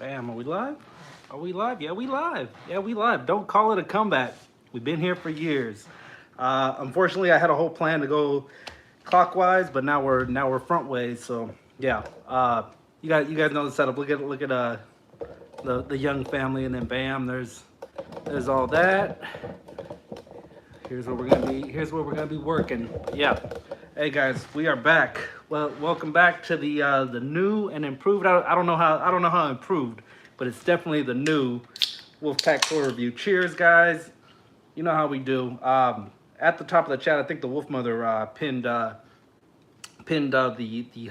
Bam, are we live? Are we live? Yeah, we live. Yeah, we live. Don't call it a comeback. We've been here for years. Unfortunately, I had a whole plan to go clockwise, but now we're front ways. So yeah, you guys know the setup. Look at the young family, and then bam, there's all that. Here's where we're gonna be working. Yeah. Hey guys, we are back. Well, welcome back to the new and improved. I don't know how improved, but it's definitely the new Wolfpack tour review. Cheers, guys. You know how we do. At the top of the chat, I think the Wolf Mother pinned the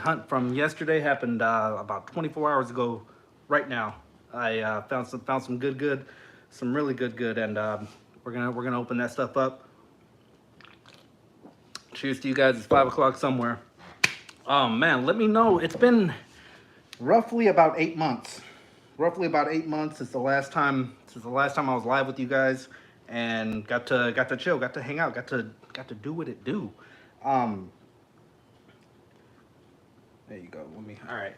hunt from yesterday. Happened about 24 hours ago. Right now, I found some good, some really good, and we're gonna open that stuff up. Cheers to you guys. It's 5 o'clock somewhere. Oh man, let me know. It's been roughly about 8 months. Roughly about 8 months since the last time I was live with you guys, and got to chill, got to hang out, got to do what it do. Um, there you go. Let me. All right.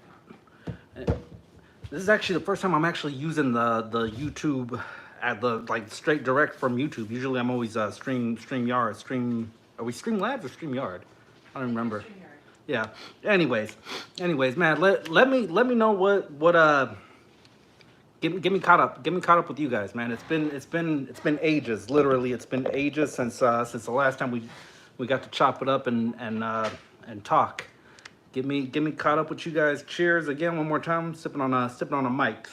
This is actually the first time I'm actually using the YouTube at the like straight direct from YouTube. Usually I'm always StreamYard, stream. Are we Streamlabs or StreamYard? I don't remember. Yeah. Anyways, man, let me know what get me caught up. Get me caught up with you guys, man. It's been ages. Literally, it's been ages since the last time we got to chop it up and talk. Get me caught up with you guys. Cheers again one more time. Sipping on a mic.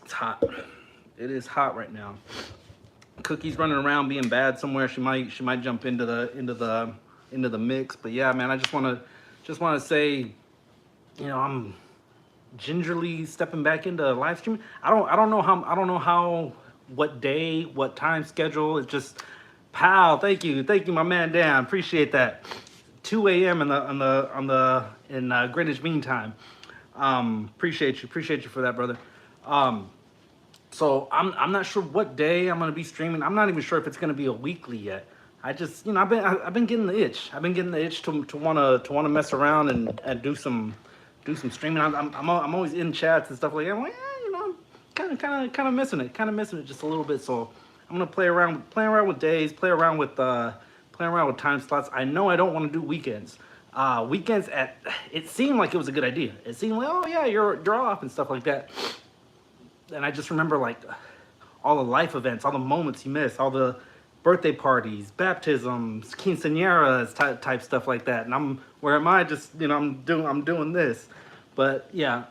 It's hot. It is hot right now. Cookie's running around being bad somewhere. She might jump into the mix. But yeah, man, I just wanna say, I'm gingerly stepping back into live streaming. I don't know how, what day, what time schedule. It's just, pal. Thank you, my man Dan. Appreciate that. 2 a.m. in Greenwich Mean Time. Appreciate you for that, brother. So I'm not sure what day I'm gonna be streaming. I'm not even sure if it's gonna be a weekly yet. I just I've been getting the itch. I've been getting the itch to wanna mess around and do some streaming. I'm always in chats and stuff like that. I'm like, I'm kind of missing it just a little bit. So I'm gonna play around with days, play around with time slots. I know I don't want to do weekends. Weekends it seemed like it was a good idea. It seemed like, oh yeah, you're off and stuff like that. And I just remember like all the life events, all the moments you miss, all the birthday parties, baptisms, quinceañeras, type stuff like that. And where am I? Just I'm doing this. But yeah,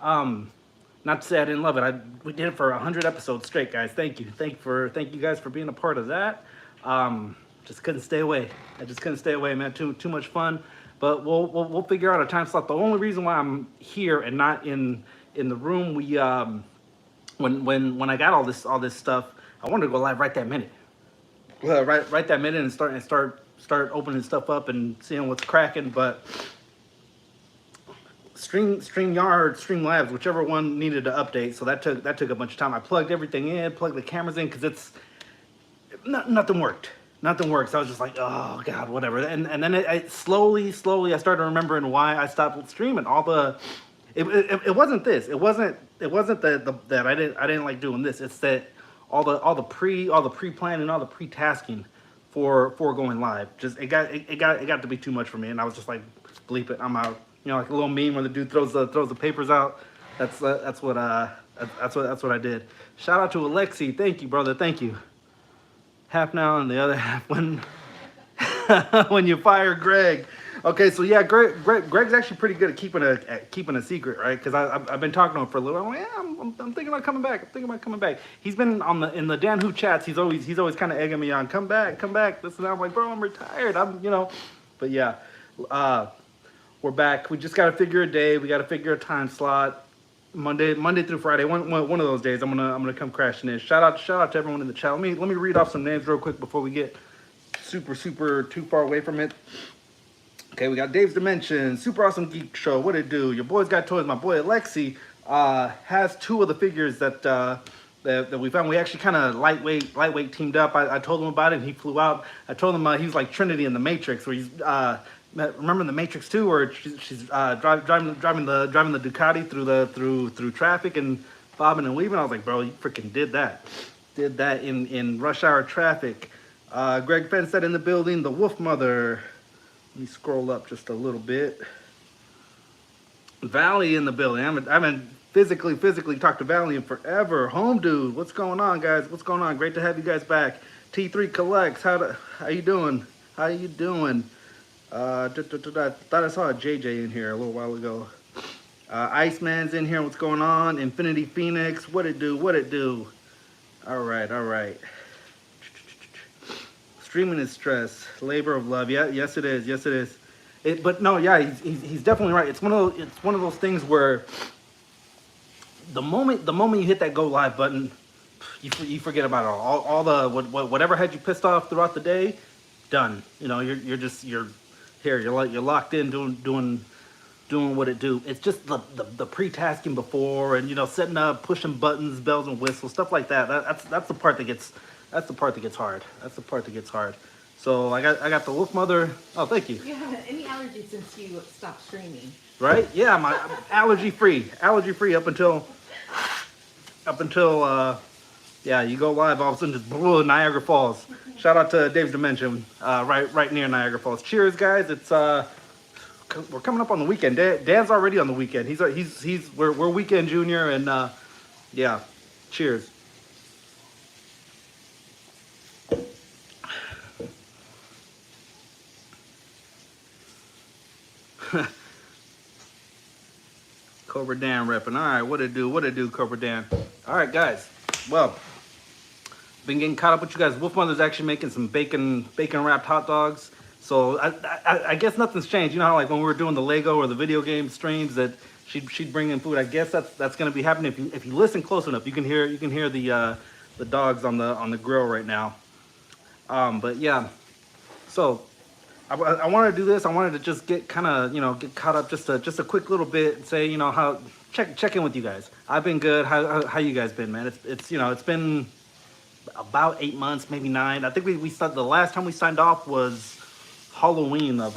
not to say I didn't love it. We did it for 100 episodes straight, guys. Thank you guys for being a part of that. Just couldn't stay away. I just couldn't stay away, man. Too much fun. But we'll figure out a time slot. The only reason why I'm here and not in the room, when I got all this stuff, I wanted to go live right that minute. Right that minute and start opening stuff up and seeing what's cracking. But StreamYard, Streamlabs, whichever one needed to update, so that took a bunch of time. I plugged everything in, plugged the cameras in, because nothing worked. Nothing works. I was just like, oh god, whatever. And then it slowly I started remembering why I stopped streaming. It wasn't this. It wasn't that I didn't like doing this. It's that all the pre-planning, all the pre-tasking for going live. Just it got to be too much for me, and I was just like, bleep it, I'm out. Like a little meme when the dude throws the papers out. That's what I did. Shout out to Alexi. Thank you, brother. Thank you. Half now and the other half when when you fire Greg. Okay, so yeah, Greg's actually pretty good at keeping a secret, right? Because I've been talking to him for a little while. I'm thinking about coming back. He's been in the Dan Who chats. He's always kind of egging me on, come back. This and that. I'm like, bro, I'm retired. But yeah, we're back. We just got to figure a day. We got to figure a time slot. Monday through Friday. One of those days, I'm gonna come crashing in. Shout out to everyone in the chat. Let me read off some names real quick before we get super too far away from it. Okay, we got Dave's Dimension, Super Awesome Geek Show, What It Do, Your Boys Got Toys. My boy Alexi has two of the figures that we found. We actually kind of lightweight teamed up. I told him about it, and he flew out. I told him he was like Trinity in the Matrix, where he's Remember the Matrix 2 where she's driving the Ducati through traffic and bobbing and weaving. I was like, bro, you freaking did that in rush hour traffic. Greg Fenstead in the building. The Wolf Mother. Let me scroll up just a little bit. Valley in the building. I haven't physically talked to Valley in forever. Home Dude, what's going on, guys? What's going on? Great to have you guys back. T3 Collects, how you doing? How you doing? I thought I saw a JJ in here a little while ago. Iceman's in here. What's going on? Infinity Phoenix. What it do? What it do? All right. Streaming is stress. Labor of love. Yeah, yes it is. Yes it is. But no, yeah, he's definitely right. It's one of those things where the moment you hit that go live button, you forget about it all the whatever had you pissed off throughout the day, done. You know, you're locked in doing what it do. It's just the pre-tasking before, and you know, setting up, pushing buttons, bells and whistles, stuff like that. That's the part that gets hard. That's the part that gets hard. So I got the Wolf Mother. Oh, thank you. You haven't any allergies since you stopped streaming. Right? Yeah, I'm allergy free up until yeah, you go live, all of a sudden just blew Niagara Falls. Shout out to Dave's Dimension, right near Niagara Falls. Cheers, guys. It's we're coming up on the weekend. Dan's already on the weekend. We're weekend junior, and yeah, cheers. Cobra Dan repping. All right, what it do, Cobra Dan. All right, guys. Well, been getting caught up with you guys. Wolf Mother's actually making some bacon wrapped hot dogs. So I guess nothing's changed. You know how like when we were doing the Lego or the video game streams that she'd bring in food. I guess that's gonna be happening. If you listen close enough, you can hear the dogs on the grill right now. But yeah, so I wanted to do this. I wanted to just get kind of get caught up just a quick little bit and say how check in with you guys. I've been good. How you guys been, man? It's it's been about 8 months, maybe 9. I think we started, the last time we signed off was Halloween of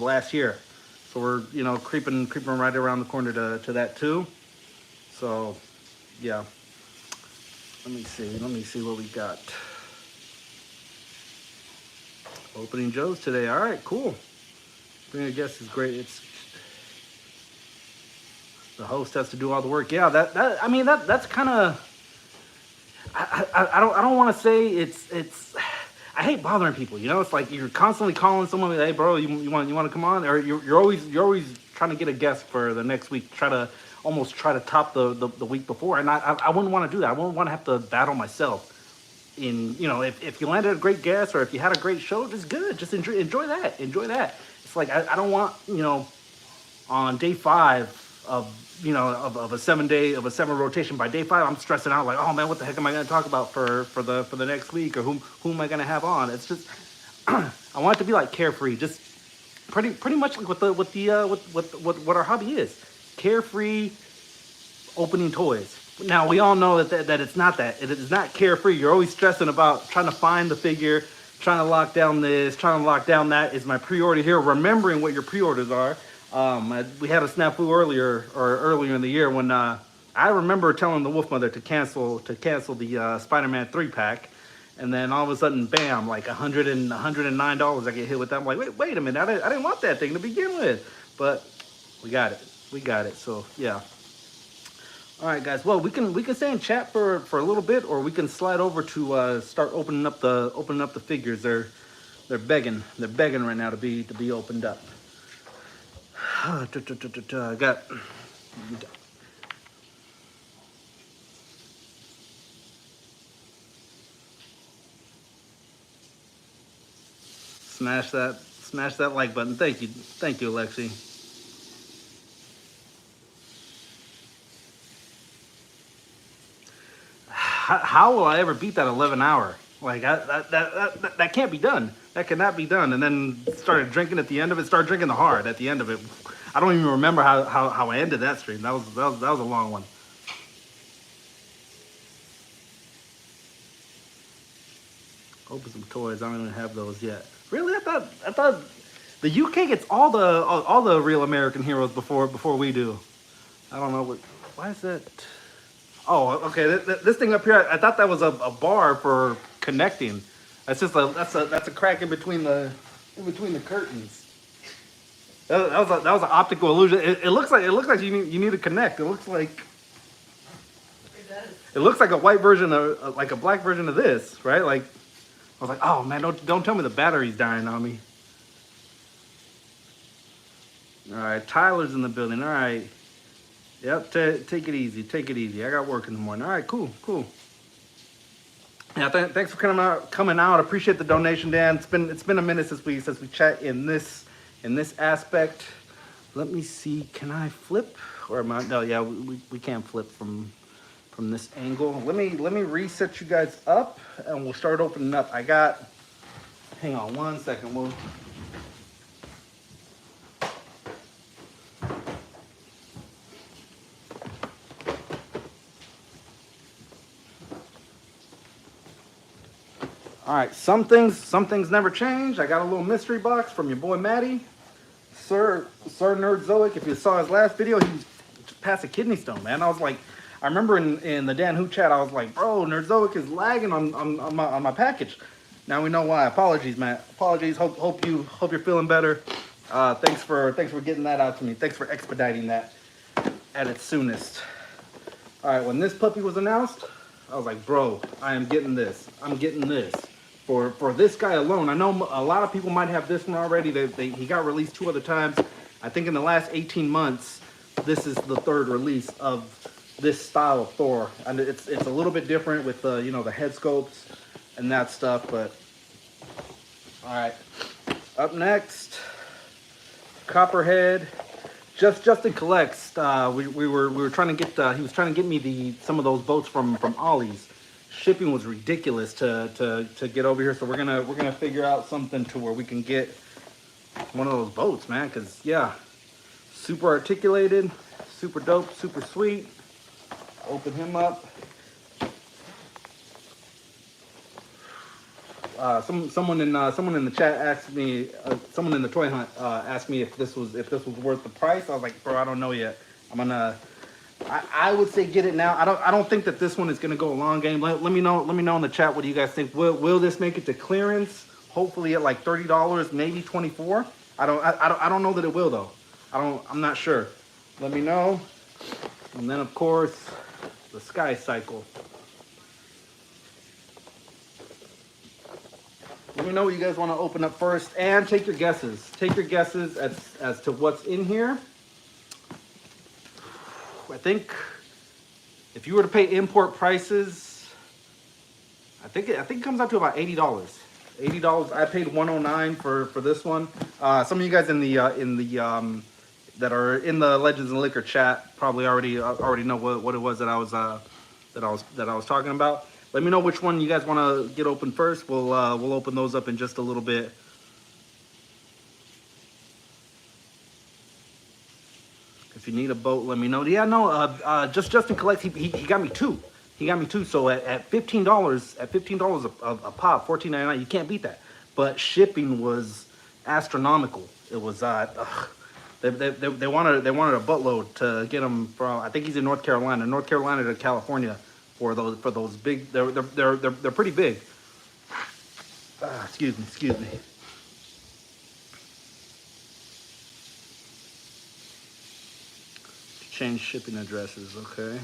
last year. So we're creeping right around the corner to that too. So yeah. Let me see what we got. Opening Joe's today. All right, cool. Bring a guest is great. It's the host has to do all the work. Yeah, that's kind of. I don't want to say it's. I hate bothering people. It's like you're constantly calling someone. Hey, bro, you want to come on? Or you're always trying to get a guest for the next week. Try to top the week before. And I wouldn't want to do that. I wouldn't want to have to battle myself. If you landed a great guest or if you had a great show, just good. Just enjoy that. It's like I don't want on day 5 of a 7 rotation. By day 5, I'm stressing out like, oh man, what the heck am I going to talk about for the next week, or who am I going to have on? It's just I want it to be like carefree, just pretty much like what our hobby is, carefree, opening toys. Now we all know that it's not that. It is not carefree. You're always stressing about trying to find the figure, trying to lock down this, trying to lock down that. Is my pre-order here? Remembering what your pre-orders are. We had a snafu earlier in the year when I remember telling the Wolf Mother to cancel the Spider-Man 3-pack, and then all of a sudden, bam, like $109 I get hit with that. I'm like, wait a minute, I didn't want that thing to begin with, but we got it. So yeah. All right, guys. Well, we can stay in chat for a little bit, or we can slide over to start opening up the figures. They're begging right now to be opened up. I got smash that like button. Thank you, Alexi. How will I ever beat that 11 hour? Like that can't be done. That cannot be done. And then started drinking at the end of it. Started drinking the hard at the end of it. I don't even remember how I ended that stream. That was a long one. Open some toys. I don't even have those yet. Really? I thought The UK gets all the real American heroes before we do. I don't know what. Why is that? Oh, okay. This thing up here, I thought that was a bar for connecting. That's just that's a crack in between the curtains. That was an optical illusion. It looks like you need to connect. It looks like a white version of like a black version of this, right? Like I was like, oh man, don't tell me the battery's dying on me. All right, Tyler's in the building. All right. Yep, take it easy. Take it easy. I got work in the morning. All right, cool. Yeah, thanks for coming out. Appreciate the donation, Dan. It's been a minute since we chat in this aspect. Let me see. Can I flip? Or am I? No, yeah, we can't flip from this angle. Let me reset you guys up, and we'll start opening up. Hang on one second. All right, some things never change. I got a little mystery box from your boy Matty, Sir Nerdzoic. If you saw his last video, he was past a kidney stone, man. I was like, I remember in the Dan Who chat, I was like, bro, Nerdzoic is lagging on my package. Now we know why. Apologies, Matt. Apologies. Hope you're feeling better. Thanks for getting that out to me. Thanks for expediting that at its soonest. All right, when this puppy was announced, I was like, bro, I am getting this. I'm getting this. For this guy alone, I know a lot of people might have this one already. He got released 2 other times. I think in the last 18 months, this is the 3rd release of this style of Thor. And it's a little bit different with the the head sculpts and that stuff. But all right, up next, Copperhead. Justin collects. We were trying to get. He was trying to get me some of those boats from Ollie's. Shipping was ridiculous to get over here, so we're gonna figure out something to where we can get one of those boats, man. Cause yeah, super articulated, super dope, super sweet. Open him up. Someone in the chat asked me. Someone in the toy hunt asked me if this was worth the price. I was like, bro, I don't know yet. I would say get it now. I don't think that this one is gonna go a long game. Let me know in the chat. What do you guys think? Will this make it to clearance? Hopefully at like $30, maybe 24. I don't know that it will though. I'm not sure. Let me know. And then of course the Sky Cycle. Let me know what you guys want to open up first, and take your guesses. Take your guesses as to what's in here. I think if you were to pay import prices, I think it comes out to about $80. $80. I paid $109 for this one. Some of you guys in the that are in the Legends and Liquor chat probably already know what it was that I was talking about. Let me know which one you guys want to get open first. We'll open those up in just a little bit. If you need a boat, let me know. Yeah, no, Justin collects. He got me 2. He got me 2. So at $15, a pop, $14.99, you can't beat that. But shipping was astronomical. It was they wanted a buttload to get him from. I think he's in North Carolina to California for those big. They're pretty big. Excuse me. Change shipping addresses, okay.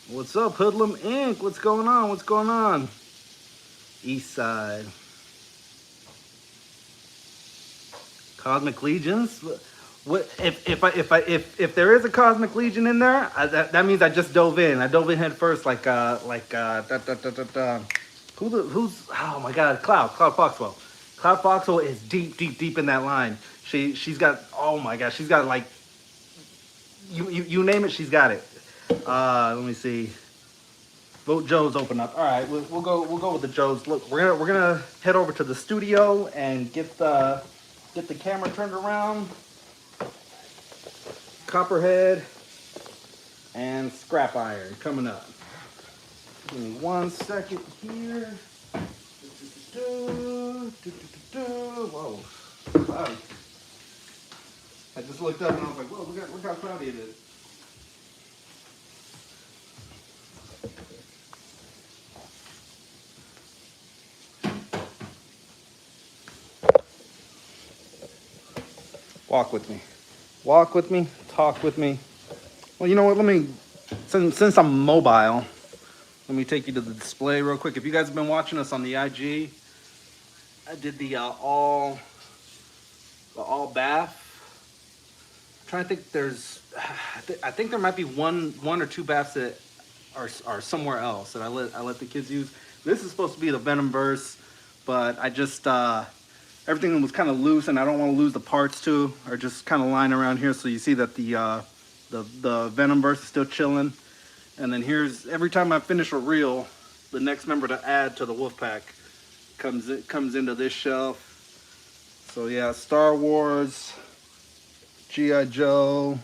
What's up, Hoodlum Inc? What's going on? East Side. Cosmic Legions. What if there is a Cosmic Legion in there? That means I just dove in. I dove in head first, who's oh my God, Cloud Foxwell. Cloud Foxwell is deep in that line. She's got, oh my gosh, she's got like you name it, she's got it. Let me see. Vote Joe's open up. All right, we'll go with the Joes. Look, we're gonna head over to the studio and get the camera turned around. Copperhead and Scrap Iron coming up. Give me 1 second here. Whoa, cloudy. I just looked up and I was like, whoa, look how cloudy it is. Walk with me. Walk with me. Talk with me. Well, you know what? Let me, since I'm mobile, let me take you to the display real quick. If you guys have been watching us on the IG, I did the all bath. I'm trying to think. I think there might be one or two baths that are somewhere else that I let the kids use. This is supposed to be the Venom Burst, but I just everything was kind of loose, and I don't want to lose the parts too, or just kind of lying around here. So you see that the Venom Burst is still chilling. And then here's, every time I finish a reel, the next member to add to the wolf pack comes into this shelf. So yeah, Star Wars, G.I. Joe,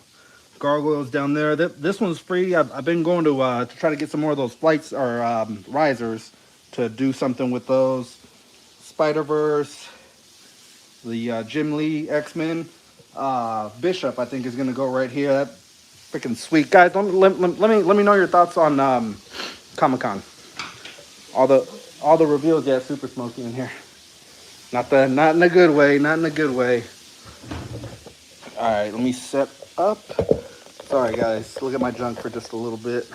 Gargoyles down there. This one's free. I've been going to try to get some more of those flights or risers to do something with those. Spider-Verse, the Jim Lee X-Men, Bishop I think is gonna go right here. That freaking sweet, guys. Let me know your thoughts on Comic-Con. All the reveals. Yeah, super smoky in here. Not in a good way. Not in a good way. All right, let me set up. Sorry, guys. Look at my junk for just a little bit.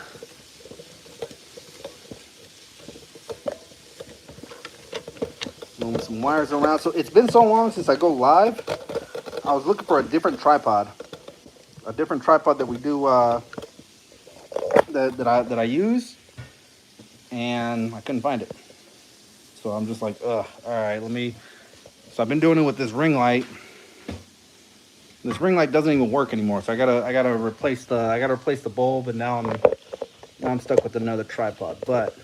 Moving some wires around. So it's been so long since I go live. I was looking for a different tripod. A different tripod that we do that I use, and I couldn't find it. So I'm just like, ugh. All right, let me. So I've been doing it with this ring light. This ring light doesn't even work anymore. So I gotta replace the bulb, and now I'm stuck with another tripod. But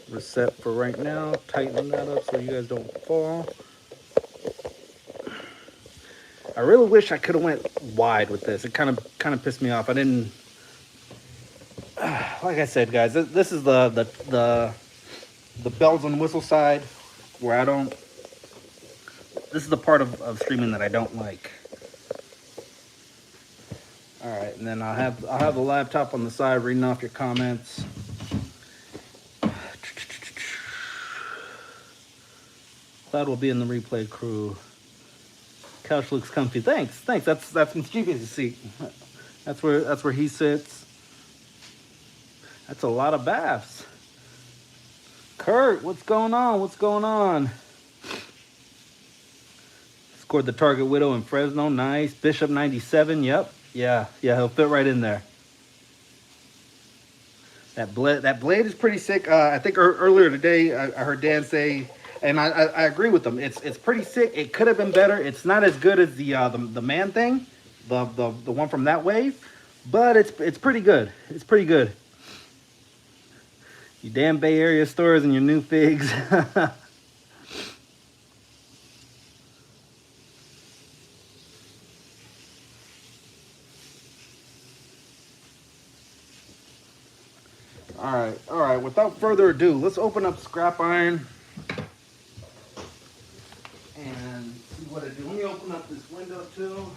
we're set for right now. Tighten that up so you guys don't fall. I really wish I could have went wide with this. It kind of pissed me off. I didn't. Like I said, guys, this is the bells and whistle side where I don't. This is the part of streaming that I don't like. All right, and then I'll have the laptop on the side reading off your comments. Cloud will be in the replay crew. Couch looks comfy. Thanks. That's Mischievous' seat. That's where he sits. That's a lot of baths. Kurt, what's going on? Scored the Target Widow in Fresno. Nice. Bishop 97. Yep. Yeah, he'll fit right in there. That blade is pretty sick. I think earlier today I heard Dan say, and I agree with him. It's pretty sick. It could have been better. It's not as good as the man thing, the one from that wave, but it's pretty good. It's pretty good. You damn Bay Area stores and your new figs. All right. Without further ado, let's open up scrap iron and see what I do. Let me open up this window too.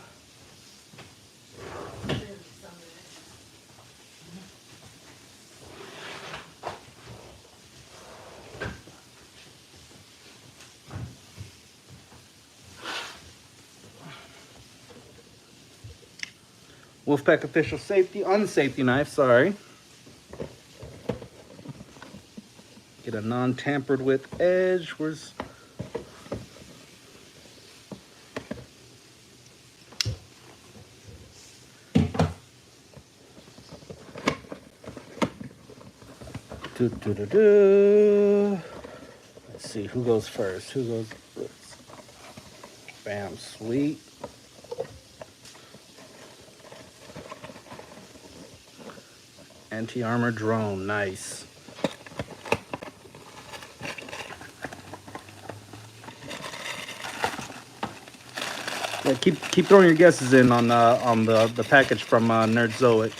Wolfpack official unsafety knife, sorry. Get a non-tampered with edge. Where's... Let's see, who goes first? Bam, sweet. Anti-armor drone, nice. Yeah, keep throwing your guesses in on the package from Nerdzoic.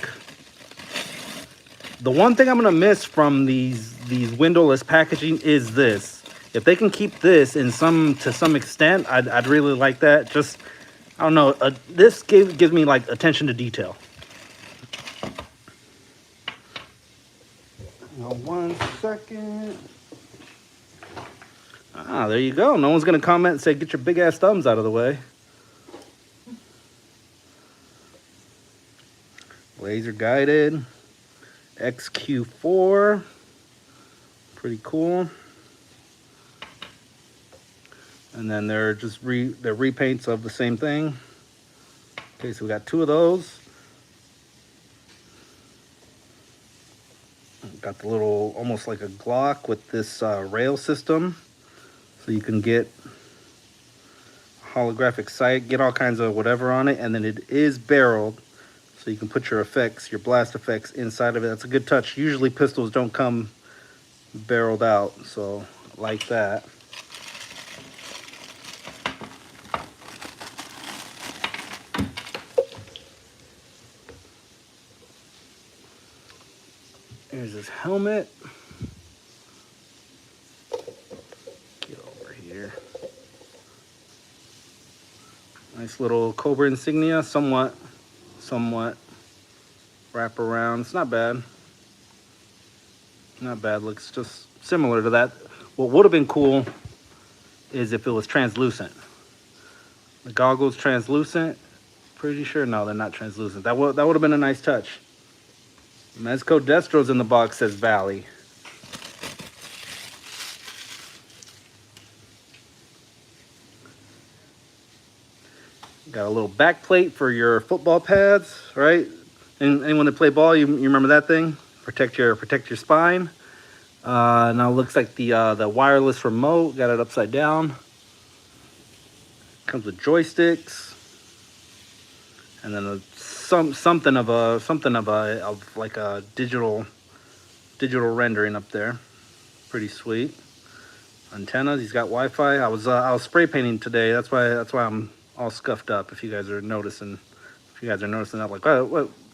The one thing I'm gonna miss from these windowless packaging is this. If they can keep this in to some extent, I'd really like that. Just I don't know. This gives me like attention to detail. Now, 1 second. Ah, there you go. No one's gonna comment and say, "Get your big ass thumbs out of the way." Laser guided XQ4, pretty cool. And then they're just they're repaints of the same thing. Okay, so we got 2 of those. Got the little, almost like a Glock with this rail system, so you can get holographic sight, get all kinds of whatever on it, and then it is barreled, so you can put your effects, your blast effects inside of it. That's a good touch. Usually pistols don't come barreled out, so I like that. Here's his helmet. Get over here. Nice little Cobra insignia, somewhat wrap around. It's not bad. Not bad. Looks just similar to that. What would have been cool is if it was translucent. The goggles translucent. Pretty sure no, they're not translucent. That would have been a nice touch. Mezco Destro's in the box, says Valley. Got a little back plate for your football pads, right? And anyone that play ball, you remember that thing? Protect your spine. Now it looks like the wireless remote, got it upside down. Comes with joysticks, and then something of like a digital rendering up there. Pretty sweet. Antennas. He's got Wi-Fi. I was spray painting today. That's why I'm all scuffed up. If you guys are noticing that, like,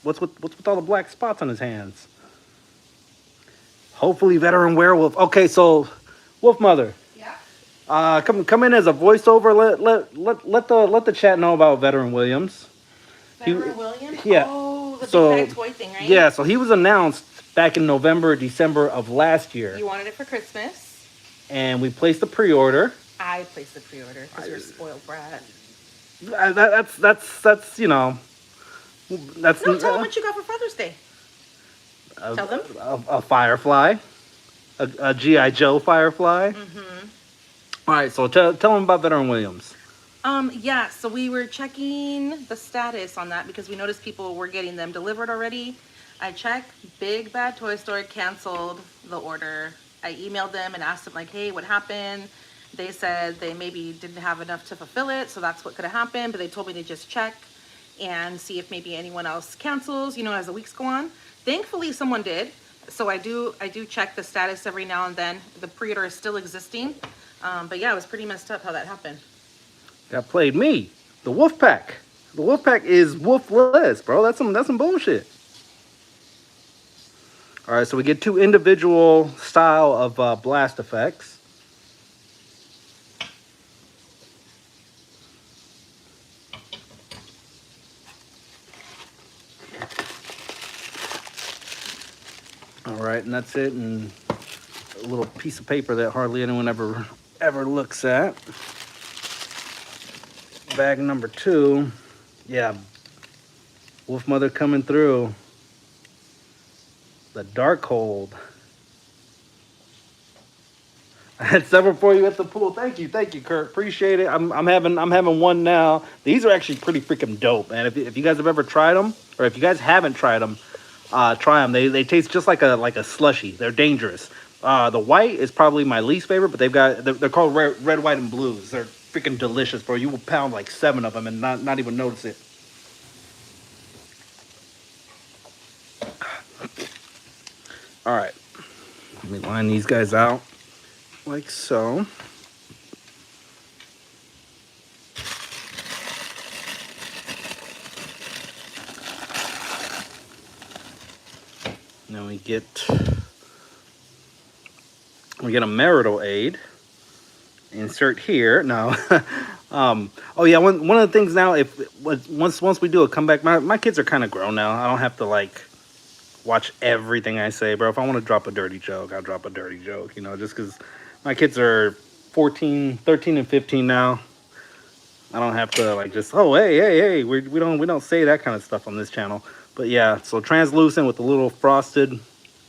what's with all the black spots on his hands? Hopefully, veteran werewolf. Okay, so Wolf Mother. Yeah. Come in as a voiceover. Let the chat know about Veteran Williams. Veteran Williams? Yeah. Oh, the So, big bag toy thing, right? Yeah, so he was announced back in November, December of last year. You wanted it for Christmas. And we placed the pre-order. I placed the pre-order because you're a spoiled brat. That's you know. That's No, tell them what you got for Father's Day. Tell them. A Firefly. A G.I. Joe Firefly. Mm-hmm. All right, so tell them about Veteran Williams. Yeah, so we were checking the status on that because we noticed people were getting them delivered already. I checked, Big Bad Toy Store canceled the order. I emailed them and asked them, like, hey, what happened? They said they maybe didn't have enough to fulfill it, so that's what could have happened, but they told me to just check and see if maybe anyone else cancels, as the weeks go on. Thankfully, someone did. So I do check the status every now and then. The pre-order is still existing. But yeah, it was pretty messed up how that happened. That played me. The Wolf Pack. The Wolf Pack is wolfless, bro. That's some bullshit. All right, so we get 2 individual style of blast effects. All right, and that's it. And a little piece of paper that hardly anyone ever looks at. Bag number 2. Yeah, Wolf Mother coming through. The Darkhold. I had several for you at the pool. Thank you, Kurt. Appreciate it. I'm having one now. These are actually pretty freaking dope, man. If you guys have ever tried them, or if you guys haven't tried them, try them. They taste just like a slushy. They're dangerous. The white is probably my least favorite, but they're called red, white, and blues. They're freaking delicious, bro. You will pound like 7 of them and not even notice it. All right, let me line these guys out like so. Then we we get a marital aid. Insert here. No. Oh yeah, one of the things now, once we do a comeback, my kids are kind of grown now. I don't have to like watch everything I say, bro. If I want to drop a dirty joke, I'll drop a dirty joke, you know, just because my kids are 13 and 15 now. I don't have to like just, oh, hey, we don't say that kind of stuff on this channel. But yeah, so translucent with a little frosted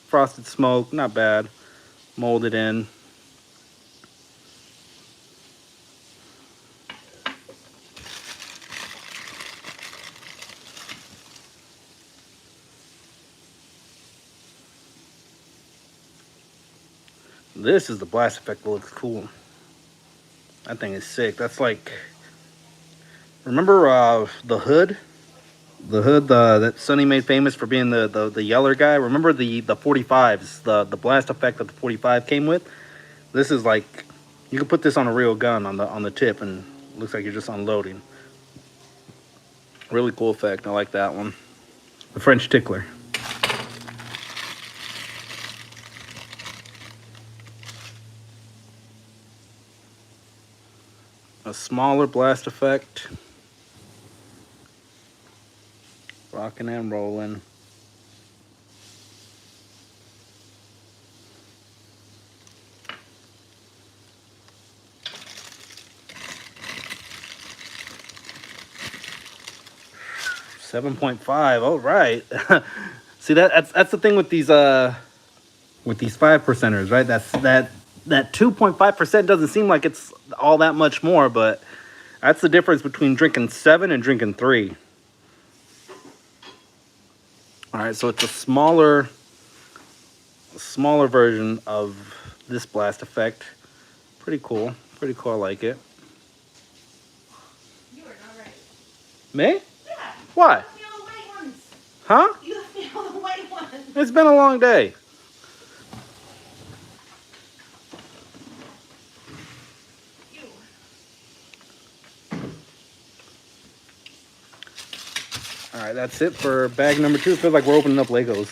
smoke, not bad. Molded in. This is the blast effect that looks cool. That thing is sick. That's like, remember the hood? The hood that Sonny made famous for being the yeller guy. Remember the 45s, the blast effect that the 45 came with? This is like, you can put this on a real gun on the tip and it looks like you're just unloading. Really cool effect. I like that one. The French tickler. A smaller blast effect. Rocking and rolling. $7.5. All right. See, that's the thing with these 5%ers, right? That 2.5% doesn't seem like it's all that much more, but that's the difference between drinking 7 and drinking 3. All right, so it's a smaller version of this blast effect. Pretty cool. Pretty cool. I like it. You are not right. Me? Yeah. Why? You left me all the white ones. Huh? You left me all the white ones. It's been a long day. All right, that's it for bag number 2. It feels like we're opening up Legos.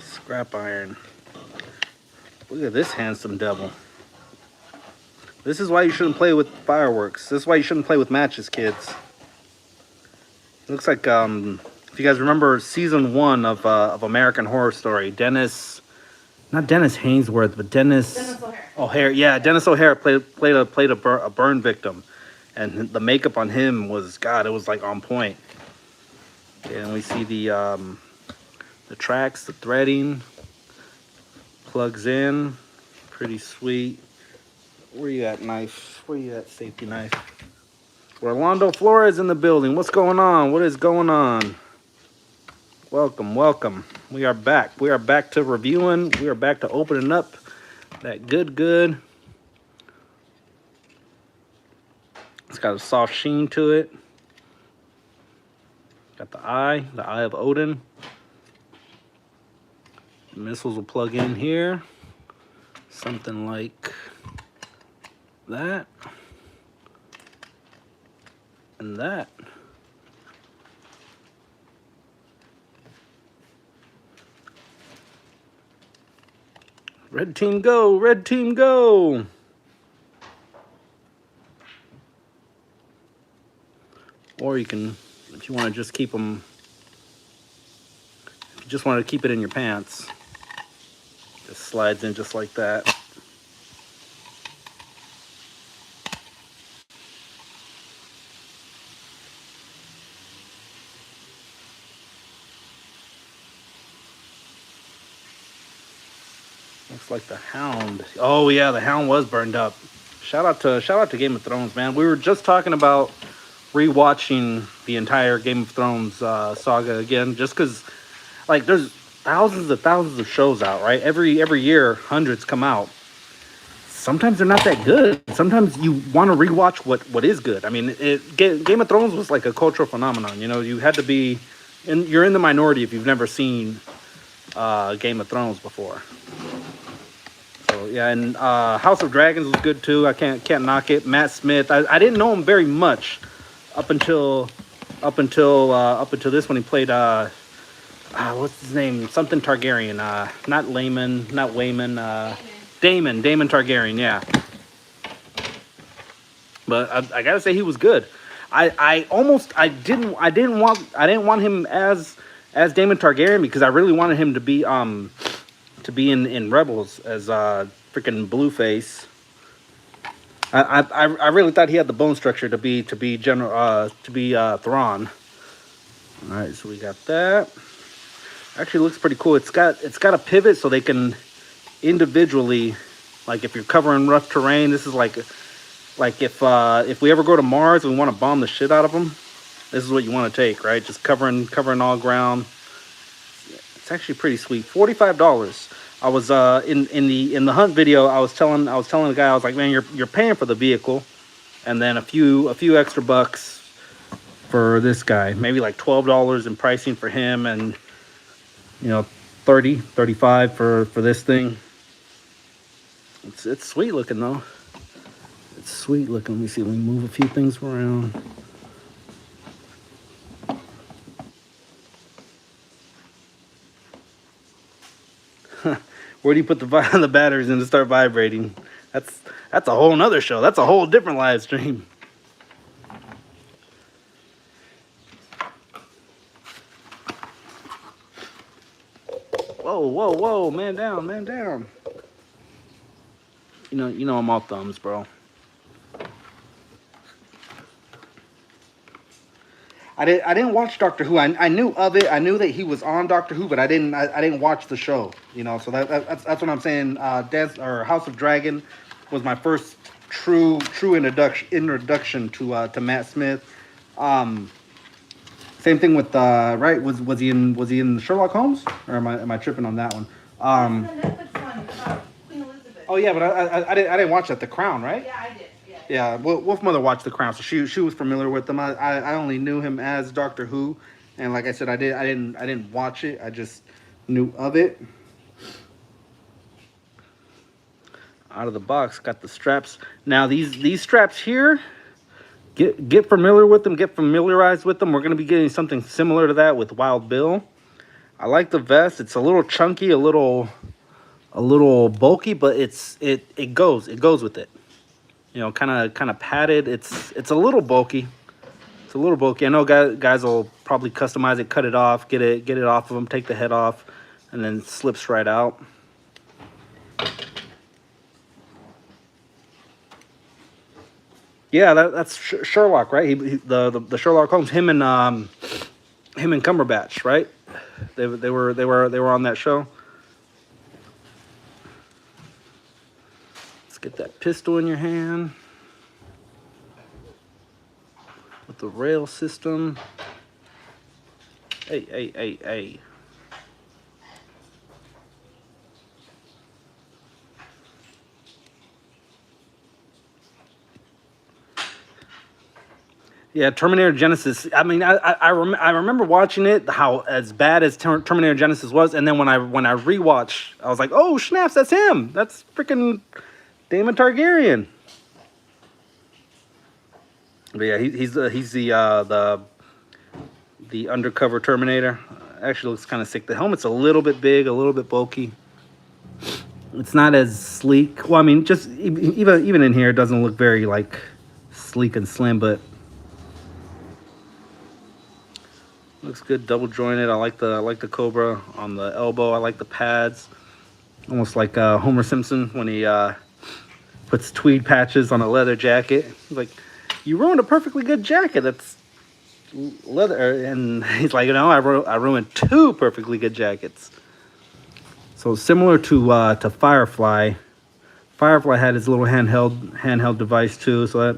Scrap iron. Look at this handsome devil. This is why you shouldn't play with fireworks. This is why you shouldn't play with matches, kids. It looks like, if you guys remember season 1 of American Horror Story, not Dennis Hainsworth, but Dennis O'Hare. Yeah, Dennis O'Hare played a burn victim, and the makeup on him was, God, it was like on point. Okay, and we see the tracks, the threading, plugs in, pretty sweet. Where you at, knife? Where you at, safety knife? Orlando Flores in the building. What's going on? What is going on? Welcome, welcome. We are back. We are back to reviewing. We are back to opening up that good. It's got a soft sheen to it. Got the eye of Odin. The missiles will plug in here. Something like that. And that. Red team go, red team go. Or you can, if you want to just keep them, if you just want to keep it in your pants, just slides in just like that. Looks like the Hound. Oh yeah, the Hound was burned up. Shout out to Game of Thrones, man. We were just talking about rewatching the entire Game of Thrones saga again, just because, like, there's thousands of shows out, right? Every year, hundreds come out. Sometimes they're not that good. Sometimes you want to rewatch what is good. I mean, Game of Thrones was like a cultural phenomenon. You know, you had to be, and you're in the minority if you've never seen Game of Thrones before. So yeah, and House of Dragons was good too. I can't knock it. Matt Smith. I didn't know him very much up until this when he played what's his name? Something Targaryen. Not Layman, not Wayman. Damon Targaryen. Yeah. But I gotta say he was good. I didn't want him as Damon Targaryen because I really wanted him to be in Rebels as freaking Blueface. I really thought he had the bone structure to be Thrawn. All right, so we got that. Actually, looks pretty cool. It's got a pivot so they can individually, like if you're covering rough terrain. This is like if we ever go to Mars and we want to bomb the shit out of them, this is what you want to take, right? Just covering all ground. It's actually pretty sweet. $45. I was in the hunt video. I was telling the guy, I was like, man, you're paying for the vehicle, and then a few extra bucks for this guy. Maybe like $12 in pricing for him, and 35 for this thing. It's sweet looking though. It's sweet looking. Let me see. Let me move a few things around. Where do you put the batteries in to start vibrating? That's a whole nother show. That's a whole different live stream. Whoa, man down. You know I'm all thumbs, bro. I didn't watch Doctor Who. I knew of it. I knew that he was on Doctor Who, but I didn't watch the show. So that's what I'm saying. House of Dragon was my first true introduction to Matt Smith. Same thing with right. Was he in Sherlock Holmes, or am I tripping on that one? The Netflix one about Queen Elizabeth. Oh yeah, but I didn't watch that. The Crown, right? Yeah, I did. Yeah, Wolfmother watched The Crown, so she was familiar with him. I only knew him as Doctor Who, and like I said, I didn't watch it. I just knew of it. Out of the box, got the straps. Now these straps here, get familiar with them. Get familiarized with them. We're gonna be getting something similar to that with Wild Bill. I like the vest. It's a little chunky, a little bulky, but it goes with it. Kind of padded. It's a little bulky. It's a little bulky. I know guys will probably customize it, cut it off, get it off of them, take the head off, and then it slips right out. Yeah, that's Sherlock, right? The Sherlock Holmes. Him and Cumberbatch, right? They were on that show. Get that pistol in your hand with the rail system. Hey. Yeah, Terminator Genesis. I mean, I remember watching it, how as bad as Terminator Genesis was, and then when I rewatched, I was like, oh snaps, that's him. That's freaking Damon Targaryen. But yeah, he's the undercover Terminator. Actually looks kind of sick. The helmet's a little bit big, a little bit bulky. It's not as sleek. Well, I mean, just even in here, it doesn't look very like sleek and slim, but looks good. Double jointed. I like the Cobra on the elbow. I like the pads. Almost like Homer Simpson when he puts tweed patches on a leather jacket. He's like, you ruined a perfectly good jacket. That's leather. And he's like, I ruined two perfectly good jackets. So similar to Firefly. Firefly had his little handheld device too. So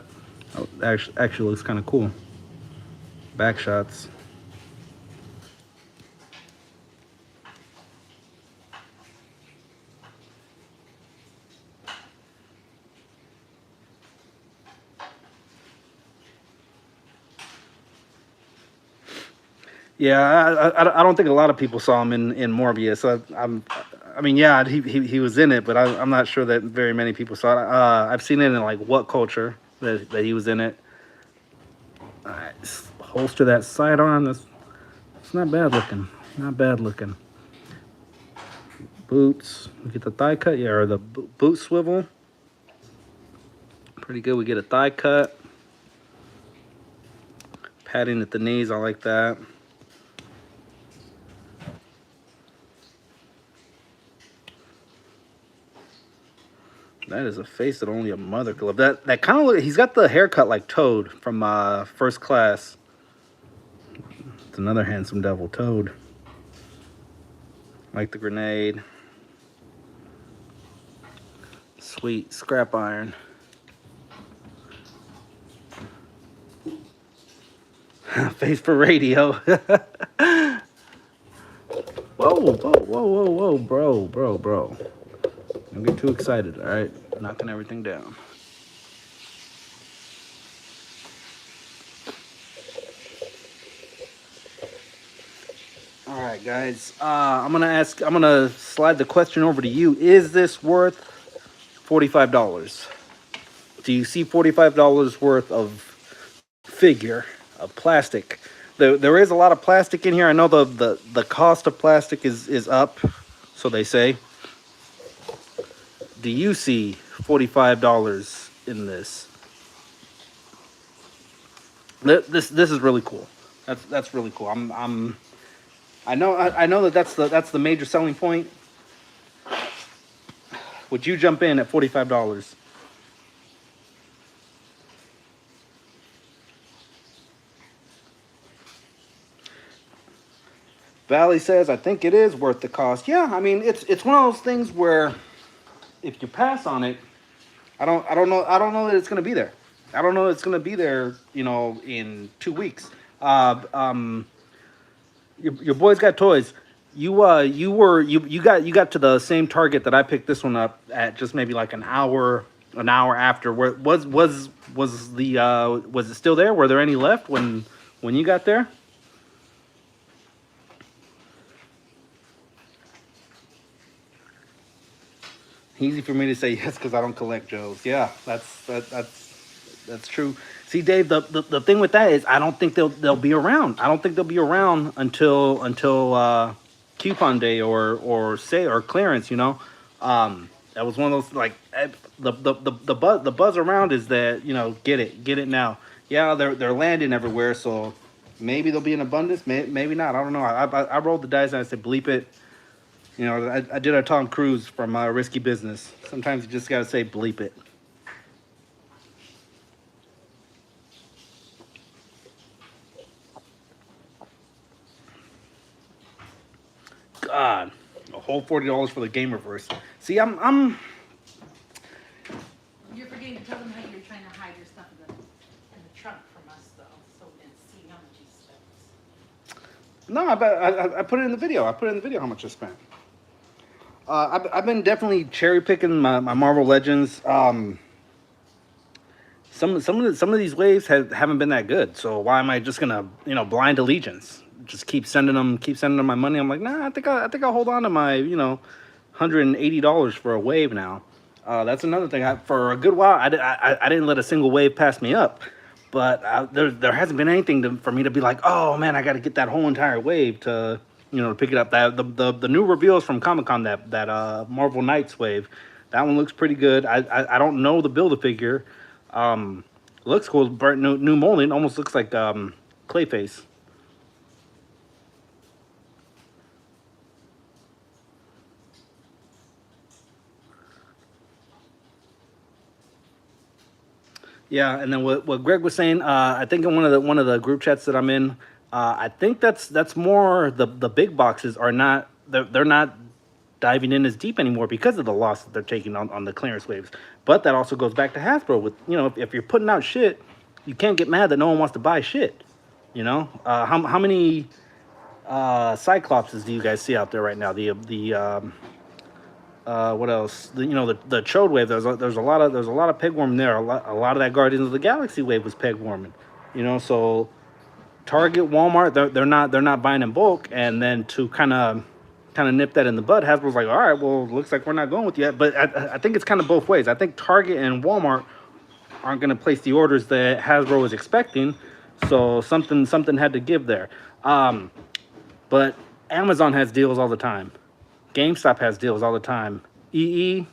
that actually looks kind of cool. Back shots. Yeah, I don't think a lot of people saw him in Morbius. I mean, yeah, he was in it, but I'm not sure that very many people saw it. I've seen it in like What Culture that he was in it. All right, holster that sidearm. It's not bad looking. Not bad looking. Boots. We get the thigh cut, yeah, or the boot swivel. Pretty good. We get a thigh cut. Padding at the knees. I like that. That is a face that only a mother could love. That kind of look. He's got the haircut like Toad from First Class. It's another handsome devil, Toad. Like the grenade. Sweet scrap iron. Face for radio. Whoa, whoa, whoa, whoa, whoa, bro. Don't get too excited, all right? Knocking everything down. All right, guys. I'm gonna slide the question over to you. Is this worth $45? Do you see $45 worth of figure of plastic? There is a lot of plastic in here. I know the cost of plastic is up, so they say. Do you see $45 in this? This is really cool. That's really cool. I know that's the major selling point. Would you jump in at $45? Valley says, I think it is worth the cost. Yeah, I mean it's one of those things where if you pass on it, I don't know that it's gonna be there. I don't know it's gonna be there, in 2 weeks. Your boy's got toys. You got to the same target that I picked this one up at, just maybe like an hour after. Where was it still there? Were there any left when you got there? Easy for me to say yes because I don't collect Joes. Yeah, that's true. See, Dave, the thing with that is I don't think they'll be around. I don't think they'll be around until coupon day or clearance. That was one of those like the buzz around is that get it now. Yeah, they're landing everywhere, so maybe they'll be in abundance. Maybe not. I don't know. I rolled the dice and I said bleep it. I did a Tom Cruise from Risky Business. Sometimes you just gotta say bleep it. God, a whole $40 for the game reverse. See, I'm. You're forgetting to tell them how you're trying to hide your stuff in the trunk from us, though, so we didn't see how much you spent. No, I put it in the video. I put it in the video how much I spent. I've been definitely cherry picking my Marvel Legends. Some of these waves haven't been that good. So why am I just gonna blind allegiance? Just keep sending them my money. I'm like, nah, I think I'll hold on to my $180 for a wave now. That's another thing. For a good while, I didn't let a single wave pass me up. But there hasn't been anything for me to be like, oh man, I got to get that whole entire wave to pick it up. That the new reveals from Comic-Con, that Marvel Knights wave, that one looks pretty good. I don't know the Build-A-Figure. Looks cool. New molding, almost looks like Clayface. Yeah, and then what Greg was saying, I think in one of the group chats that I'm in, I think that's more the big boxes are not they're not diving in as deep anymore because of the loss that they're taking on the clearance waves. But that also goes back to Hasbro with if you're putting out shit, you can't get mad that no one wants to buy shit. How many Cyclopses do you guys see out there right now? What else? The Chode wave. There's a lot of pegworm there. A lot of that Guardians of the Galaxy wave was pegworming. So Target, Walmart, they're not buying in bulk, and then to kind of nip that in the bud, Hasbro's like, all right, well, looks like we're not going with you yet. But I think it's kind of both ways. I think Target and Walmart aren't going to place the orders that Hasbro was expecting, so something had to give there. But Amazon has deals all the time. GameStop has deals all the time. Big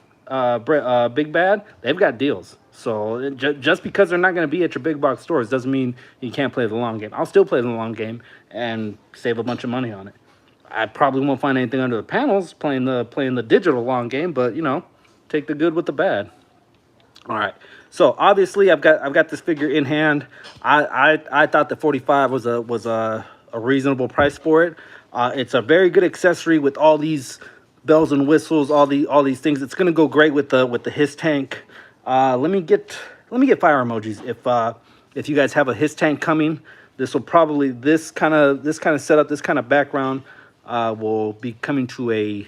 Bad, they've got deals. So just because they're not going to be at your big box stores doesn't mean you can't play the long game. I'll still play the long game and save a bunch of money on it. I probably won't find anything under the panels playing the digital long game, but take the good with the bad. All right. So obviously I've got this figure in hand. I thought the 45 was a reasonable price for it. It's a very good accessory with all these bells and whistles, all these things. It's gonna go great with the Hiss tank. Let me get fire emojis if you guys have a Hiss tank coming. This will probably this kind of setup, this kind of background will be coming to a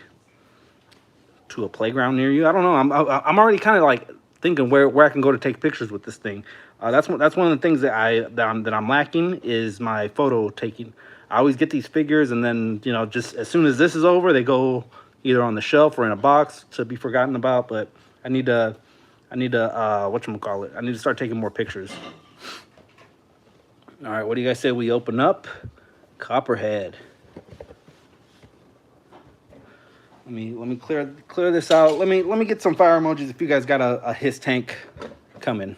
playground near you. I don't know. I'm already kind of like thinking where I can go to take pictures with this thing. That's one of the things that I'm lacking is my photo taking. I always get these figures and then just as soon as this is over, they go either on the shelf or in a box to be forgotten about. But I need to whatchamacallit, I need to start taking more pictures. All right, what do you guys say we open up Copperhead? Let me clear this out. Let me get some fire emojis if you guys got a Hiss tank coming.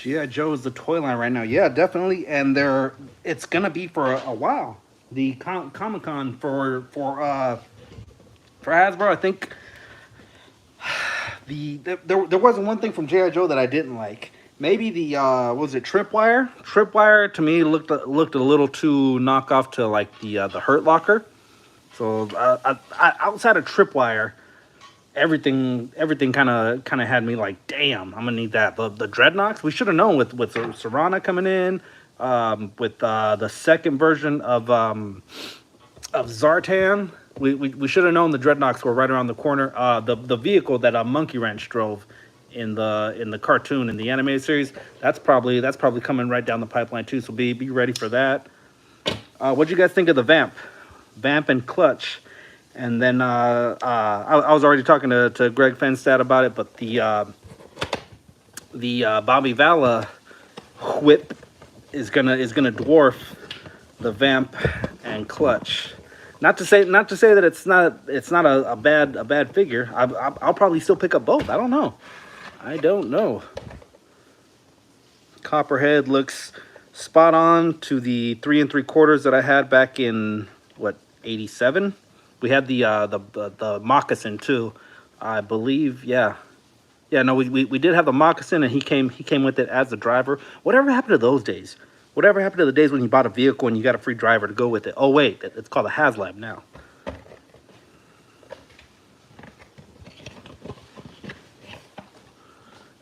G.I. Joe is the toy line right now. Yeah, definitely. And it's gonna be for a while. The Comic Con for Hasbro, I think there wasn't one thing from G.I. Joe that I didn't like. Maybe the what was it, Tripwire? Tripwire to me looked a little too knockoff to like the Hurt Locker. So outside of Tripwire, everything kind of had me like, damn, I'm gonna need that. The Dreadnoks, we should have known with Serana coming in, with the second version of Zartan. We should have known the Dreadnoks were right around the corner. The vehicle that Monkey Wrench drove in the cartoon, in the animated series, that's probably coming right down the pipeline too. So be ready for that. What'd you guys think of the Vamp and Clutch? And then I was already talking to Greg Fenstad about it, but the Bobby Vala whip is gonna dwarf the Vamp and Clutch. Not to say that it's not a bad figure. I'll probably still pick up both. I don't know. Copperhead looks spot on to the 3 3/4 that I had back in '87. We had the moccasin too, I believe. Yeah. No, we did have the moccasin, and he came with it as the driver. Whatever happened to those days? Whatever happened to the days when you bought a vehicle and you got a free driver to go with it? Oh wait, it's called a HasLab now.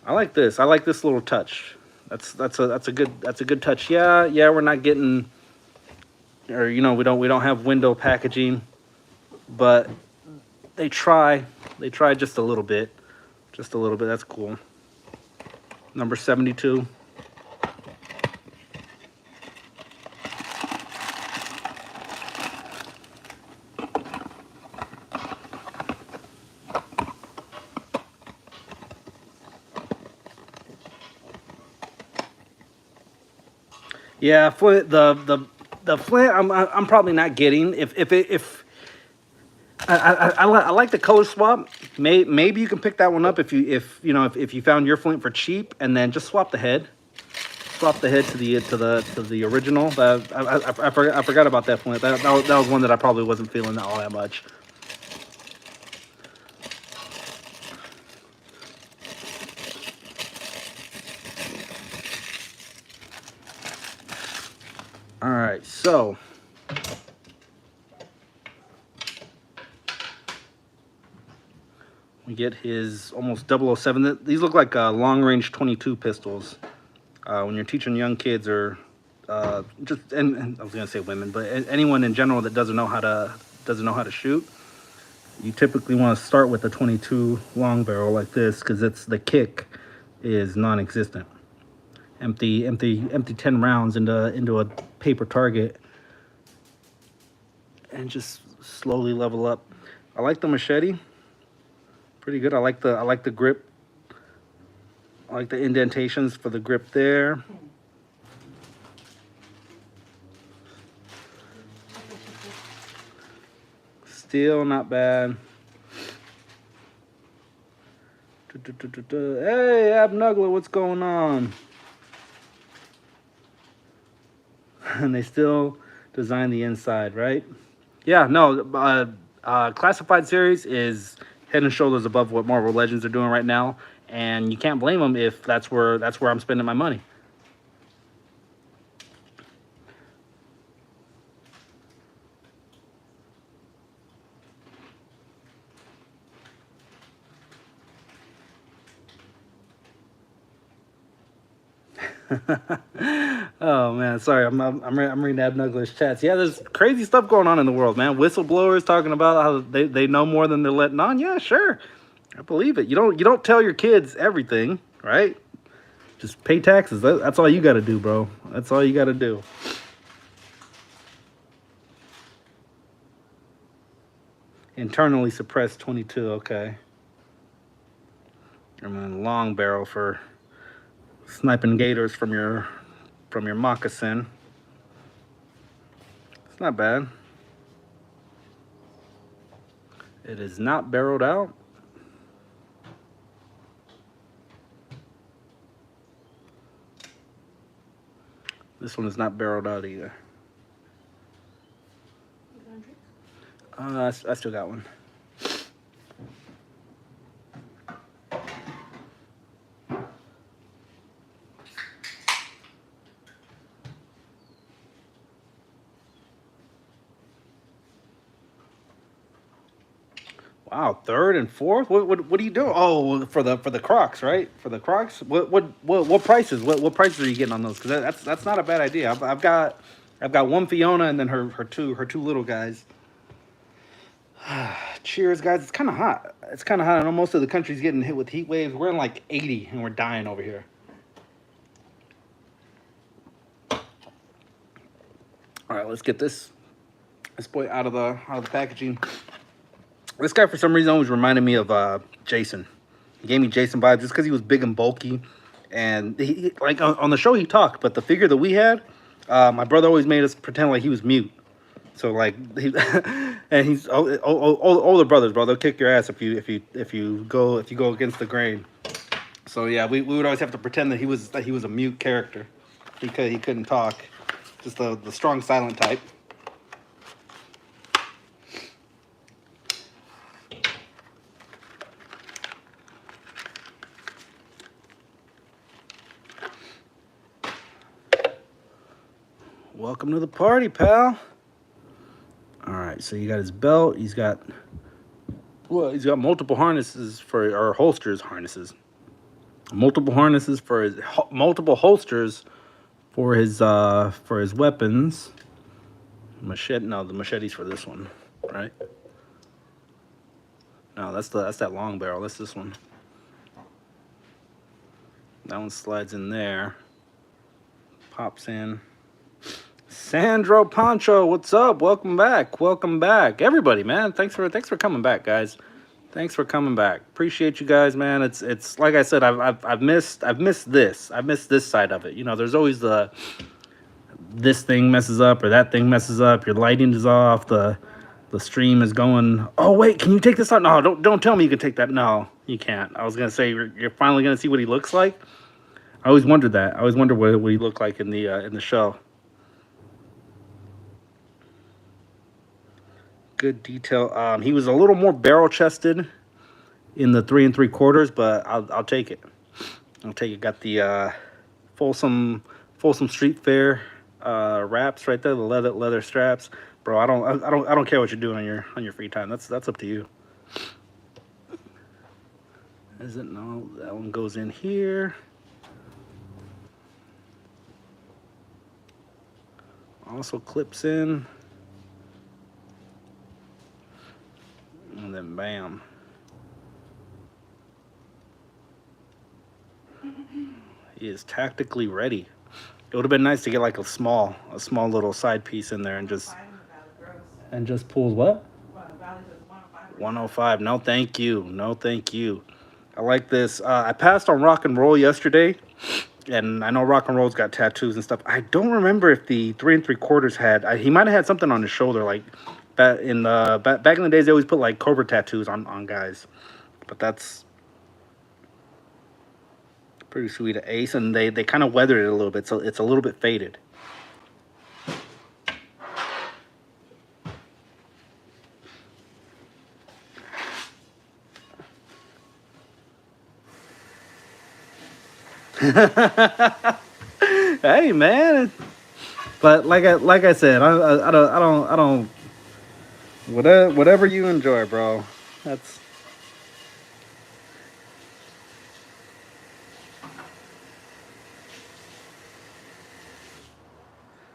I like this. I like this little touch. That's a good touch. Yeah. We're not getting, or we don't have window packaging. But they try just a little bit. That's cool. Number 72. Yeah, Flint, the Flint, I'm probably not getting. If I like the color swap. Maybe you can pick that one up if you found your Flint for cheap, and then just swap the head. swap the head to the original. I forgot about that flint. That was one that I probably wasn't feeling all that much. All right, so we get his almost 007. These look like long-range 22 pistols. When you're teaching young kids or and I was gonna say women, but anyone in general that doesn't know how to shoot, you typically want to start with a 22 long barrel like this because the kick is non-existent. Empty 10 rounds into a paper target, and just slowly level up. I like the machete, pretty good. I like the grip. I like the indentations for the grip there. Still not bad. Hey, Abnugler, what's going on? And they still design the inside, right? Yeah, no, Classified series is head and shoulders above what Marvel Legends are doing right now, and you can't blame them if that's where I'm spending my money. Oh man, sorry, I'm reading Abnugler's chats. Yeah, there's crazy stuff going on in the world, man. Whistleblowers talking about how they know more than they're letting on. Yeah, sure, I believe it. You don't tell your kids everything, right? Just pay taxes. That's all you got to do, bro. That's all you got to do. Internally suppressed 22. Okay. And then long barrel for sniping gators from your moccasin. It's not bad. It is not barreled out. This one is not barreled out either. I still got one. Wow, third and fourth. What do you do? Oh, for the Crocs, right? For the Crocs. What prices? What prices are you getting on those? Because that's not a bad idea. I've got one Fiona and then her two little guys. Cheers, guys. It's kind of hot. It's kind of hot. I know most of the country's getting hit with heat waves. We're in like 80 and we're dying over here. All right, let's get this boy out of the packaging. This guy, for some reason, always reminded me of Jason. He gave me Jason vibes just because he was big and bulky. And he like on the show he talked, but the figure that we had, my brother always made us pretend like he was mute. So like, and he's older brothers, bro. They'll kick your ass if you go against the grain. So yeah, we would always have to pretend that he was a mute character because he couldn't talk, just the strong silent type. Welcome to the party, pal. All right, so you got his belt. He's got multiple harnesses or holsters harnesses. Multiple harnesses for his multiple holsters for his weapons. Machete. No, the machete's for this one, right? No, that's that long barrel. That's this one. That one slides in there. Pops in. Sandro Pancho, what's up? Welcome back. Welcome back. Everybody, man. Thanks for coming back, guys. Thanks for coming back. Appreciate you guys, man. It's like I said, I've missed this. I've missed this side of it. You know, there's always this thing messes up or that thing messes up, your lighting is off, the stream is going, oh wait, can you take this out? No, don't tell me you can take that. No, you can't. I was gonna say you're finally gonna see what he looks like. I always wondered that. I always wondered what he looked like in the show. Good detail. He was a little more barrel chested in the 3 3/4, but I'll take it. I'll take it. Got the Folsom Street Fair wraps right there, the leather straps, bro. I don't care what you're doing on your free time. That's up to you. Is it? No, that one goes in here. Also clips in, and then bam. He is tactically ready. It would have been nice to get like a small little side piece in there and just pulls what? 105. No, thank you. No, thank you. I like this. I passed on Rock and Roll yesterday, and I know Rock and Roll's got tattoos and stuff. I don't remember if the 3 3/4 had. He might have had something on his shoulder, like back in the days. They always put like Cobra tattoos on guys, but that's pretty sweet. Ace, and they kind of weathered it a little bit, so it's a little bit faded. Hey man, but like I said, I don't whatever you enjoy, bro. That's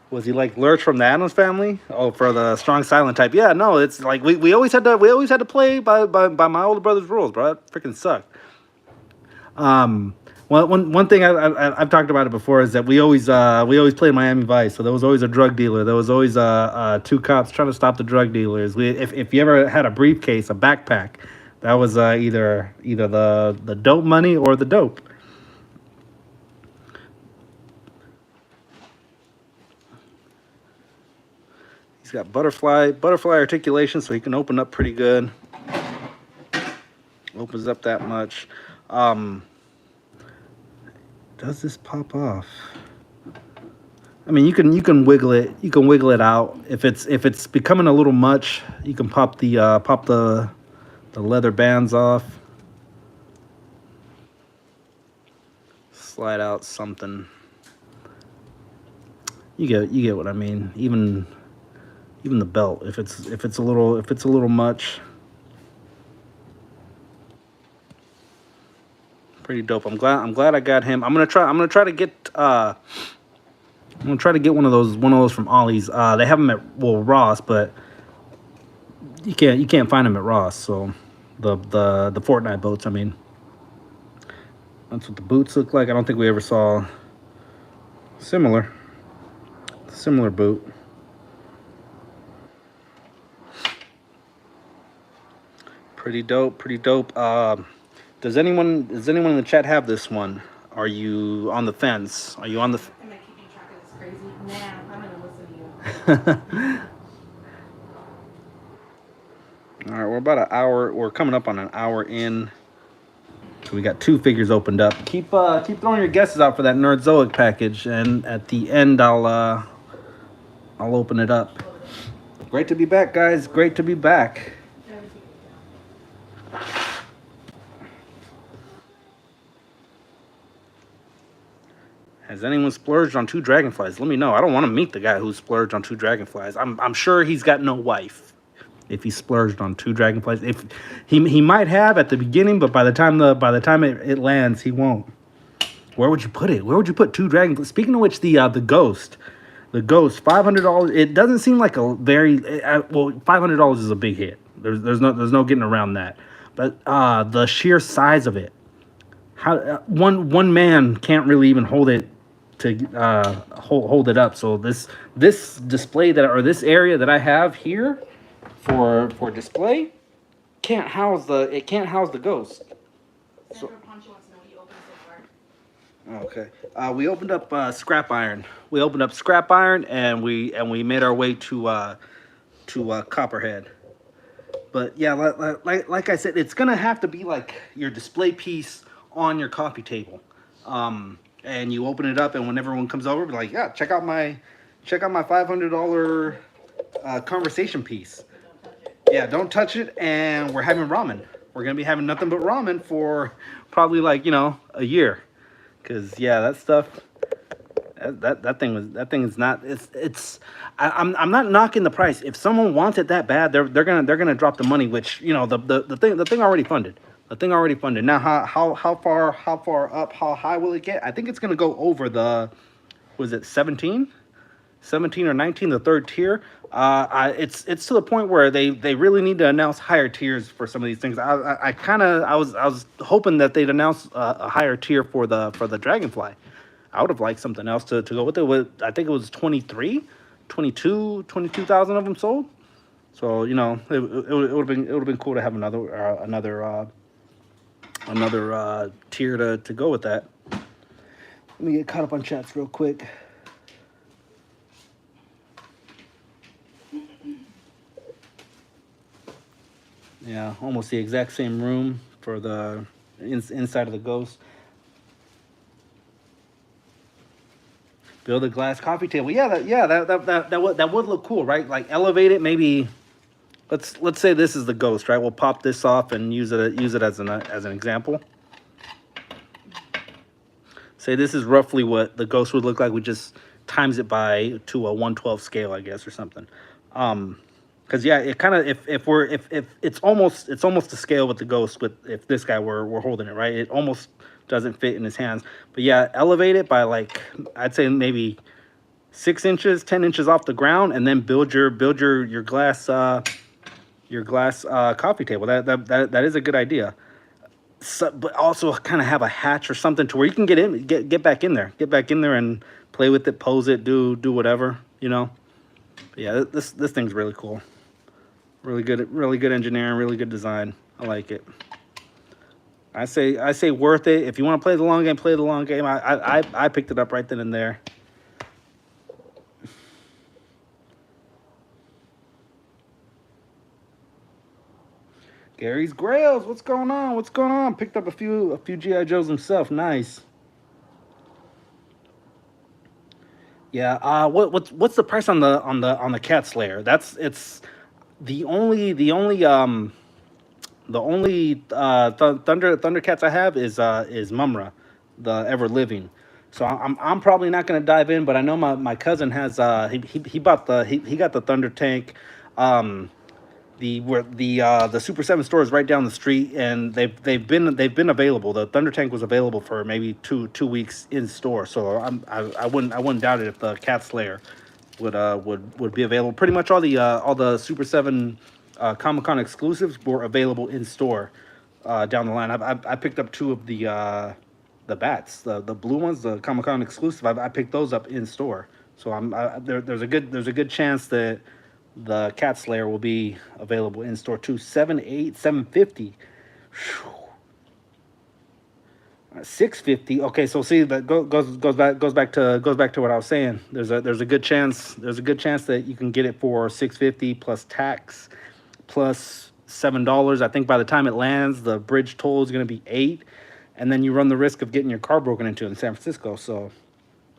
Was he like Lurch from the Addams Family? Oh, for the strong silent type. Yeah, no, it's like we always had to play by my older brother's rules, bro. That freaking sucked. One thing I've talked about it before is that we always played Miami Vice, so there was always a drug dealer. There was always two cops trying to stop the drug dealers. If you ever had a briefcase, a backpack, that was either the dope money or the dope. He's got butterfly articulation, so he can open up pretty good. Opens up that much. Does this pop off? I mean, you can wiggle it. You can wiggle it out. If it's becoming a little much, you can pop the leather bands off. Slide out something. You get what I mean. Even the belt, if it's a little much. Pretty dope. I'm glad I got him. I'm gonna try to get one of those from Ollie's. They have them at Ross, but you can't find them at Ross. So the Fortnite boats. I mean, that's what the boots look like. I don't think we ever saw similar boot. Pretty dope. Does anyone in the chat have this one? Are you on the fence? Are you on the? Am I keeping track of this crazy? Nah, I'm gonna listen to you. All right, we're about an hour. We're coming up on an hour in. So we got 2 figures opened up. Keep throwing your guesses out for that Nerdzoic package, and at the end I'll open it up. Great to be back, guys. Great to be back. Has anyone splurged on 2 dragonflies? Let me know. I don't want to meet the guy who splurged on 2 dragonflies. I'm sure he's got no wife. If he splurged on 2 dragonflies, if he might have at the beginning, but by the time it lands, he won't. Where would you put it? Where would you put 2 dragonflies? Speaking of which, the ghost, $500. It doesn't seem like a very well. $500 is a big hit. There's no getting around that. But the sheer size of it, how one man can't really even hold it to hold it up. So this display this area that I have here for display can't house the ghost. So, okay, we opened up scrap iron. We opened up scrap iron, and we made our way to Copperhead. But yeah, like I said, it's gonna have to be like your display piece on your coffee table. and you open it up, and when everyone comes over, be like, yeah, check out my $500 conversation piece. Yeah, don't touch it, and we're having ramen. We're gonna be having nothing but ramen for probably like a year, cause yeah, that stuff. That thing is not I'm not knocking the price. If someone wants it that bad, they're gonna drop the money, which the thing already funded. The thing already funded. Now how far up, how high will it get? I think it's gonna go over the, was it 17 or 19, the third tier. It's to the point where they really need to announce higher tiers for some of these things. I was hoping that they'd announce a higher tier for the Dragonfly. I would have liked something else to go with it. I think it was 22,000 of them sold. So it would have been cool to have another tier to go with that. Let me get caught up on chats real quick. Yeah, almost the exact same room for the inside of the Ghost. Build a glass coffee table. Yeah, that would look cool, right? Like elevate it. Maybe let's say this is the Ghost, right? We'll pop this off and use it as an example. Say this is roughly what the Ghost would look like. We just times it by to a 1/12 scale, I guess, or something. Because yeah, it kind of if it's almost the scale with the Ghost, with if this guy were holding it, right? It almost doesn't fit in his hands. But yeah, elevate it by like, I'd say maybe 6 inches, 10 inches off the ground, and then build your glass coffee table. That is a good idea. So, but also kind of have a hatch or something to where you can get back in there, and play with it, pose it, do whatever, But yeah, this thing's really cool. Really good engineering, really good design. I like it. I say worth it. If you want to play the long game, play the long game. I picked it up right then and there. Gary's Grails, what's going on? What's going on? Picked up a few GI Joes himself. Nice. Yeah. What's the price on the Cat Slayer? It's the only Thundercats I have is Mumra, the Ever Living. So I'm probably not gonna dive in, but I know my cousin has he bought he got the Thunder Tank. The Super 7 store is right down the street, and they've been available. The Thunder Tank was available for maybe two weeks in store. So I wouldn't doubt it if the Cat Slayer would be available. Pretty much all the Super 7 Comic Con exclusives were available in store down the line. I picked up two of the bats, the blue ones, the Comic Con exclusive. I picked those up in store. So there's a good chance that the Cat Slayer will be available in store too. 750. 650. Okay, so see that goes back to what I was saying. There's a good chance that you can get it for 650 plus tax plus $7. I think by the time it lands, the bridge toll is going to be $8, and then you run the risk of getting your car broken into in San Francisco. So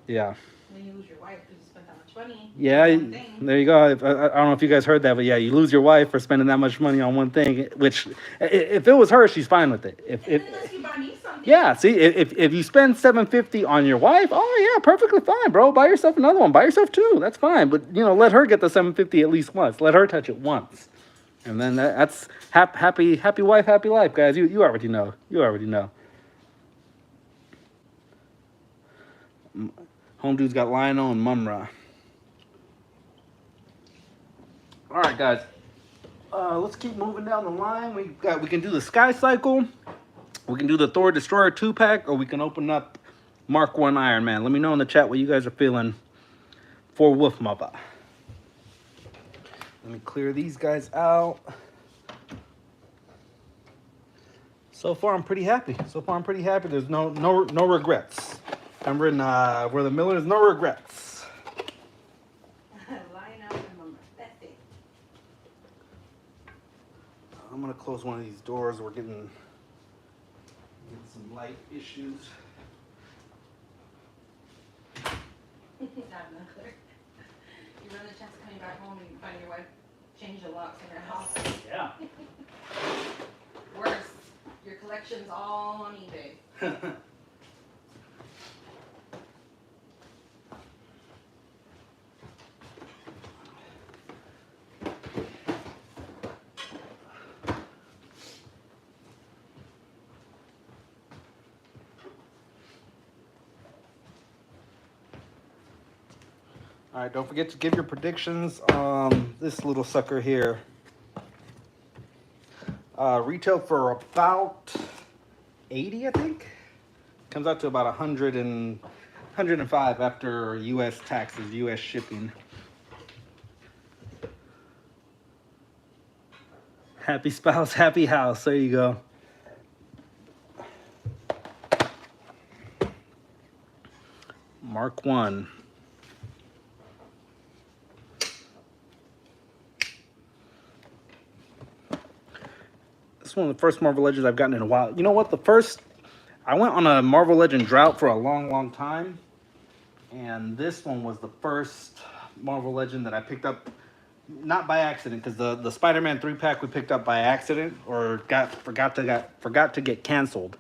yeah. Then you lose your wife because you spent that much money. Yeah, there you go. I don't know if you guys heard that, but yeah, you lose your wife for spending that much money on one thing. Which, if it was her, she's fine with it. Unless you buy me something. Yeah, see, if you spend $750 on your wife, oh yeah, perfectly fine, bro. Buy yourself another one. Buy yourself two. That's fine. But let her get the $750 at least once. Let her touch it once, and then that's happy wife, happy life, guys. You already know. You already know. Home dude's got Lionel and Mumra. All right, guys. Let's keep moving down the line. We can do the Sky Cycle. We can do the Thor Destroyer 2-pack, or we can open up Mark 1 Iron Man. Let me know in the chat what you guys are feeling for Wolf Mother. Let me clear these guys out. So far, I'm pretty happy. There's no regrets. Remember in We're the Millers, no regrets. I'm gonna close one of these doors. We're getting some light issues. You run the chance of coming back home and find your wife change the locks in her house. Yeah. Worse, your collection's all on eBay. All right, don't forget to give your predictions on this little sucker here. Retail for about 80, I think. Comes out to about 105 after U.S. taxes, U.S. shipping. Happy spouse, happy house. There you go. Mark 1. This is one of the first Marvel Legends I've gotten in a while. You know what? I went on a Marvel Legend drought for a long, long time. And this one was the first Marvel Legend that I picked up, not by accident, because the Spider-Man 3-pack we picked up by accident or forgot to get canceled.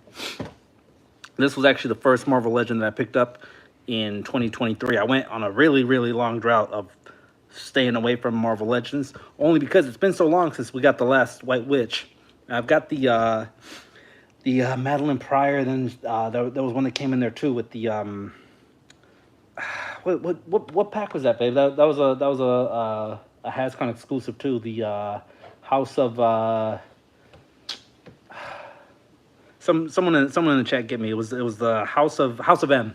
This was actually the first Marvel Legend that I picked up in 2023. I went on a really, really long drought of staying away from Marvel Legends, only because it's been so long since we got the last White Witch. I've got the Madeline Pryor. Then there was one that came in there too with the what pack was that, babe? That was a HasCon exclusive too. The House of someone in the chat get me. It was the House of M.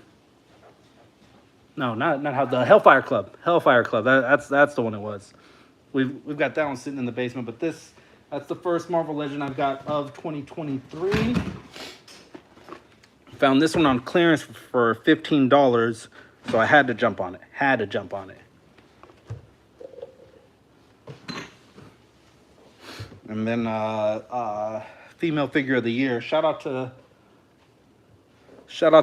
No, not how the Hellfire Club. Hellfire Club. That's the one it was. We've got that one sitting in the basement, but that's the first Marvel Legend I've got of 2023. Found this one on clearance for $15, so I had to jump on it. And then female figure of the year. Shout out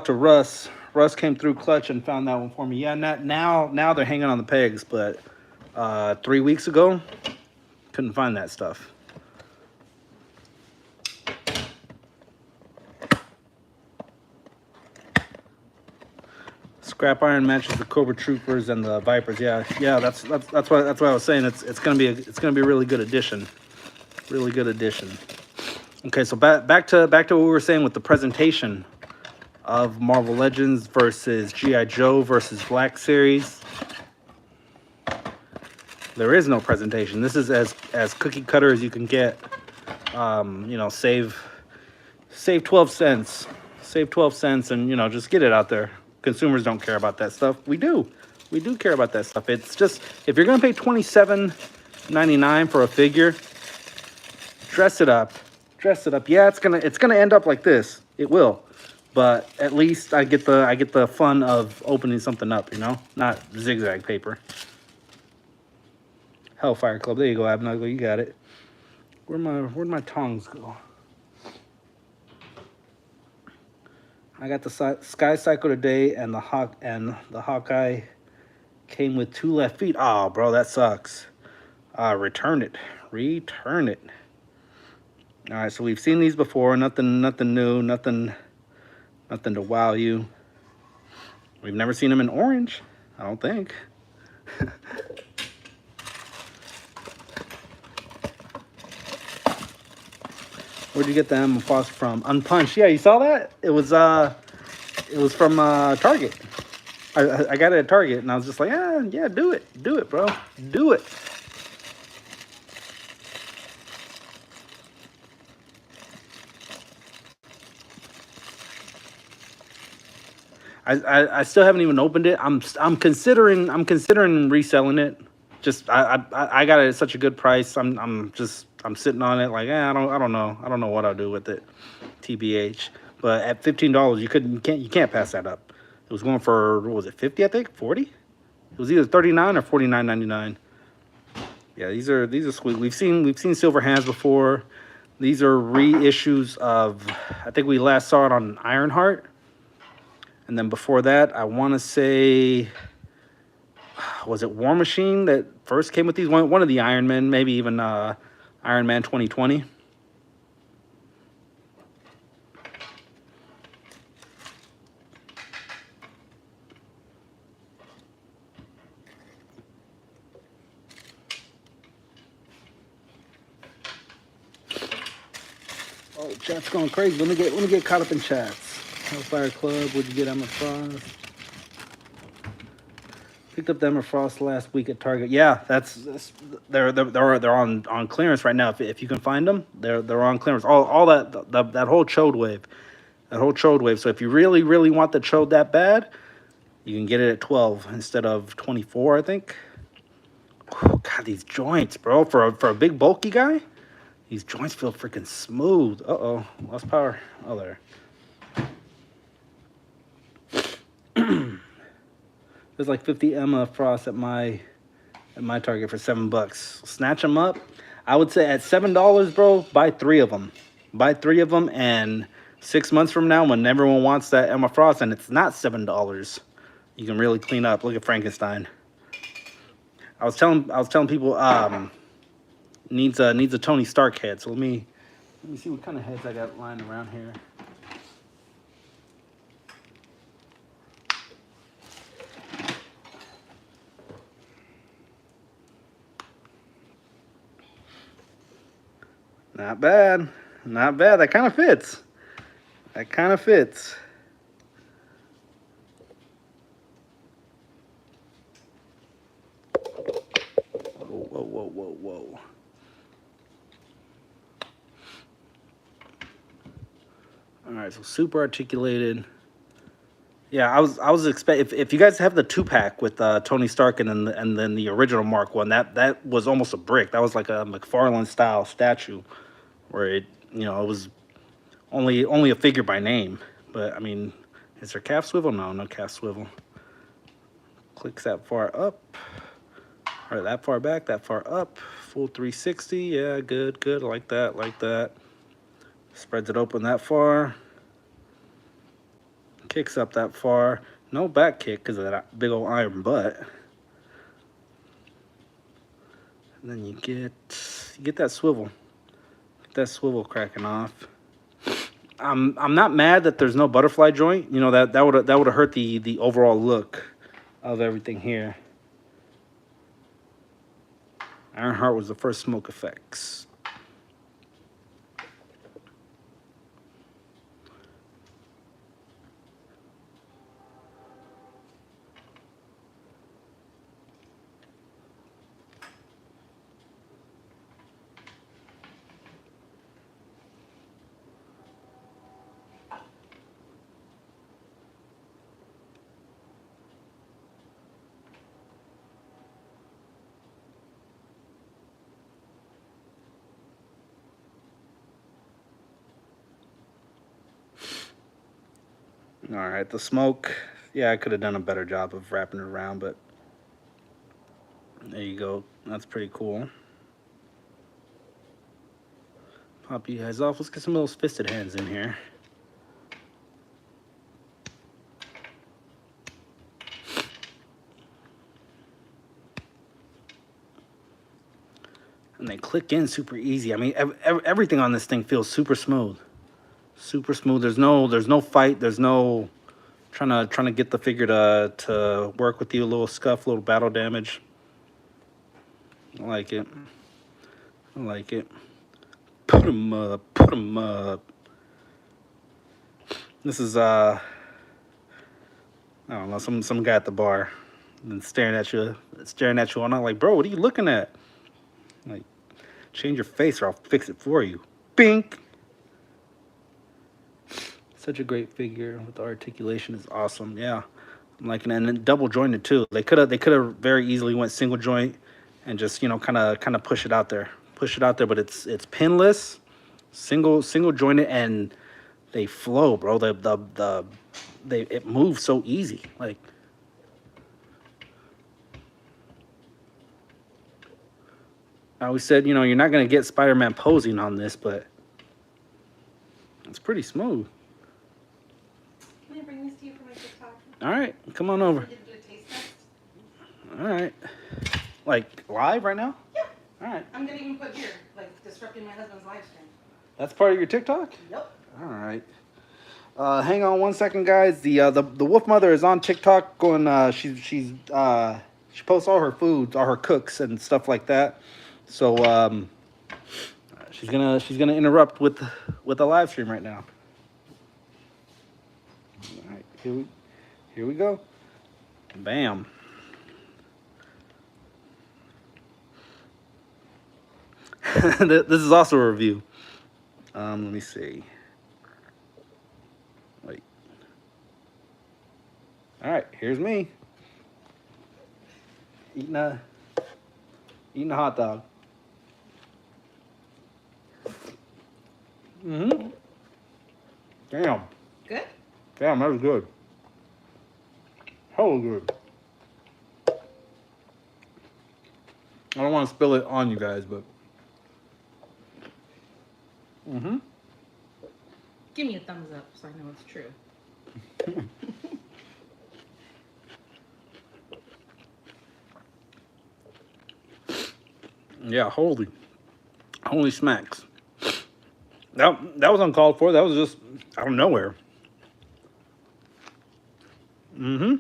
to Russ. Russ came through clutch and found that one for me. Yeah, now they're hanging on the pegs, but 3 weeks ago, couldn't find that stuff. Scrap iron matches the Cobra Troopers and the Vipers. Yeah. That's what I was saying. It's gonna be a really good addition. Really good addition. Okay, so back to what we were saying with the presentation of Marvel Legends versus G.I. Joe versus Black Series. There is no presentation. This is as cookie cutter as you can get. Save 12 cents. Save 12 cents and, just get it out there. Consumers don't care about that stuff. We do care about that stuff. It's just, if you're going to pay $27.99 for a figure, dress it up. Yeah, it's gonna end up like this. It will. But at least I get the fun of opening something up, not zigzag paper. Hellfire Club. There you go, Abnuggle. You got it. Where'd my tongs go? I got the Sky Cycle today, and the Hawkeye came with 2 left feet. Oh, bro, that sucks. Return it. All right, so we've seen these before. Nothing new. Nothing to wow you. We've never seen them in orange, I don't think. Where'd you get the Emma Foster from? Unpunched. Yeah, you saw that? It was from Target. I got it at Target, and I was just like, yeah, do it, bro, do it. I still haven't even opened it. I'm considering reselling it. Just I got it at such a good price. I'm sitting on it like, I don't know what I'll do with it, TBH. But at $15, you can't pass that up. It was going for, what was it, 50? I think 40. It was either 39 or 49.99. Yeah, these are sweet. We've seen Silver Hands before. These are reissues of, I think we last saw it on Ironheart. And then before that, I want to say was it War Machine that first came with these? One of the Iron Men, maybe even Iron Man 2020. Oh, chat's going crazy. Let me get caught up in chats. Hellfire Club, what'd you get, Emma Frost? Picked up the Emma Frost last week at Target. Yeah, that's they're on clearance right now. If you can find them, they're on clearance. All that whole chode wave, that whole chode wave. So if you really want the chode that bad, you can get it at 12 instead of 24, I think. Whew, God, these joints, bro, for a big bulky guy, these joints feel freaking smooth. Uh-oh, lost power. Oh, there. There's like 50 Emma Frost at my Target for $7. Snatch them up. I would say at $7, bro, buy 3 of them. Buy 3 of them, and 6 months from now, when everyone wants that Emma Frost and it's not $7, you can really clean up. Look at Frankenstein. I was telling people needs a Tony Stark head. So let me see what kind of heads I got lying around here. Not bad. Not bad. That kind of fits. That kind of fits. Whoa. All right, so super articulated. Yeah, I was expect if you guys have the 2-pack with Tony Stark and then the original Mark One, that was almost a brick. That was like a McFarlane style statue, where it it was only a figure by name. But I mean, is there calf swivel? No calf swivel. Clicks that far up, or that far back, that far up. Full 360. Yeah, good. I like that. Spreads it open that far. Kicks up that far. No back kick because of that big old iron butt. And then you get that swivel. Get that swivel cracking off. I'm not mad that there's no butterfly joint. You know, that would have hurt the overall look of everything here. Ironheart was the first Smoke Effects. All right, the smoke. Yeah, I could have done a better job of wrapping it around, but there you go. That's pretty cool. Pop you guys off. Let's get some of those fisted hands in here. And they click in super easy. I mean, everything on this thing feels super smooth. Super smooth. There's no fight. There's no trying to get the figure to work with you. A little scuff, a little battle damage. I like it. Put 'em up. This is I don't know, some guy at the bar and staring at you all night like, bro, what are you looking at? Like, change your face or I'll fix it for you. Bink. Such a great figure with the articulation is awesome. Yeah, I'm liking it. And then double jointed too. They could have very easily went single joint and just kind of push it out there, But it's pinless, single jointed, and they flow, bro. It moves so easy. Like, I always said, you're not gonna get Spider-Man posing on this, but it's pretty smooth. Can I bring this to you for my TikTok? All right, come on over. Did you do a taste test? All right. Like live right now? Yeah. All right. I'm gonna even put here, like disrupting my husband's live stream. That's part of your TikTok? Yep. All right. Hang on 1 second, guys. The wolf mother is on TikTok. Going. She posts all her foods, all her cooks and stuff like that. So she's gonna interrupt with a live stream right now. All right. Here we go. Bam. This is also a review. Let me see. Wait. All right, here's me eating a hot dog. Mm-hmm. Damn. Good? Damn, that was good. Hell good. I don't want to spill it on you guys, but. Mm-hmm. Give me a thumbs up so I know it's true. Yeah, holy smacks. That was uncalled for. That was just out of nowhere. Mm-hmm.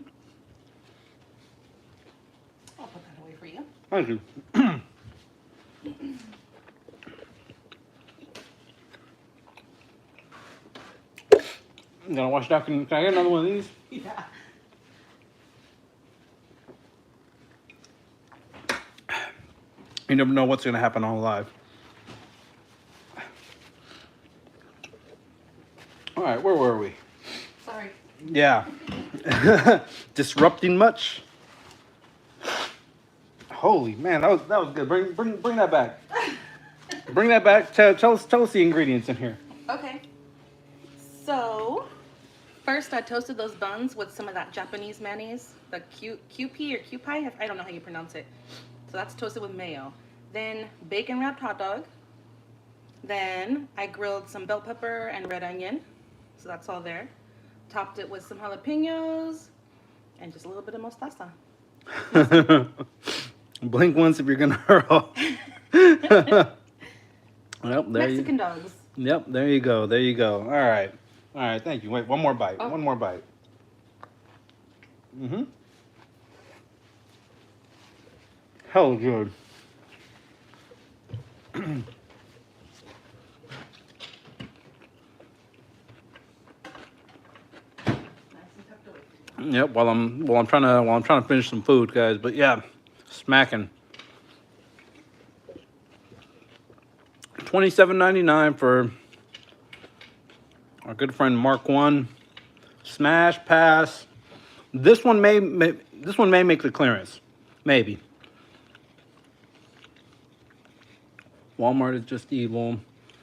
I'll put that away for you. Thank you. You gonna wash it out? Can I get another one of these? Yeah. You never know what's gonna happen on live. All right, where were we? Sorry. Yeah. Disrupting much? Holy man, that was good. Bring that back. Bring that back. Tell us the ingredients in here. Okay. So, first I toasted those buns with some of that Japanese mayonnaise, the QP or QPie, I don't know how you pronounce it. So that's toasted with mayo. Then bacon wrapped hot dog. Then I grilled some bell pepper and red onion. So that's all there. Topped it with some jalapenos and just a little bit of mostaza. Blink once if you're gonna hurl. Yep, there Mexican dogs. Yep, there you go. There you go. All right. Thank you. Wait, one more bite. Oh. One more bite. Mm-hmm. Hell good. Yep. While I'm trying to finish some food, guys. But yeah, smacking. $27.99 for our good friend Mark One. Smash pass. This one may make the clearance, maybe. Walmart is just evil.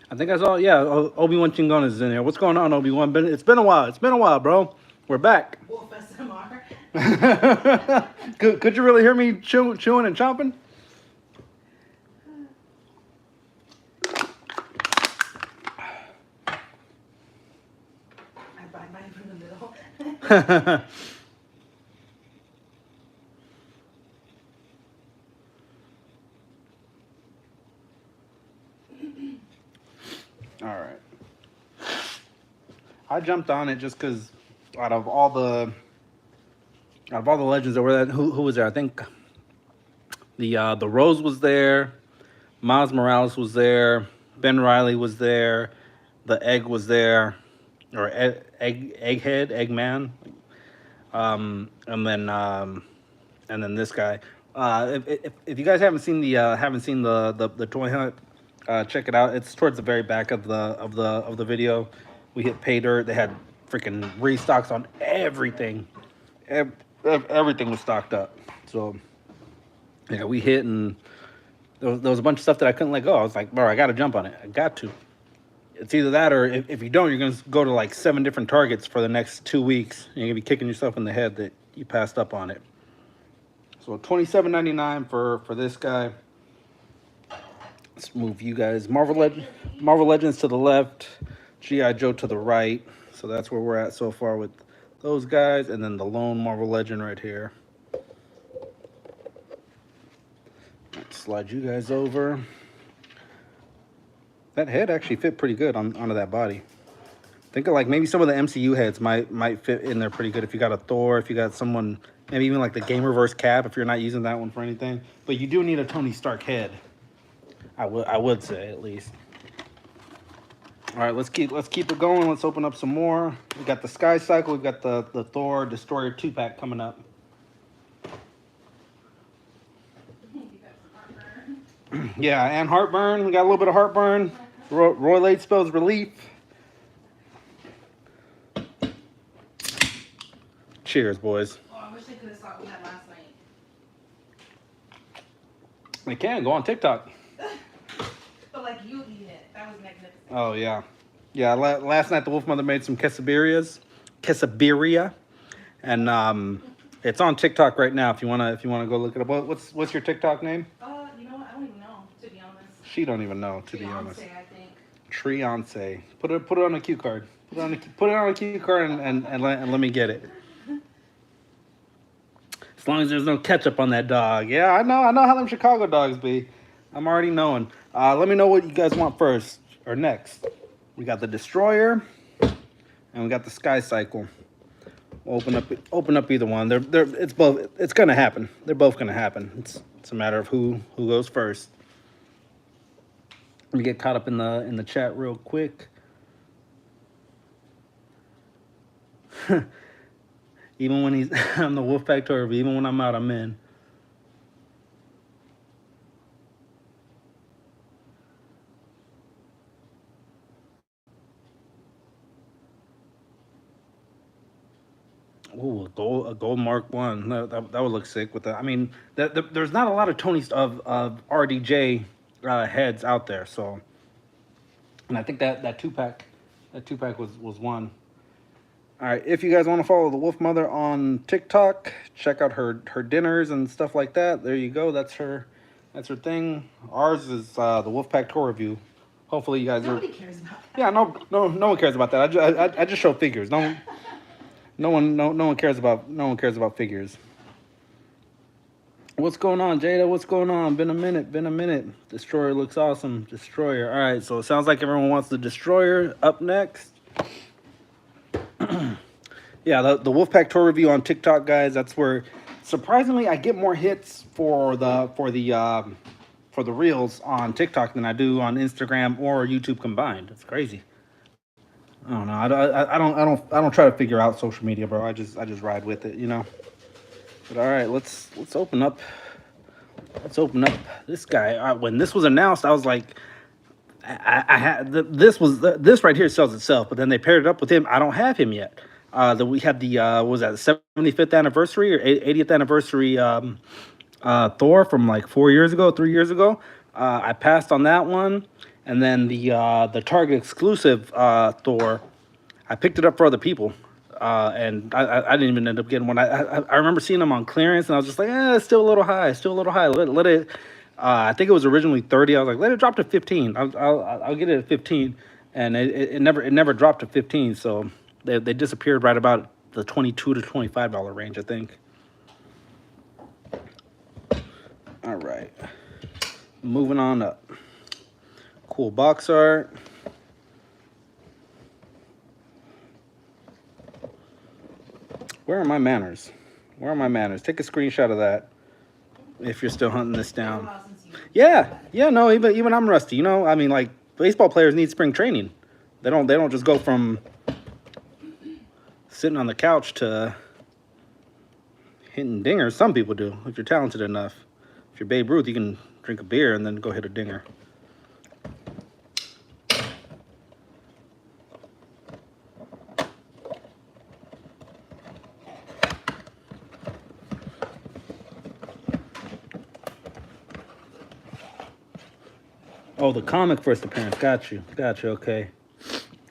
I think I saw. Yeah, Obi-Wan Chingon is in there. What's going on, Obi-Wan? It's been a while. It's been a while, bro. We're back. Wolf SMR. Could you really hear me chewing and chomping? I bite mine from the middle. All right. I jumped on it just because out of all the legends that were there, who was there? I think the Rose was there, Miles Morales was there, Ben Riley was there, the Egg was there, or Eggman, and then this guy. If you guys haven't seen the toy hunt, check it out. It's towards the very back of the video. We hit pay dirt. They had freaking restocks on everything. Everything was stocked up. So yeah, we hit, and there was a bunch of stuff that I couldn't let go. I was like, bro, I got to jump on it. I got to. It's either that, or if you don't, you're gonna go to like 7 different Targets for the next 2 weeks. And you're gonna be kicking yourself in the head that you passed up on it. So $27.99 for this guy. Let's move you guys. Marvel Legends to the left, G.I. Joe to the right. So that's where we're at so far with those guys, and then the lone Marvel Legend right here. slide you guys over. That head actually fit pretty good onto that body. Think of like maybe some of the MCU heads might fit in there pretty good if you got a Thor, if you got someone, maybe even like the Game Reverse Cap if you're not using that one for anything. But you do need a Tony Stark head. I would say at least. All right, let's keep it going. Let's open up some more. We got the Sky Cycle. We got the Thor Destroyer 2-pack coming up. Yeah, and heartburn. We got a little bit of heartburn. Roylate spells relief. Cheers, boys. Oh, I wish they could have saw what we had last night. They can go on TikTok. But like you eat it. That was magnificent. Oh yeah, yeah. Last night the Wolf Mother made some quesadilla, and it's on TikTok right now. If you wanna go look it up. What's your TikTok name? You know what? I don't even know, to be honest. She don't even know, to be Beyonce, honest. I think. Triance. Put it on a cue card. Put it on a cue card and let me get it. As long as there's no ketchup on that dog. Yeah, I know how them Chicago dogs be. I'm already knowing. Let me know what you guys want first or next. We got the Destroyer and we got the Sky Cycle. We'll open up either one. It's both. It's gonna happen. They're both gonna happen. It's a matter of who goes first. Let me get caught up in the chat real quick. Even when he's I'm the Wolfpack tour, but even when I'm out, I'm in. Ooh, a gold Mark 1. That would look sick with that. I mean, there's not a lot of Tonys of RDJ heads out there, so. And I think that two pack was one. All right, if you guys want to follow the Wolf Mother on TikTok, check out her dinners and stuff like that. There you go. That's her thing. Ours is the Wolfpack tour review. Hopefully you guys Nobody cares about that. Yeah, no one cares about that. I just show figures. No one cares about figures. What's going on, Jada? What's going on? Been a minute. Destroyer looks awesome. Destroyer. All right, so it sounds like everyone wants the Destroyer up next. Yeah, the Wolfpack tour review on TikTok, guys. That's where, surprisingly, I get more hits for the reels on TikTok than I do on Instagram or YouTube combined. It's crazy. I don't know. I don't try to figure out social media, bro. I just ride with it, you know. But all right, let's open up. Let's open up this guy. When this was announced, I was like, I had this right here sells itself, but then they paired it up with him. I don't have him yet. We had the what was that 75th anniversary or 80th anniversary Thor from like 3 years ago. I passed on that one, and then the Target exclusive Thor, I picked it up for other people, and I didn't even end up getting one. I remember seeing them on clearance, and I was just like, it's still a little high. Let it. I think it was originally 30. I was like, let it drop to 15. I'll get it at 15, and it never dropped to 15. So they disappeared right about the $22 to $25 range, I think. All right, moving on up. Cool box art. Where are my manners? Take a screenshot of that if you're still hunting this down. Yeah, no, even I'm rusty. You know, I mean, like, baseball players need spring training. They don't just go from sitting on the couch to hitting dingers. Some people do, if you're talented enough. If you're Babe Ruth, you can drink a beer and then go hit a dinger. Oh, the comic first appearance. Got you. Okay.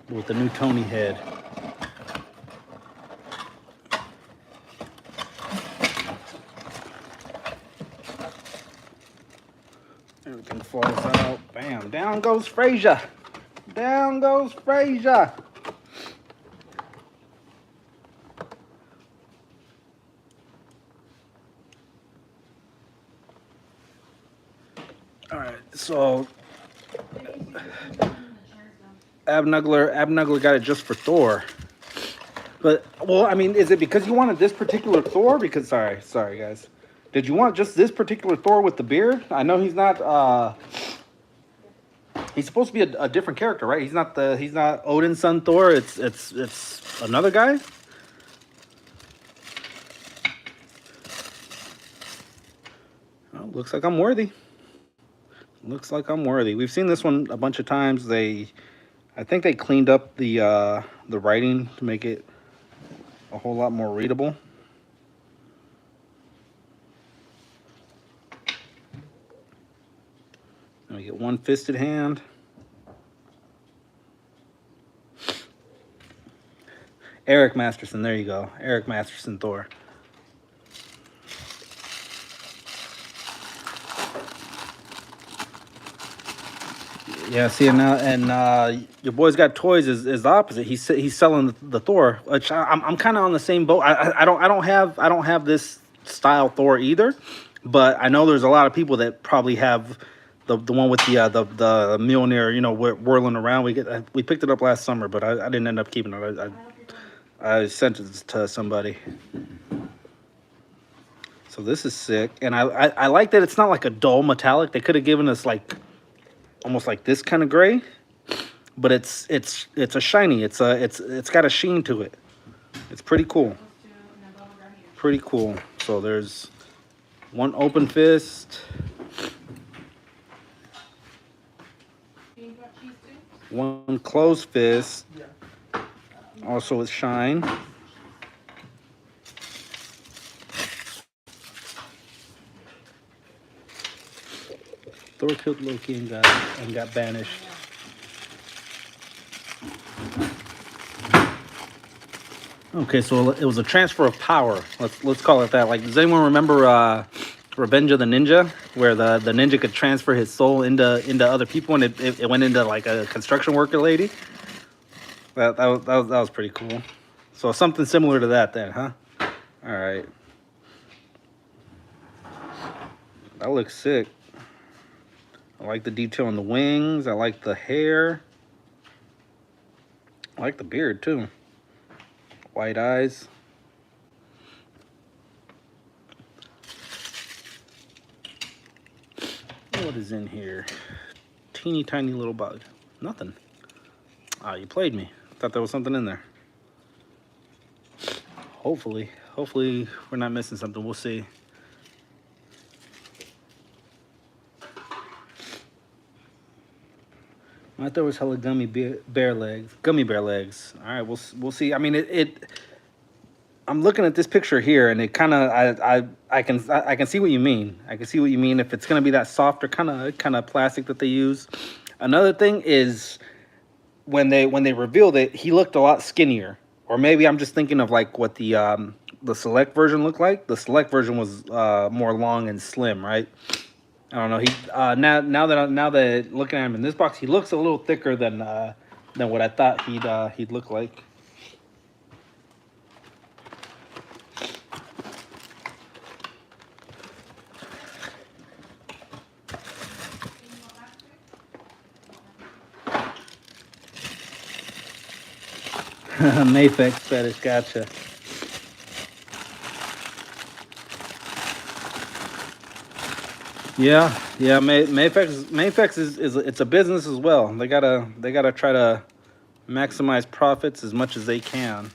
With the new Tony head. Everything falls out. Bam. Down goes Frazier. right, so Abnugler got it just for Thor. But well, I mean, is it because you wanted this particular Thor? Because sorry guys, did you want just this particular Thor with the beard? I know he's not. He's supposed to be a different character, right? He's not Odin's son Thor. It's another guy. Oh, looks like I'm worthy. Looks like I'm worthy. We've seen this one a bunch of times. I think they cleaned up the writing to make it a whole lot more readable. And we get one fisted hand. Eric Masterson, there you go. Eric Masterson Thor. Yeah, see, and your boy's got toys is the opposite. He's selling the Thor, which I'm kind of on the same boat. I don't have this style Thor either, but I know there's a lot of people that probably have the one with the Mjolnir, you know, whirling around. We picked it up last summer, but I didn't end up keeping it. I sent it to somebody. So this is sick, and I like that it's not like a dull metallic. They could have given us like almost like this kind of gray, but it's a shiny. It's got a sheen to it. It's pretty cool. Pretty cool. So there's one open fist, one closed fist, also with shine. Thor killed Loki and got banished. Okay, so it was a transfer of power. Let's call it that. Like, does anyone remember Revenge of the Ninja, where the ninja could transfer his soul into other people, and it went into like a construction worker lady? That was pretty cool. So something similar to that, then, huh? All right. That looks sick. I like the detail on the wings. I like the hair. I like the beard, too. White eyes. What is in here? Teeny tiny little bug. Nothing. Ah, you played me. Thought there was something in there. Hopefully we're not missing something. We'll see. I thought it was hella gummy bear legs. Gummy bear legs. All right, we'll see. I mean, I'm looking at this picture here, and it kind of I can see what you mean. I can see what you mean. If it's gonna be that softer kind of plastic that they use. Another thing is when they revealed it, he looked a lot skinnier. Or maybe I'm just thinking of like what the select version looked like. The select version was more long and slim, right? I don't know. He now that looking at him in this box, he looks a little thicker than what I thought he'd look like. Mafex fetish, gotcha. Yeah, Mafex is it's a business as well. They gotta try to maximize profits as much as they can.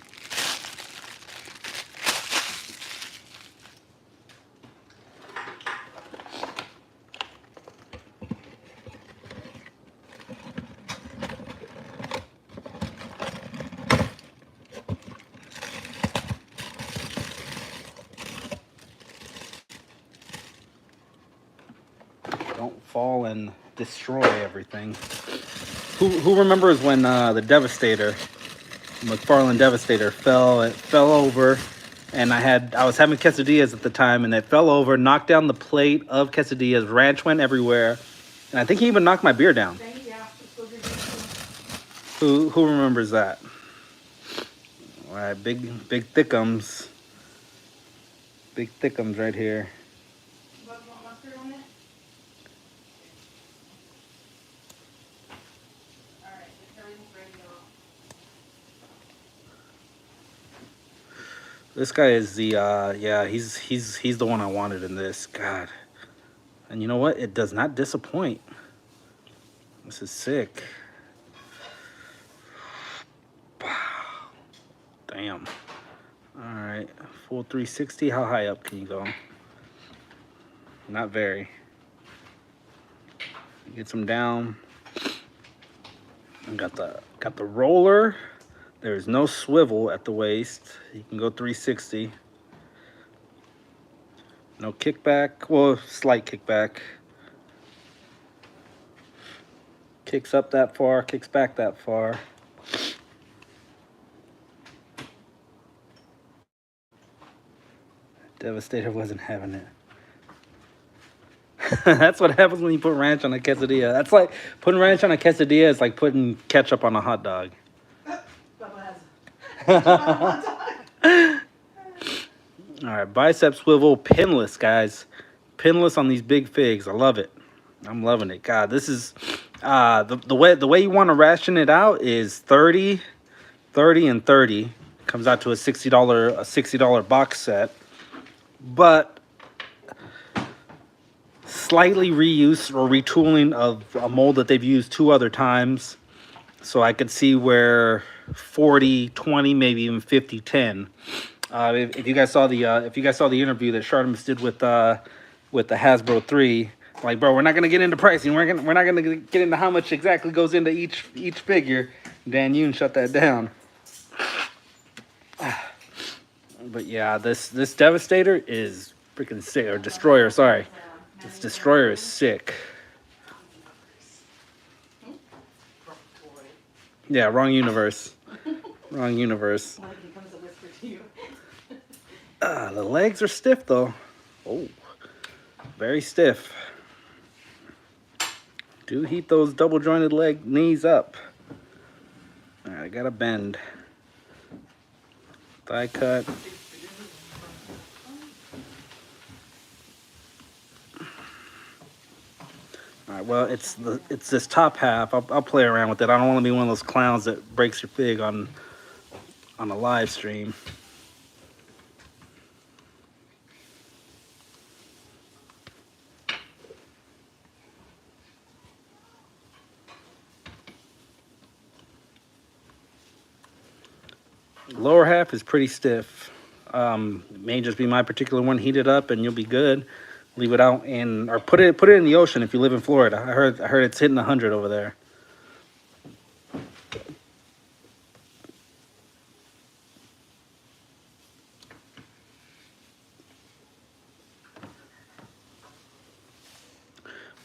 Don't fall and destroy everything. Who remembers when the Devastator, McFarlane Devastator, fell over, and I was having quesadillas at the time, and it fell over, knocked down the plate of quesadillas, ranch went everywhere, and I think he even knocked my beer down. Who remembers that? All right, big thickums. Big thickums right here. This guy is the yeah, he's the one I wanted in this. God. And you know what? It does not disappoint. This is sick. Damn. All right. Full 360. How high up can you go? Not very. Get some down. And got the roller. There's no swivel at the waist. You can go 360. No kickback. Well, slight kickback. Kicks up that far, kicks back that far. Devastator wasn't having it. That's what happens when you put ranch on a quesadilla. That's like putting ranch on a quesadilla is like putting ketchup on a hot dog. All right, bicep swivel, pinless, guys. Pinless on these big figs. I love it. I'm loving it. God, this is the way you want to ration it out is 30, 30, and 30. Comes out to a $60 box set. But slightly reuse or retooling of a mold that they've used 2 other times. So I could see where 40, 20, maybe even 50, 10. If you guys saw the interview that Shartimus did with the Hasbro 3, like, bro, we're not gonna get into pricing. We're not gonna get into how much exactly goes into each figure. Dan Yoon shut that down. But yeah, this Devastator is freaking sick, or Destroyer. Sorry, this Destroyer is sick. Yeah, wrong universe. Wrong universe. The legs are stiff though. Oh, very stiff. Do heat those double jointed leg knees up. All right, I gotta bend. Thigh cut. All right, well, it's this top half. I'll play around with it. I don't want to be one of those clowns that breaks your fig on a live stream. Lower half is pretty stiff. It may just be my particular one. Heat it up and you'll be good. Leave it out in, or put it in the ocean if you live in Florida. I heard it's hitting 100 over there.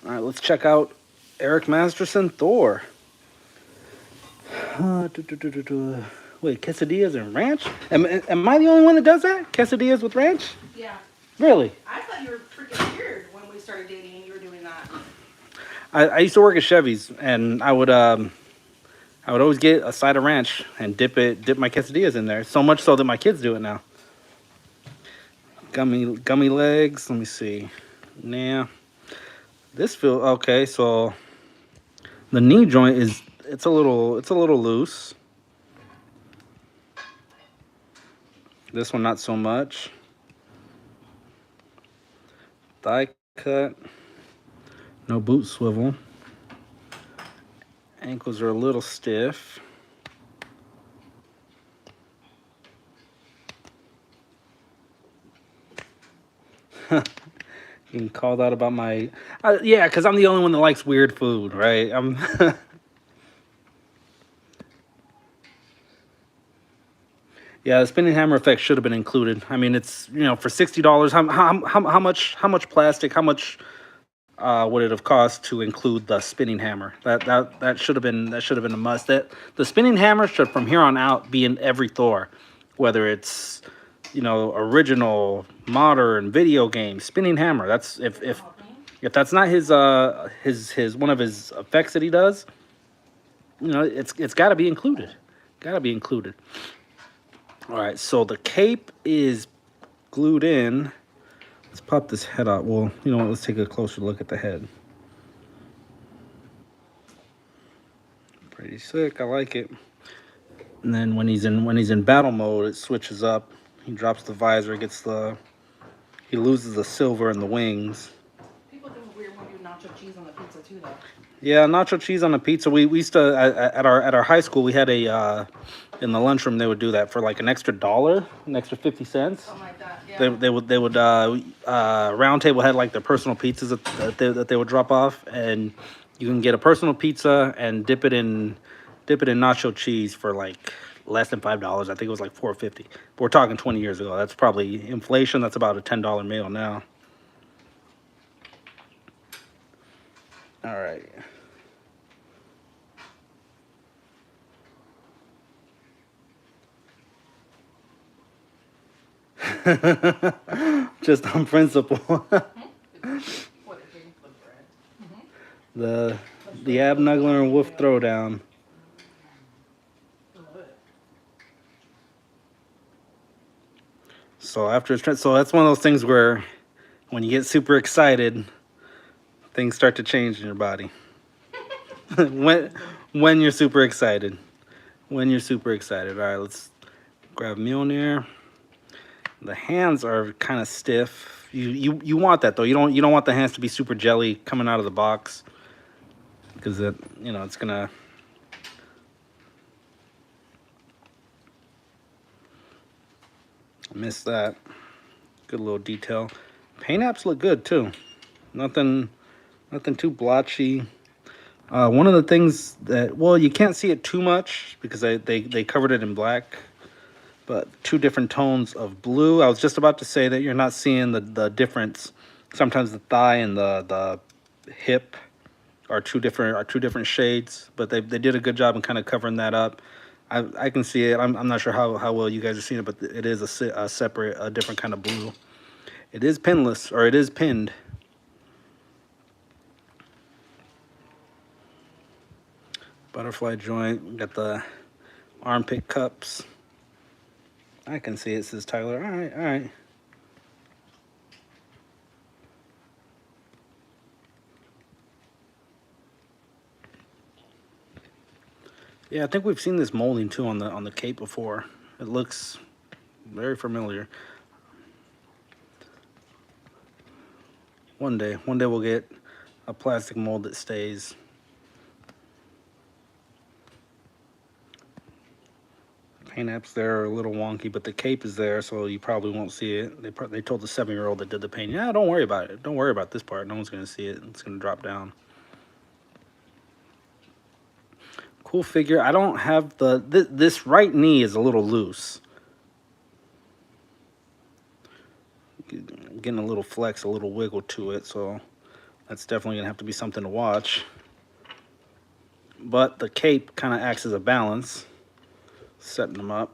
All right, let's check out Eric Masterson Thor. Wait, quesadillas and ranch? Am I the only one that does that? Quesadillas with ranch? Yeah. Really? I thought you were freaking weird when we started dating and you were doing that. I used to work at Chevy's, and I would always get a side of ranch and dip my quesadillas in there. So much so that my kids do it now. Gummy legs. Let me see. Nah, this feel okay. So the knee joint is it's a little loose. This one not so much. Thigh cut. No boot swivel. Ankles are a little stiff. Getting called out about my... yeah, because I'm the only one that likes weird food, right? Yeah, the spinning hammer effect should have been included. I mean, it's, for $60, how much plastic, how much would it have cost to include the spinning hammer? That should have been a must. That the spinning hammer should from here on out be in every Thor, whether it's original, modern, video game, spinning hammer. That's if that's not his one of his effects that he does, it's got to be included. Got to be included. All right, so the cape is glued in. Let's pop this head out. Well, you know what? Let's take a closer look at the head. Pretty sick. I like it. And then when he's in battle mode, it switches up. He drops the visor, he loses the silver and the wings. People think it's weird when we do nacho cheese on the pizza too, though. Yeah, nacho cheese on a pizza. We used to at our high school we had a in the lunchroom they would do that for like an extra $1, an extra 50 cents. Something like that. Yeah. They would Round Table had like their personal pizzas that they would drop off, and you can get a personal pizza and dip it in nacho cheese for like less than $5. I think it was like $4.50. But we're talking 20 years ago. That's probably inflation. That's about a $10 meal now. All right. Just on principle. the the ab nuggler and wolf throwdown. So that's one of those things where when you get super excited, things start to change in your body. when you're super excited. When you're super excited. All right, let's grab Mjolnir. The hands are kind of stiff. You want that though. You don't want the hands to be super jelly coming out of the box, because it's gonna. I missed that. Good little detail. Paint apps look good too. Nothing too blotchy. One of the things that, well, you can't see it too much because they covered it in black, but 2 different tones of blue. I was just about to say that you're not seeing the difference. Sometimes the thigh and the hip are two different shades, but they did a good job in kind of covering that up. I can see it. I'm not sure how well you guys are seeing it, but it is a different kind of blue. It is pinless, or it is pinned. Butterfly joint. Got the armpit cups. I can see it, says Tyler. All right, all right. Yeah, I think we've seen this molding too on the cape before. It looks very familiar. One day we'll get a plastic mold that stays. Paint apps there are a little wonky, but the cape is there, so you probably won't see it. They told the 7-year-old that did the paint, yeah, don't worry about it. Don't worry about this part. No one's gonna see it. It's gonna drop down. Cool figure. I don't have this right knee is a little loose. Getting a little flex, a little wiggle to it, so that's definitely gonna have to be something to watch. But the cape kind of acts as a balance, setting them up.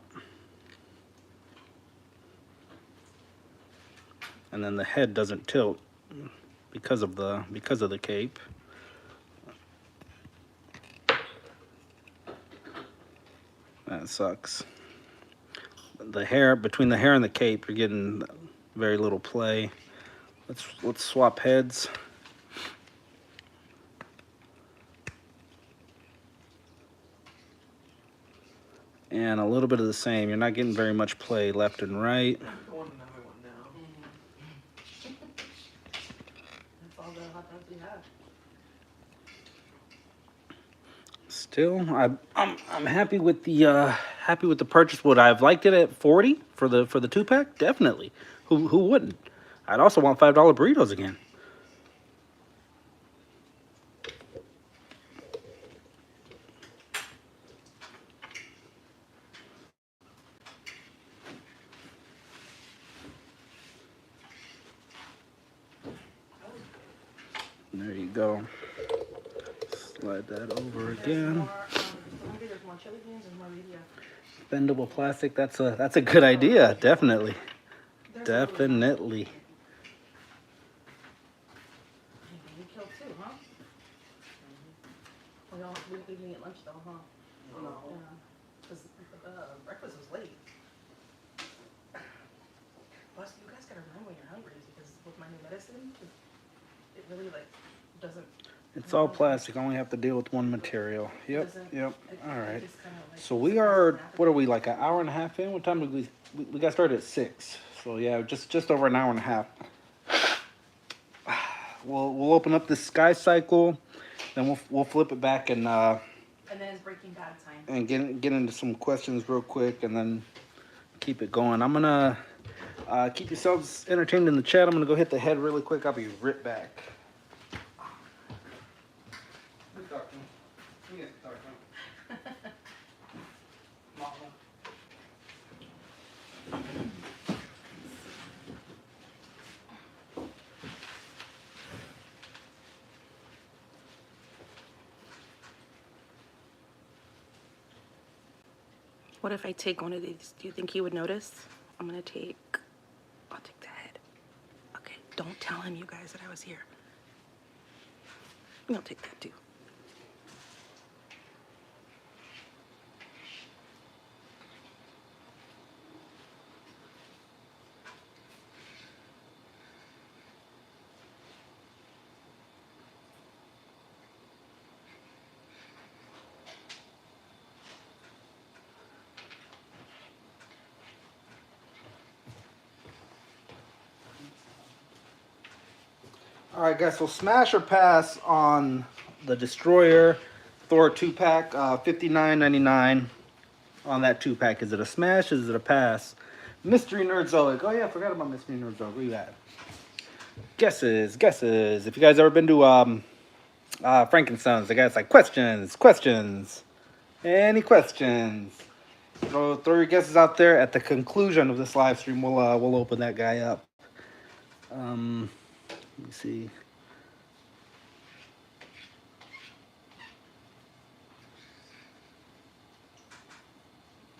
And then the head doesn't tilt because of the cape. That sucks. The hair, between the hair and the cape, you're getting very little play. Let's swap heads. And a little bit of the same. You're not getting very much play left and right. Still, I'm happy with the purchase. Would I have liked it at 40 for the 2-pack? Definitely. Who wouldn't? I'd also want $5 burritos again. There you go. Slide that over again. Bendable plastic. That's a good idea. Definitely. Definitely. You killed 2, huh? We didn't eat lunch though, huh? No. Yeah. Because breakfast was late. Plus, you guys gotta run when you're hungry because with my new medicine, it really doesn't. It's all plastic. I only have to deal with one material. Yep, Does it? yep. All right. Just kinda like- So we are, what are we, like an hour and a half in? What time did we got started at 6. So yeah, just over an hour and a half. We'll open up this sky cycle, then we'll flip it back and And then it's Breaking Bad time. and get into some questions real quick, and then keep it going. I'm gonna keep yourselves entertained in the chat. I'm gonna go hit the head really quick. I'll be right back. What if I take one of these? Do you think he would notice? I'll take the head. Okay, don't tell him, you guys, that I was here. I'll take that too. All right, guys. So smash or pass on the Destroyer Thor 2-pack, $59.99 on that 2-pack. Is it a smash? Is it a pass? Mystery Nerdzoic. Oh yeah, I forgot about Mystery Nerdzoic. Where you at? Guesses. If you guys ever been to Frankenstein's, the guy's like questions. Any questions? Throw your guesses out there. At the conclusion of this live stream, we'll open that guy up. Let me see.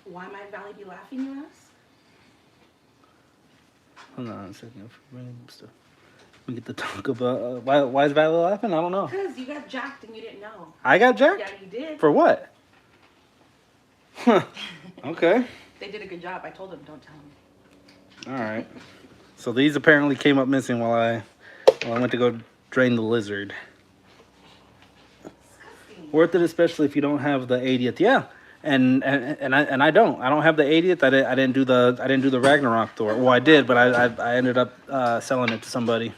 Why might Valley be laughing, you ask? Hold on a second. We get to talk about why is Valley laughing? I don't know. Because you got jacked and you didn't know. I got jacked? Yeah, you did. For what? Okay. They did a good job. I told them, don't tell them. All right. So these apparently came up missing while I went to go drain the lizard. Disgusting. Worth it, especially if you don't have the 80th. Yeah. And I don't have the 80th. I didn't do the Ragnarok Thor. Well, I did, but I ended up selling it to somebody.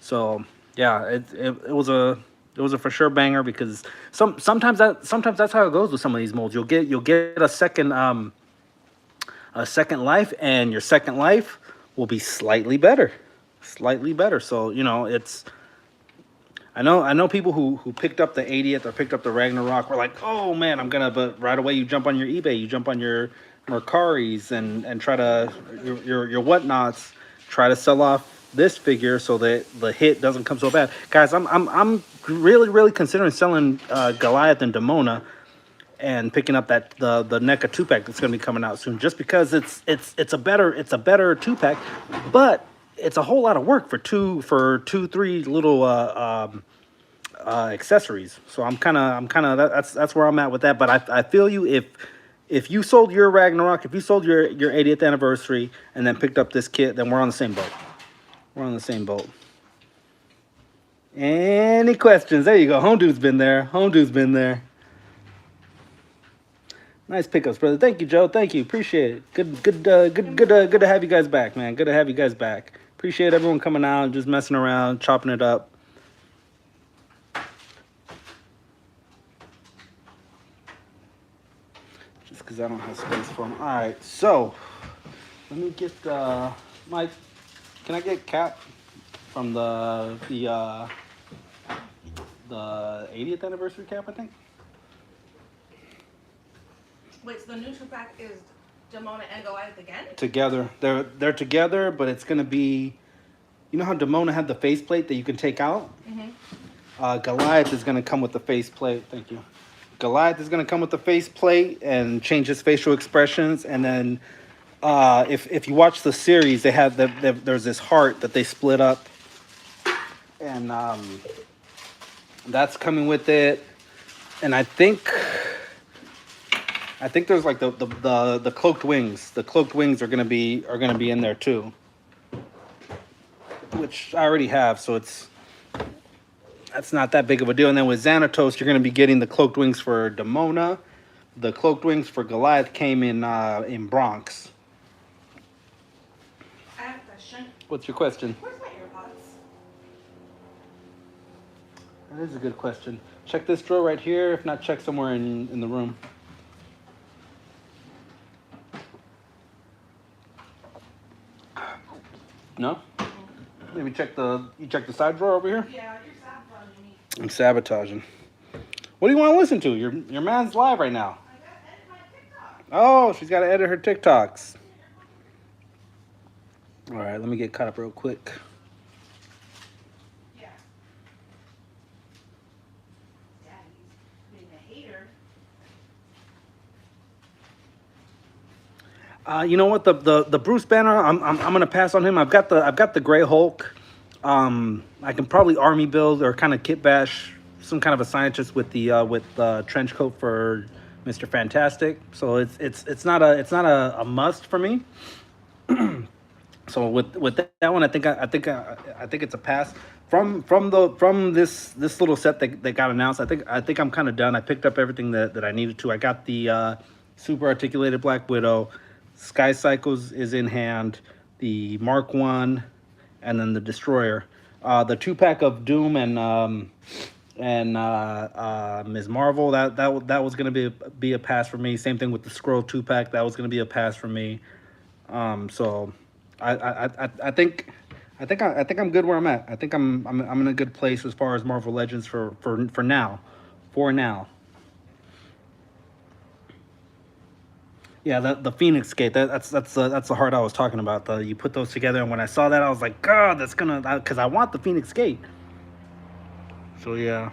So yeah, it was a for sure banger, because sometimes that's how it goes with some of these molds. You'll get a second life, and your second life will be slightly better. So it's. I know people who picked up the 80th or picked up the Ragnarok were like, oh man, but right away you jump on your eBay, you jump on your Mercaris and try to your whatnots, try to sell off this figure so that the hit doesn't come so bad. Guys, I'm really considering selling Goliath and Demona and picking up the NECA 2-pack that's going to be coming out soon, just because it's a better 2-pack, but it's a whole lot of work for two, 3 little accessories. So I'm kind of that's where I'm at with that. But I feel you, if you sold your Ragnarok, if you sold your 80th anniversary and then picked up this kit, then we're on the same boat. Any questions? There you go. Home Dude's been there. Nice pickups, brother. Thank you, Joe. Thank you. Appreciate it. Good to have you guys back, man. Good to have you guys back. Appreciate everyone coming out, just messing around, chopping it up. Just because I don't have space for them. All right, so let me get Mike. Can I get Cap from the 80th anniversary cap? I think. Wait, so the new 2-pack is Demona and Goliath again? Together. They're together, but it's going to be... You know how Demona had the faceplate that you can take out? Mm-hmm. Goliath is going to come with the faceplate. Thank you. Goliath is going to come with the faceplate and change his facial expressions. And then if you watch the series, there's this heart that they split up. And that's coming with it. And I think there's like the cloaked wings. The cloaked wings are gonna be in there too, which I already have. So that's not that big of a deal. And then with Xanatos, you're going to be getting the cloaked wings for Demona. The cloaked wings for Goliath came in Bronx. I have a question. What's your question? Where's my AirPods? That is a good question. Check this drawer right here. If not, check somewhere in the room. No? Maybe check the side drawer over here? Yeah, you're sabotaging me. I'm sabotaging. What do you want to listen to? Your man's live right now. I gotta edit my TikTok. Oh, she's got to edit her TikToks. All right, let me get caught up real quick. Yeah. Daddy's being a hater. You know what? The Bruce Banner, I'm gonna pass on him. I've got the Gray Hulk. I can probably army build or kind of kit bash some kind of a scientist with the trench coat for Mr. Fantastic. So it's not a must for me. So with that one, I think it's a pass. From this little set that got announced, I think I'm kind of done. I picked up everything that I needed to. I got the super articulated Black Widow. Sky Cycles is in hand. The Mark I, and then the Destroyer. The 2-pack of Doom and Ms. Marvel, that was gonna be a pass for me. Same thing with the Skrull 2-pack. That was gonna be a pass for me. So I think I'm good where I'm at. I think I'm in a good place as far as Marvel Legends for now. For now. Yeah, the Phoenix Gate. That's the heart I was talking about. You put those together, and when I saw that, I was like, God, that's gonna, because I want the Phoenix Gate. So yeah.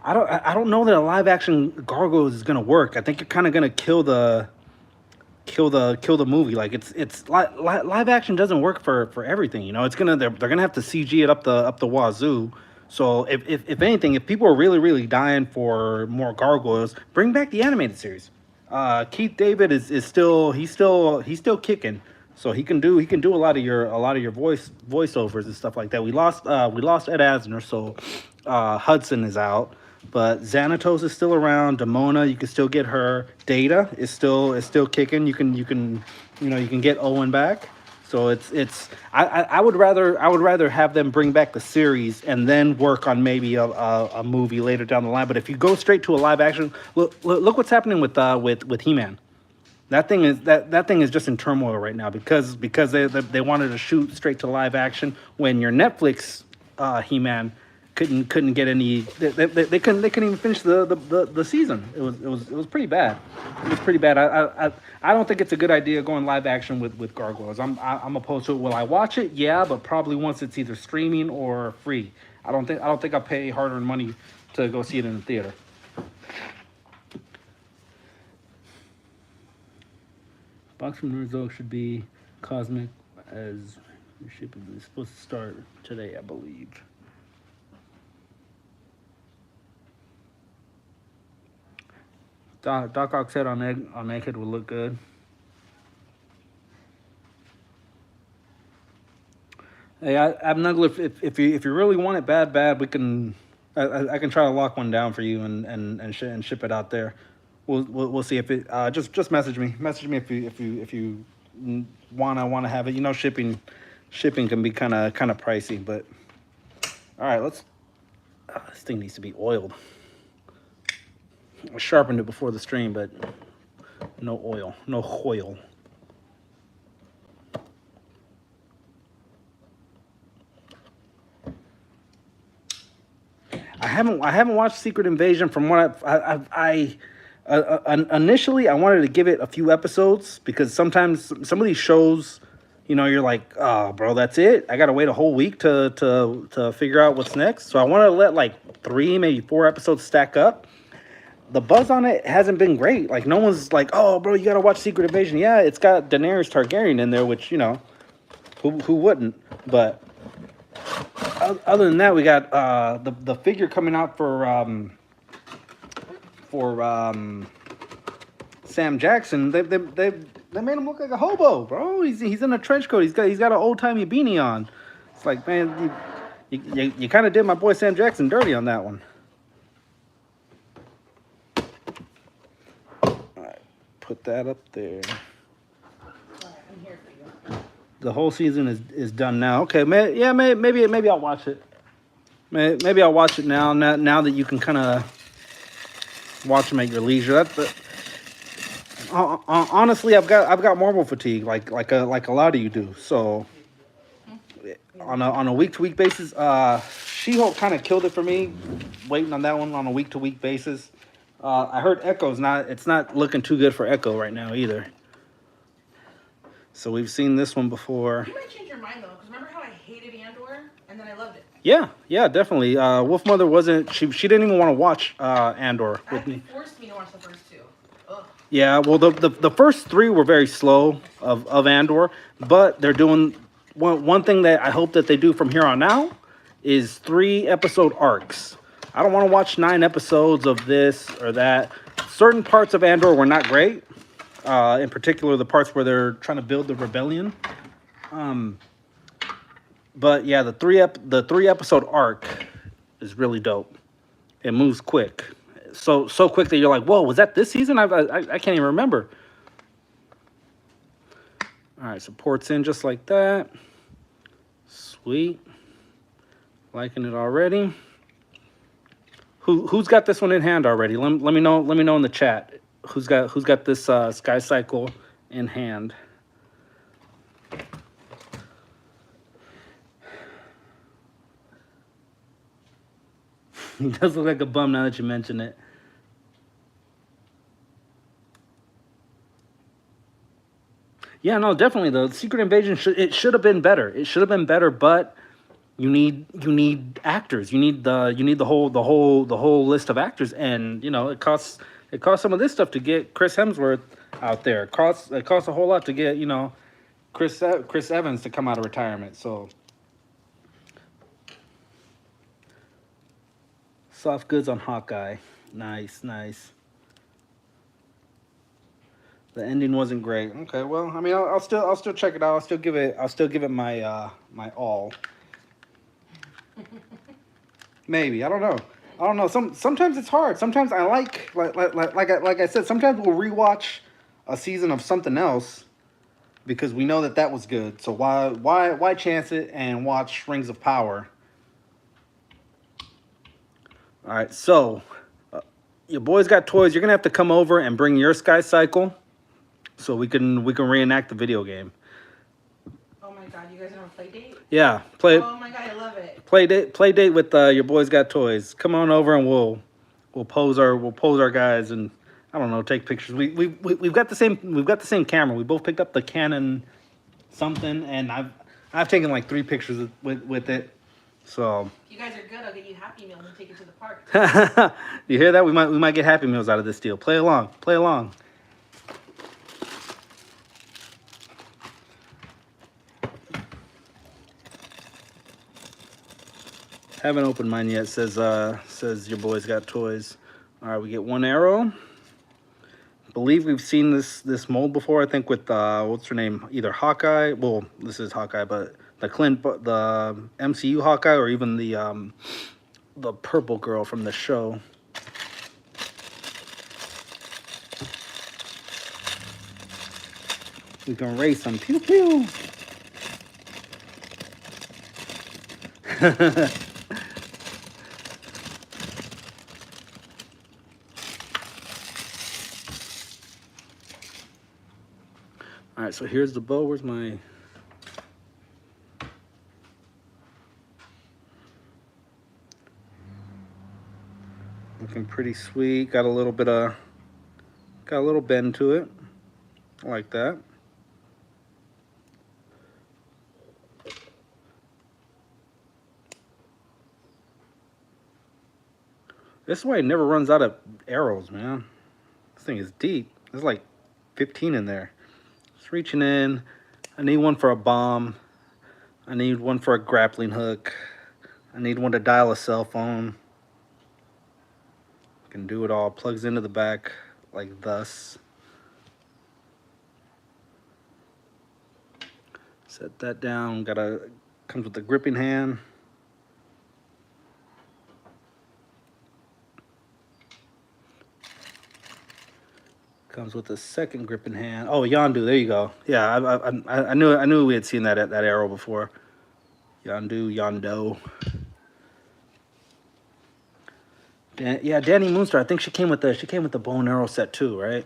I don't know that a live action Gargoyles is gonna work. I think you're kind of gonna kill the movie. Like it's live action doesn't work for everything. You know, they're gonna have to CG it up the wazoo. So if anything, if people are really dying for more Gargoyles, bring back the animated series. Keith David is still kicking, so he can do a lot of your voiceovers and stuff like that. We lost Ed Asner, so Hudson is out, but Xanatos is still around. Demona, you can still get her. Data is still kicking. You can get Owen back. So I would rather have them bring back the series and then work on maybe a movie later down the line. But if you go straight to a live action, look what's happening with He-Man. That thing is just in turmoil right now because they wanted to shoot straight to live action when your Netflix He-Man couldn't get any. They couldn't even finish the season. It was pretty bad. It was pretty bad. I don't think it's a good idea going live action with Gargoyles. I'm opposed to it. Will I watch it? Yeah, but probably once it's either streaming or free. I don't think I'll pay hard-earned money to go see it in the theater. Box from Nerdzo should be cosmic as shipping is supposed to start today, I believe. Doc Ock's head on Egghead would look good. Hey, Abnuggle, if you really want it bad, we can. I can try to lock one down for you and ship it out there. We'll see if it. Just message me. Message me if you wanna have it. You know, shipping can be kind of pricey, but all right, let's. This thing needs to be oiled. I sharpened it before the stream, but no oil, no oil. I haven't watched Secret Invasion. From what I initially I wanted to give it a few episodes because sometimes some of these shows, you know, you're like, oh, bro, that's it. I gotta wait a whole week to figure out what's next. So I wanted to let like 3, maybe 4 episodes stack up. The buzz on it hasn't been great. Like, no one's like, oh, bro, you got to watch Secret Invasion. Yeah, it's got Daenerys Targaryen in there, which, you know, who wouldn't? But other than that, we got the figure coming out for Sam Jackson. They made him look like a hobo, bro. He's in a trench coat. He's got an old timey beanie on. It's like, man, You kind of did my boy Sam Jackson dirty on that one. All right, put that up there. I'm here for you. The whole season is done now. Okay, maybe I'll watch it. Maybe I'll watch it now that you can kind of watch them at your leisure. Honestly, I've got Marvel fatigue, like a lot of you do. So on a week to week basis, She-Hulk kind of killed it for me. Waiting on that one on a week to week basis. I heard it's not looking too good for Echo right now either. So we've seen this one before. You might change your mind though, because remember how I hated Andor and then I loved it. Yeah, definitely. Wolf Mother wasn't. She didn't even want to watch Andor with me. Forced me to watch the first two. Ugh. Yeah, well, the first three were very slow of Andor, but they're doing one thing that I hope that they do from here on out is 3 episode arcs. I don't want to watch 9 episodes of this or that. Certain parts of Andor were not great. In particular, the parts where they're trying to build the rebellion. But yeah, the 3 episode arc is really dope. It moves quick, so quick that you're like, whoa, was that this season? I can't even remember. All right, so ports in just like that. Sweet, liking it already. Who's got this one in hand already? Let me know in the chat. Who's got this Sky Cycle in hand? He does look like a bum now that you mention it. Yeah, no, definitely though. Secret Invasion should have been better. It should have been better, but you need actors. You need the whole list of actors, and you know it costs some of this stuff to get Chris Hemsworth out there. It costs a whole lot to get Chris Evans to come out of retirement. So soft goods on Hawkeye. Nice. The ending wasn't great. Okay, well, I mean, I'll still check it out. I'll still give it my my all. Maybe, I don't know. Sometimes it's hard. Sometimes I like I said. Sometimes we'll rewatch a season of something else because we know that was good. So why chance it and watch Rings of Power? All right, so your boys got toys. You're gonna have to come over and bring your Sky Cycle, so we can reenact the video game. Oh my god, you guys have a play date? Yeah, play. Oh my god, I love it. Play date with your boys got toys. Come on over and we'll pose our guys and I don't know, take pictures. We've got the same camera. We both picked up the Canon something, and I've taken like 3 pictures with it. So if you guys are good, I'll get you Happy Meal and take it to the park. You hear that? We might get Happy Meals out of this deal. Play along. Haven't opened mine yet. Says your boys got toys. All right, we get 1 arrow. Believe we've seen this mold before. I think with what's her name? Either Hawkeye. Well, this is Hawkeye, but the MCU Hawkeye, or even the purple girl from the show. We can race them. Pew pew. All right, so here's the bow. Where's my... Looking pretty sweet. Got a little bend to it. I like that. This way it never runs out of arrows, man. This thing is deep. There's like 15 in there. Just reaching in. I need one for a bomb. I need one for a grappling hook. I need one to dial a cell phone. Can do it all. Plugs into the back like thus. Set that down. Comes with the gripping hand. Comes with a second grip in hand. Oh, Yondu, there you go. Yeah, I knew we had seen that arrow before. Yondo. Yeah, Danny Moonstar. I think she came with the bow and arrow set too, right?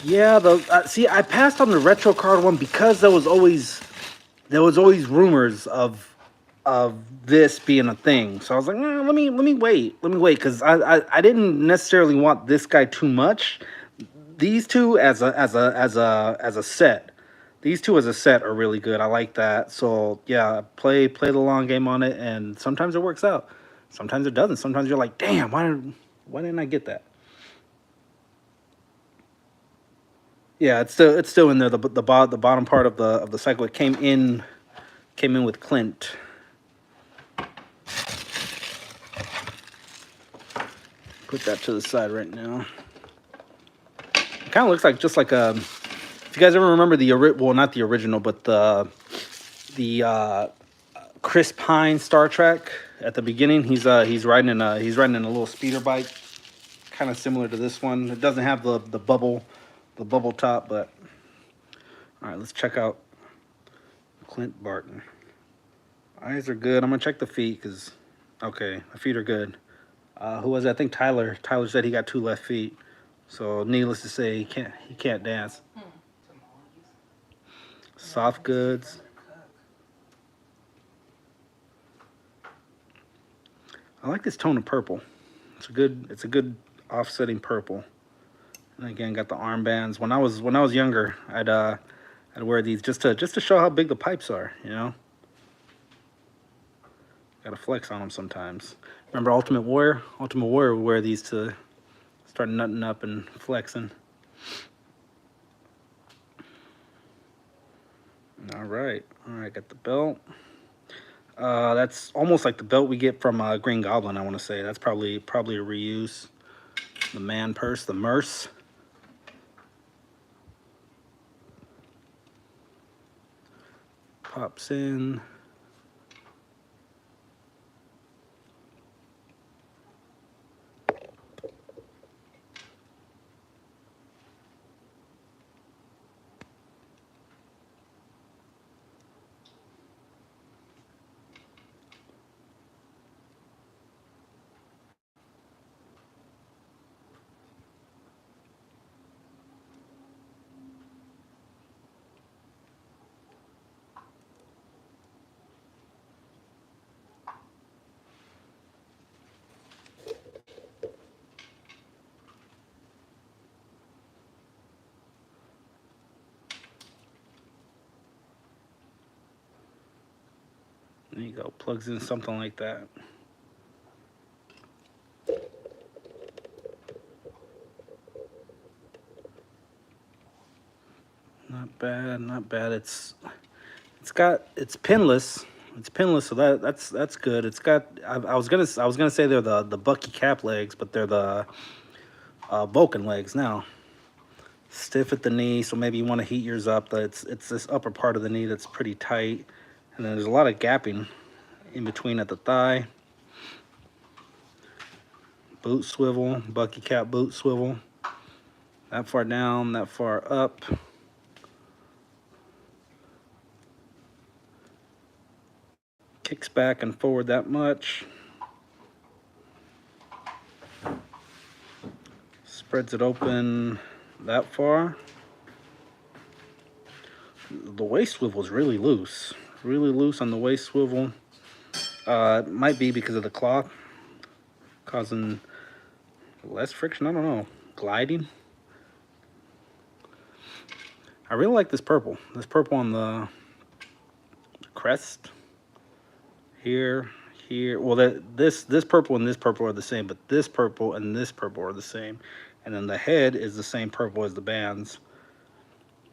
Yeah, see, I passed on the retro card one because there was always rumors of this being a thing. So I was like, let me wait, because I didn't necessarily want this guy too much. These two as a set, these two as a set are really good. I like that. So yeah, play the long game on it, and sometimes it works out, sometimes it doesn't. Sometimes you're like, damn, why didn't I get that? Yeah, it's still in there. The bottom part of the cycle, it came in with Clint. Put that to the side right now. It kind of looks like just like a. If you guys ever remember well, not the original, but the Chris Pine Star Trek at the beginning. He's riding in a little speeder bike, kind of similar to this one. It doesn't have the bubble top, but all right, let's check out Clint Barton. Eyes are good. I'm gonna check the feet because okay, the feet are good. Who was it? I think Tyler. Tyler said he got 2 left feet. So needless to say, he can't dance. Soft goods. I like this tone of purple. It's a good offsetting purple. And again, got the armbands. When I was younger, I'd wear these just to show how big the pipes are, you know. Got to flex on them sometimes. Remember Ultimate Warrior? Ultimate Warrior would wear these to start nutting up and flexing. All right, got the belt. That's almost like the belt we get from Green Goblin, I want to say. That's probably a reuse. The man purse, the Merce. Pops in. There you go, plugs in something like that. Not bad, not bad. It's pinless. It's pinless, so that's good. It's got. I was gonna say they're the Bucky Cap legs, but they're the Vulcan legs now. Stiff at the knee, so maybe you want to heat yours up. It's this upper part of the knee that's pretty tight, and then there's a lot of gapping in between at the thigh. Boot swivel, Bucky Cap boot swivel. That far down, that far up. Kicks back and forward that much. Spreads it open that far. The waist swivel is really loose on the waist swivel. It might be because of the cloth causing less friction. I don't know. Gliding. I really like this purple. This purple on the crest. Here. Well, this purple and this purple are the same, but this purple and this purple are the same. And then the head is the same purple as the bands.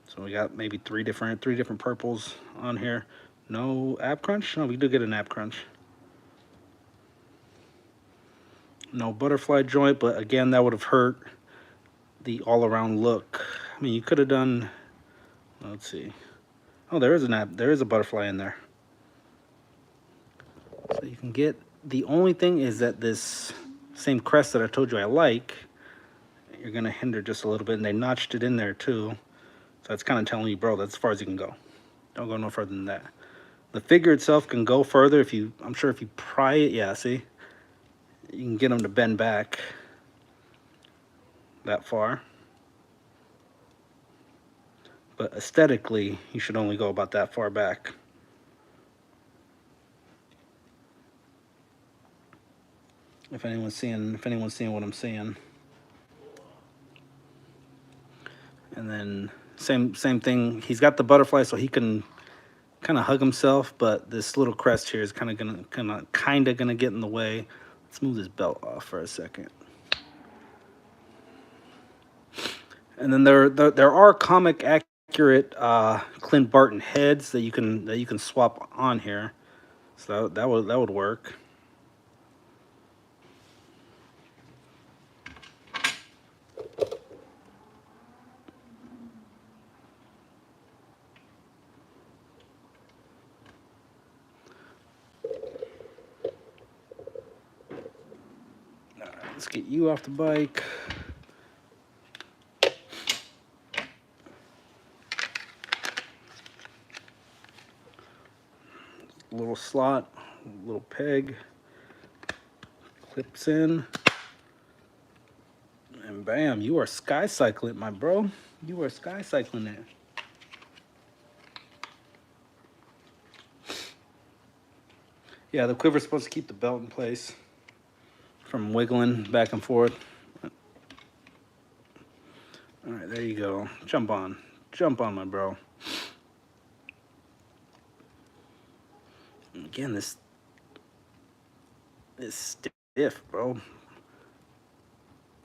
So we got maybe three different purples on here. No ab crunch? No, we do get an ab crunch. No butterfly joint, but again, that would have hurt the all-around look. I mean, you could have done, let's see. Oh, there is a butterfly in there. So you can get The only thing is that this same crest that I told you I like, you're gonna hinder just a little bit, and they notched it in there too. So that's kind of telling you, bro, that's as far as you can go. Don't go no further than that. The figure itself can go further if you, I'm sure if you pry it, yeah, see? You can get them to bend back that far. But aesthetically, you should only go about that far back. If anyone's seeing what I'm seeing. And then same thing. He's got the butterfly so he can kind of hug himself, but this little crest here is kind of gonna get in the way. Let's move this belt off for a second. And then there are comic accurate Clint Barton heads that you can swap on here, so that would work. All right, let's get you off the bike. Little slot, little peg, clips in, and bam, you are sky cycling, my bro. You are sky cycling it. Yeah, the quiver's supposed to keep the belt in place from wiggling back and forth. All right, there you go. Jump on, my bro. Again, this is stiff, bro.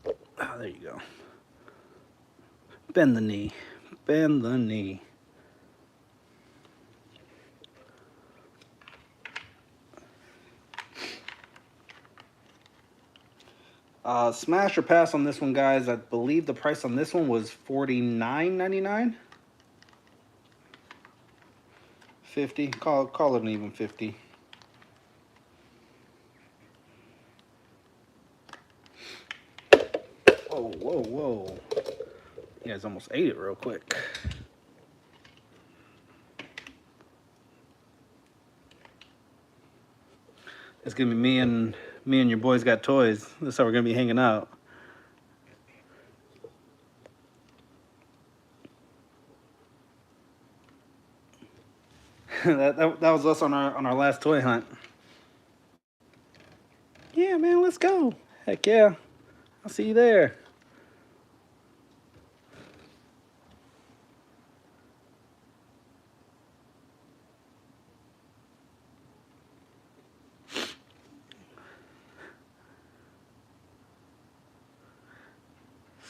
Oh, there you go. Bend the knee. Bend the knee. Smash or pass on this one, guys. I believe the price on this one was $49.99. 50. Call it an even 50. Whoa. You guys almost ate it real quick. It's gonna be me and your boys got toys. That's how we're gonna be hanging out. that was us on our last toy hunt. Yeah, man, let's go. Heck yeah. I'll see you there.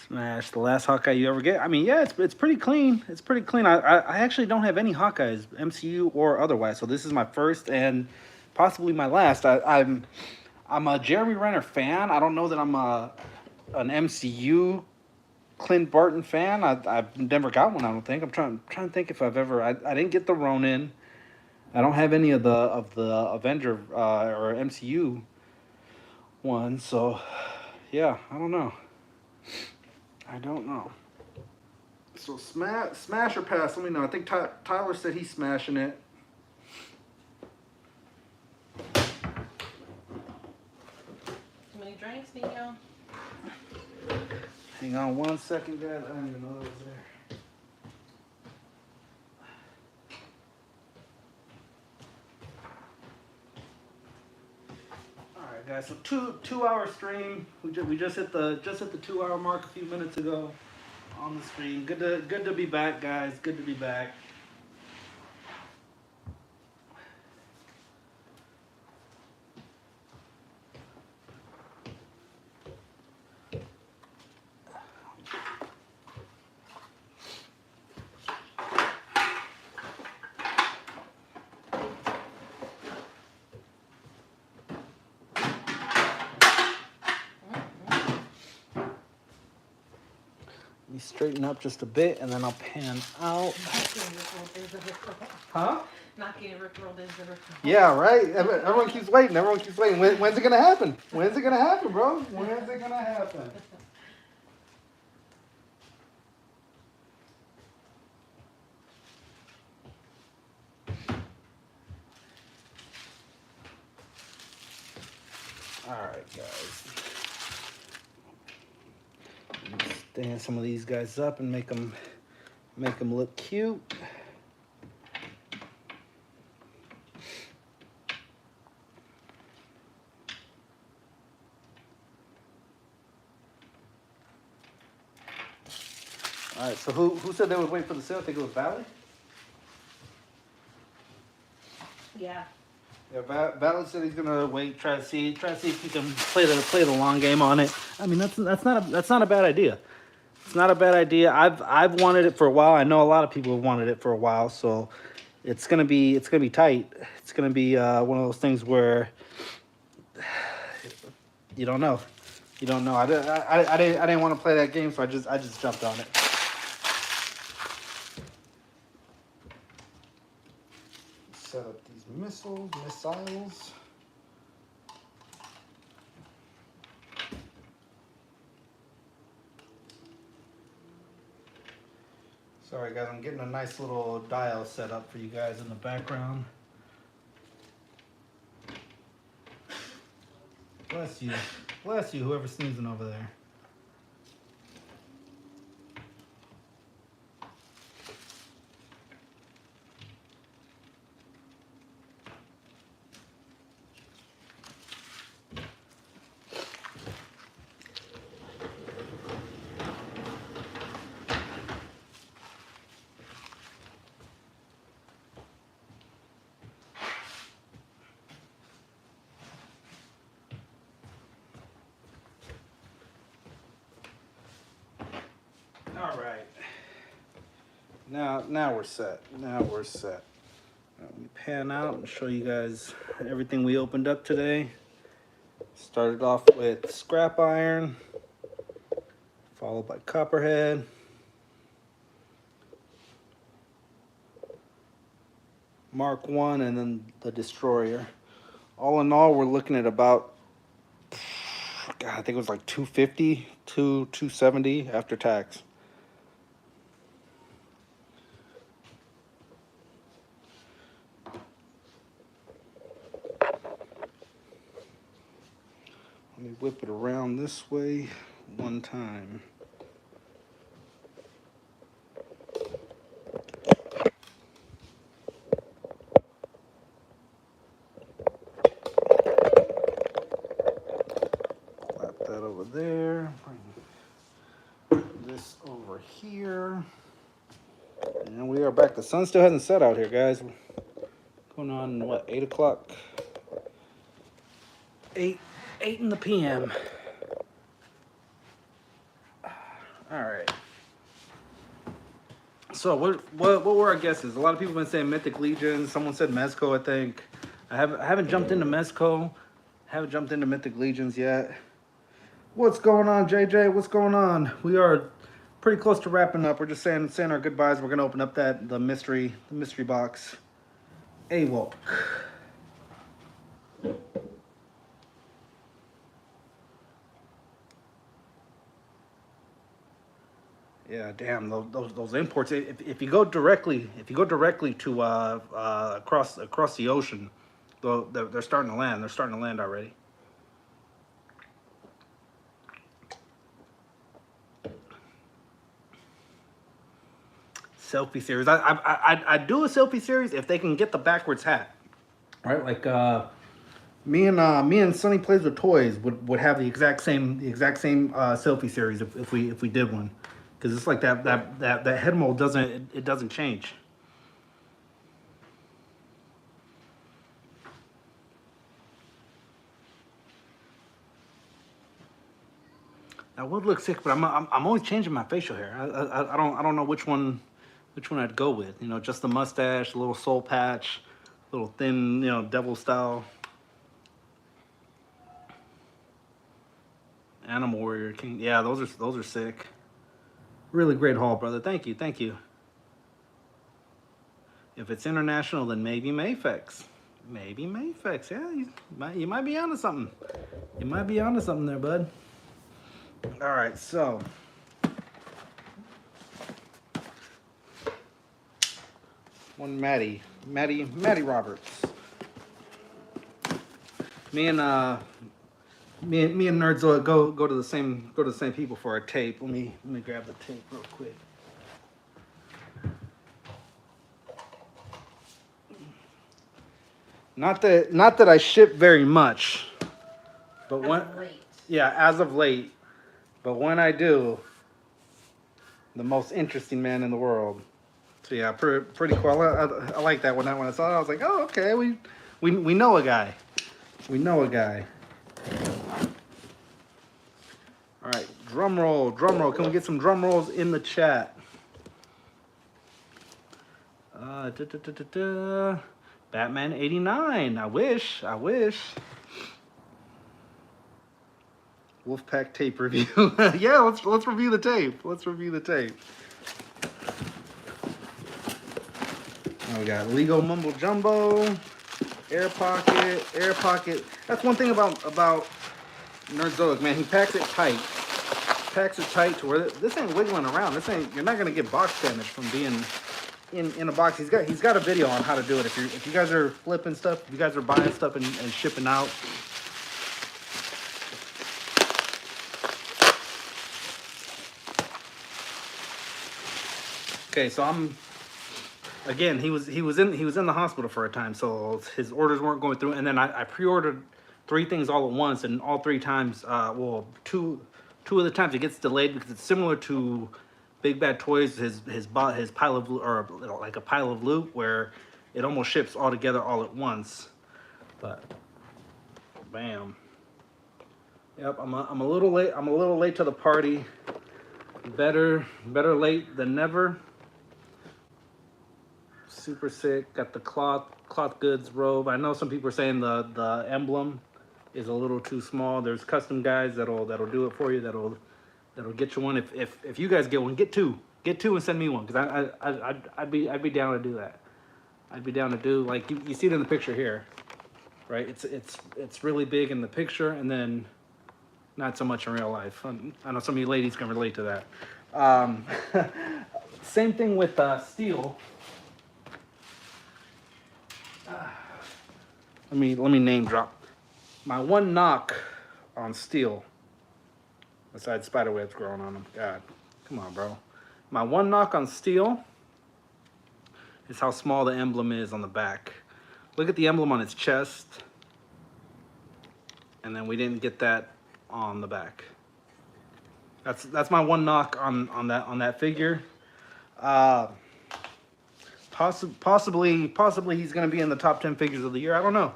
Smash, the last Hawkeye you ever get. I mean, yeah, it's pretty clean. It's pretty clean. I actually don't have any Hawkeyes, MCU or otherwise. So this is my first and possibly my last. I'm a Jeremy Renner fan. I don't know that I'm an MCU Clint Barton fan. I've never got one. I don't think. I'm trying to think if I've ever. I didn't get the Ronin. I don't have any of the Avenger or MCU ones. So yeah, I don't know. So smash or pass? Let me know. I think Tyler said he's smashing it. Too many drinks, Nino? Hang on one second, guys. I don't even know that was there. All right, guys. So two-hour stream. We just hit the 2-hour mark a few minutes ago on the stream. Good to be back, guys. Good to be back. Let me straighten up just a bit, and then I'll pan out. Huh? Not getting rickrolled into the Yeah, right? Everyone keeps waiting. Everyone keeps waiting. When's it going to happen? When's it going to happen, bro? When's it going to happen? All right, guys. Stand some of these guys up and make them look cute. All right, so who said they would wait for the sale? I think it was Valley. Yeah. Yeah, Valley said he's gonna wait, try to see if he can play the long game on it. I mean, that's not a bad idea. It's not a bad idea. I've wanted it for a while. I know a lot of people have wanted it for a while, so it's gonna be tight. It's gonna be one of those things where you don't know. You don't know. I didn't want to play that game, so I just jumped on it. Set up these missiles. Sorry guys, I'm getting a nice little dial set up for you guys in the background. Bless you, whoever's sneezing over there. All right. Now we're set. Now let me pan out and show you guys everything we opened up today. Started off with scrap iron, followed by copperhead, Mark 1, and then the destroyer. All in all, we're looking at about, God, I think it was like 250 to 270 after tax. Let me whip it around this way one time. Flap that over there. Bring this over here. And we are back. The sun still hasn't set out here, guys. Going on, what, 8 o'clock? 8 in the PM. All right. So what were our guesses? A lot of people have been saying Mythic Legion. Someone said Mezco, I think. I haven't jumped into Mezco. Haven't jumped into Mythic Legions yet. What's going on, JJ? What's going on? We are pretty close to wrapping up. We're just saying our goodbyes. We're gonna open up the mystery box. AWOK. Yeah, damn those imports. If you go directly to across the ocean, they're starting to land. They're starting to land already. Selfie series. I'd do a selfie series if they can get the backwards hat, right? Like me and Sonny Plays with Toys would have the exact same selfie series if we did one, because it's like that head mold doesn't change. I would look sick, but I'm always changing my facial hair. I don't know which one I'd go with. You know, just the mustache, a little soul patch, a little thin, devil style. Animal Warrior King. Yeah, those are sick. Really great haul, brother. Thank you, thank you. If it's international, then maybe Mafex. Maybe Mafex. Yeah, you might be onto something. You might be onto something there, bud. All right, so one Maddie Roberts. Me and Nerds go to the same people for our tape. Let me grab the tape real quick. Not that I ship very much, but when yeah, as of late, but when I do, the most interesting man in the world. So yeah, pretty cool. I like that when I saw it, I was like, oh okay, we know a guy. We know a guy. All right, drum roll. Can we get some drum rolls in the chat? Batman 89. I wish. Wolfpack tape review. Yeah, let's review the tape. Oh, we got Lego Mumbo Jumbo, Air Pocket. That's one thing about Nerdzoic, man. He packs it tight. To where this ain't wiggling around. You're not gonna get box damage from being in a box. He's got a video on how to do it. If you guys are flipping stuff, if you guys are buying stuff and shipping out. Okay, so he was in the hospital for a time, so his orders weren't going through, and then I pre-ordered 3 things all at once, and all 3 times, two of the times it gets delayed because it's similar to Big Bad Toys, his pile of, or like a pile of loot where it almost ships all together all at once. But bam. Yep, I'm a little late. I'm a little late to the party. Better late than never. Super sick. Got the cloth goods robe. I know some people are saying the emblem is a little too small. There's custom guys that'll do it for you. That'll get you one. If you guys get one, get two and send me one, because I'd be down to do that. I'd be down to do, like, you see it in the picture here, right? It's really big in the picture, and then not so much in real life. I know some of you ladies can relate to that. Same thing with steel. Let me name drop. My one knock on steel, besides spider webs growing on them. God, come on, bro. My one knock on steel is how small the emblem is on the back. Look at the emblem on its chest, and then we didn't get that on the back. That's my one knock on that figure. Possibly he's going to be in the top 10 figures of the year. I don't know.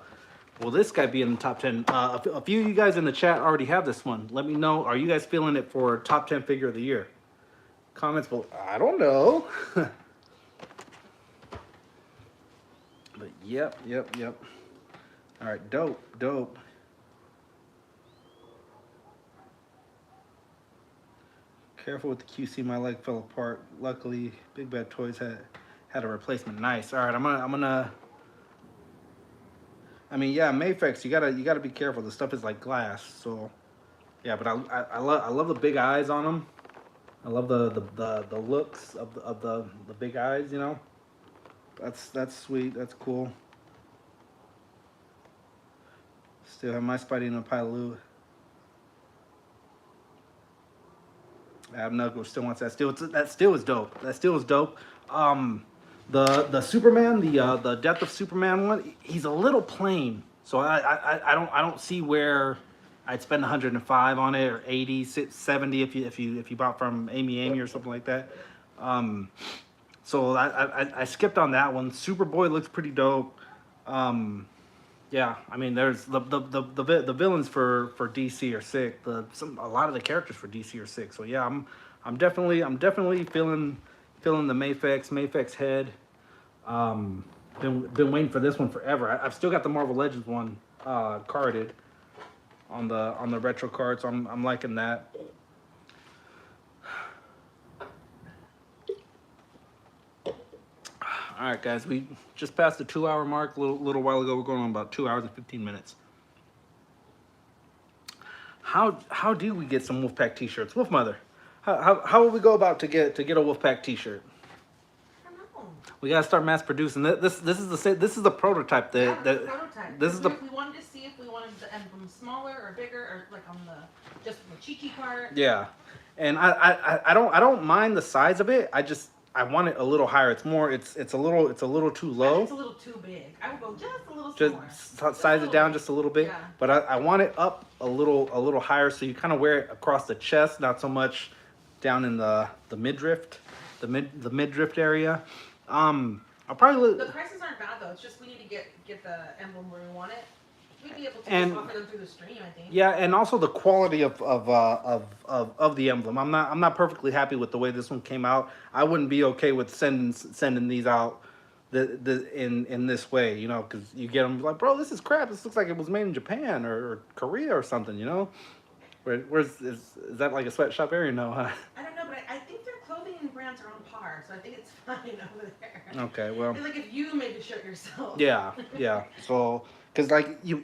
Will this guy be in the top 10? A few of you guys in the chat already have this one. Let me know. Are you guys feeling it for top 10 figure of the year? Comments below. I don't know. But yep. All right, dope. Careful with the QC. My leg fell apart. Luckily, Big Bad Toys had a replacement. Nice. All right, I'm gonna. I mean, yeah, Mafex, you gotta be careful. The stuff is like glass, so yeah. But I love the big eyes on them. I love the looks of the big eyes. You know, that's sweet. That's cool. Still have my Spidey in a pile of loot. Abnuggle still wants that steel. That steel is dope. The Superman, the Death of Superman one, he's a little plain, so I don't see where I'd spend 105 on it, or 80, 70 if you bought from Amy or something like that. So I skipped on that one. Superboy looks pretty dope. Yeah, I mean, there's the villains for DC are sick. A lot of the characters for DC are sick. So yeah, I'm definitely feeling the Mafex head. Been waiting for this one forever. I've still got the Marvel Legends one carded on the retro card, so I'm liking that. All right, guys, we just passed the 2 hour mark a little while ago. We're going on about 2 hours and 15 minutes. How do we get some Wolfpack t-shirts? Wolf Mother, how will we go about to get a Wolfpack t-shirt? I don't know. We gotta start mass producing. This is the prototype. Yeah, this is the prototype. This is the We wanted to see if we wanted the emblem smaller or bigger, or like on the just the Chi-Chi part. yeah, and I don't mind the size of it. I want it a little higher. It's a little too low. It's a little too big. I would go just a little Just smaller. size it down just a little bit. Yeah. But I want it up a little higher, so you kind of wear it across the chest, not so much down in the midriff, the midriff area. I'll probably The prices aren't bad though. It's just we need to get the emblem where we want it. We'd be able to And- just offer them through the stream, I think. yeah, and also the quality of the emblem. I'm not perfectly happy with the way this one came out. I wouldn't be okay with sending these out in this way, you know, because you get them like, bro, this is crap. This looks like it was made in Japan or Korea or something, you know. Is that like a sweatshop area? No, huh? I don't know, but I think their clothing brands are on par, so I think it's fine over there. Okay, well. It's like if you made the shirt yourself. Yeah. So, because like you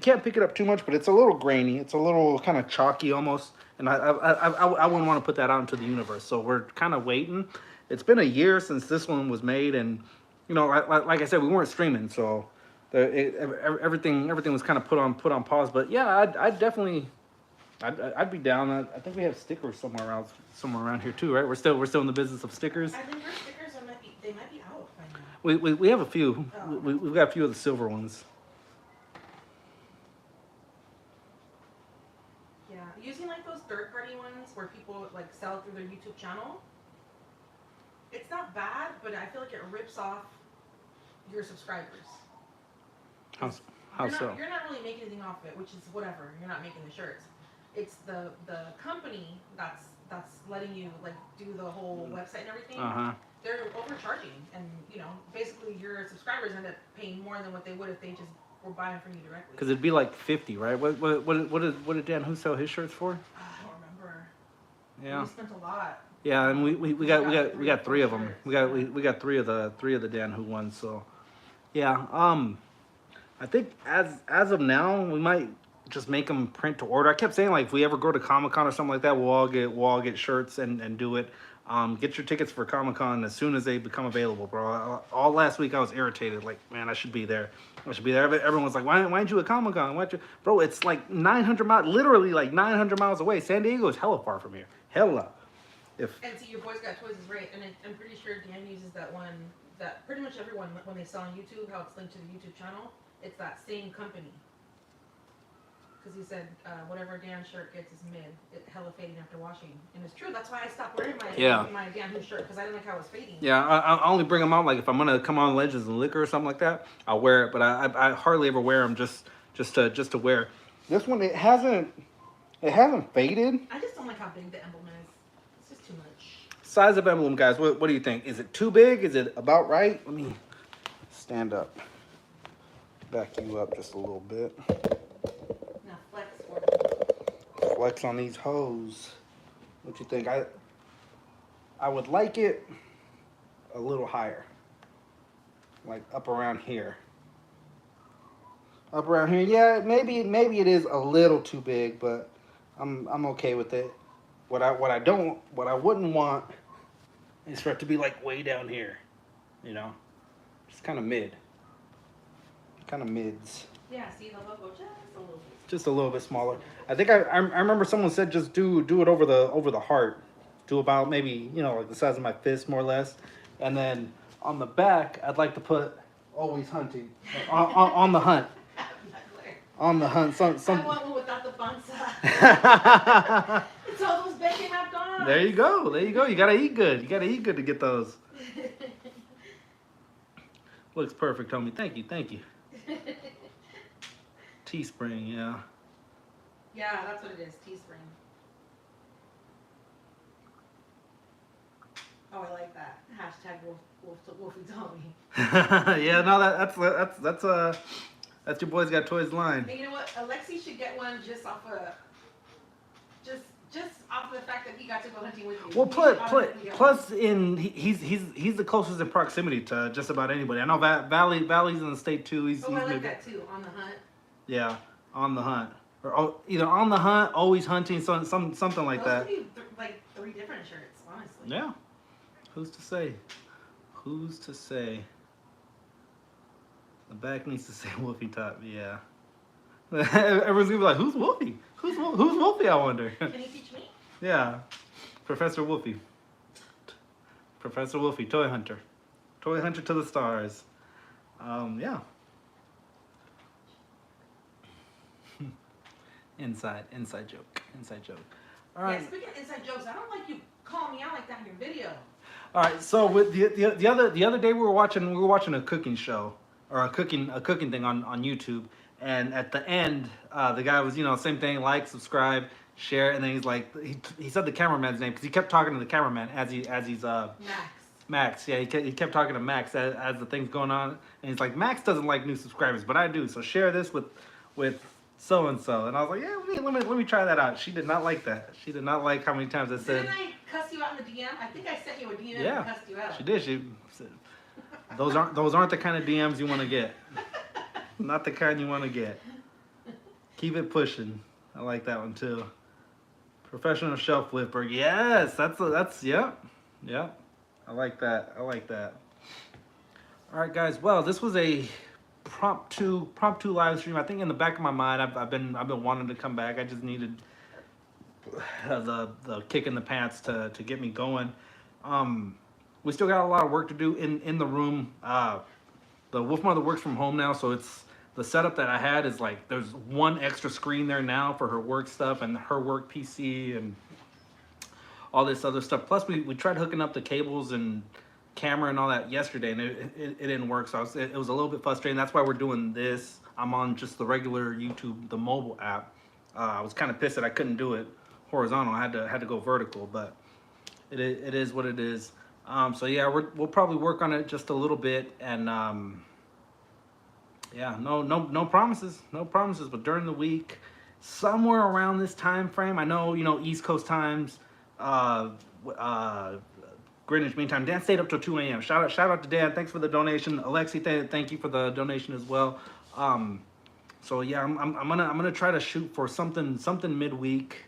can't pick it up too much, but it's a little grainy. It's a little kind of chalky almost, and I wouldn't want to put that out into the universe. So we're kind of waiting. It's been a year since this one was made, and you know, like I said, we weren't streaming, so everything was kind of put on pause. But yeah, I'd be down. I think we have stickers somewhere around here too, right? We're still in the business of stickers. I think our stickers they might be out by now. We have a few. Oh. We've got a few of the silver ones. Yeah, using like those third-party ones where people like sell through their YouTube channel, it's not bad, but I feel like it rips off your subscribers. How so? You're not really making anything off of it, which is whatever. You're not making the shirts. It's the company that's letting you like do the whole website and everything. They're overcharging, and you know, basically your subscribers end up paying more than what they would if they just were buying from you directly. Because it'd be like 50, right? What did Dan Who sell his shirts for? I don't remember. Yeah. We spent a lot. Yeah, and we got three of them. shirts. We got three of the Dan Who ones. So, yeah. I think as of now, we might just make them print to order. I kept saying like if we ever go to Comic-Con or something like that, we'll all get shirts and do it. Get your tickets for Comic-Con as soon as they become available, bro. All last week I was irritated. Like, man, I should be there. Everyone's like, why aren't you at Comic-Con? Bro, it's like 900 miles, literally like 900 miles away. San Diego is hella far from here. Hella. And see, your Boys Got Toys is right, and I'm pretty sure Dan uses that one. That pretty much everyone when they sell on YouTube, how it's linked to the YouTube channel, it's that same company. Because he said whatever Dan shirt gets is mid, it hella fading after washing, and it's true. That's why I stopped wearing my Dan Who shirt because I didn't like how it was fading. Yeah, I only bring them out like if I'm gonna come on Legends and Liquor or something like that. I'll wear it, but I hardly ever wear them just to wear. This one it hasn't faded. I just don't like how big the emblem is. It's just too much. Size of emblem, guys. What do you think? Is it too big? Is it about right? Let me stand up, back you up just a little bit. Now flex for me. Flex on these hoes. What you think? I would like it a little higher, like up around here. Up around here, yeah. Maybe it is a little too big, but I'm okay with it. What I wouldn't want is for it to be like way down here, you know, just kind of mids. Yeah, see the logo just a little bit. Just a little bit smaller. I think I remember someone said just do it over the heart. Do about maybe, you know, like the size of my fist more or less. And then on the back, I'd like to put always hunting on the hunt. On the hunt. I want one without the panza. It's all those bacon wrapped on. There you go. You gotta eat good. You gotta eat good to get those. Looks perfect, homie. Thank you. Teespring, yeah. Yeah, that's what it is. Teespring. Oh, I like that. Hashtag Wolfie Tommy. Yeah, no, that's your Boys Got Toys line. And you know what? Alexi should get one just off of just off the fact that he got to go hunting with you. Well, He plus, automatically goes. plus in he's the closest in proximity to just about anybody. I know Valley's in the state too. He's Oh, I like maybe, that too. On the hunt. yeah, on the hunt, or either on the hunt, always hunting, something like Those that. could be like 3 different shirts, honestly. Yeah, who's to say? Who's to say? The back needs to say Wolfie Top. Yeah. Everyone's gonna be like, "Who's Wolfie? Who's Wolfie?" I wonder. Can you teach me? Yeah, Professor Wolfie. Professor Wolfie, toy hunter to the stars. Yeah. inside joke. All right. Yeah, speaking of inside jokes, I don't like you calling me out like that in your video. All right. So with the other day we were watching a cooking show or a cooking thing on YouTube, and at the end the guy was same thing, like, subscribe, share, and then he's like he said the cameraman's name because he kept talking to the cameraman as he's Max. Yeah, he kept talking to Max as the thing's going on, and he's like, Max doesn't like new subscribers, but I do. So share this with so and so. And I was like, yeah, let me try that out. She did not like that. She did not like how many times I said. Didn't I cuss you out in the DM? I think I sent you a DM Yeah, and cussed you out. she did. She said, those aren't the kind of DMs you want to get. Not the kind you want to get. Keep it pushing. I like that one too. Professional shelf flipper. Yes, that's yep. I like that. All right, guys. Well, this was a prompt two live stream. I think in the back of my mind, I've been wanting to come back. I just needed the kick in the pants to get me going. We still got a lot of work to do in the room. The Wolf Mother works from home now, so it's the setup that I had is like there's one extra screen there now for her work stuff and her work PC and all this other stuff. Plus, we tried hooking up the cables and camera and all that yesterday, and it didn't work. So it was a little bit frustrating. That's why we're doing this. I'm on just the regular YouTube, the mobile app. I was kind of pissed that I couldn't do it horizontal. I had to go vertical, but it is what it is. So yeah, we'll probably work on it just a little bit, and yeah, no promises, but during the week, somewhere around this time frame, I know East Coast times, Greenwich Mean Time. Dan stayed up till 2 a.m. Shout out to Dan. Thanks for the donation. Alexi, thank you for the donation as well. So yeah, I'm gonna try to shoot for something midweek.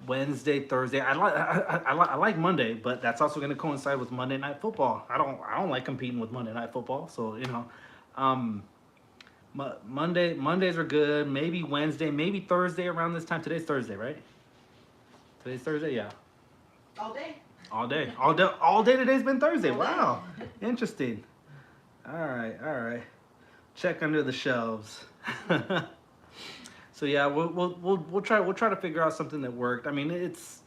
Wednesday, Thursday. I like Monday, but that's also going to coincide with Monday Night Football. I don't like competing with Monday Night Football, so Mondays are good. Maybe Wednesday, maybe Thursday around this time. Today's Thursday, right? Today's Thursday, yeah. All day. Today's been Thursday. Wow, interesting. All right. Check under the shelves. So yeah, we'll try to figure out something that worked. I mean, it's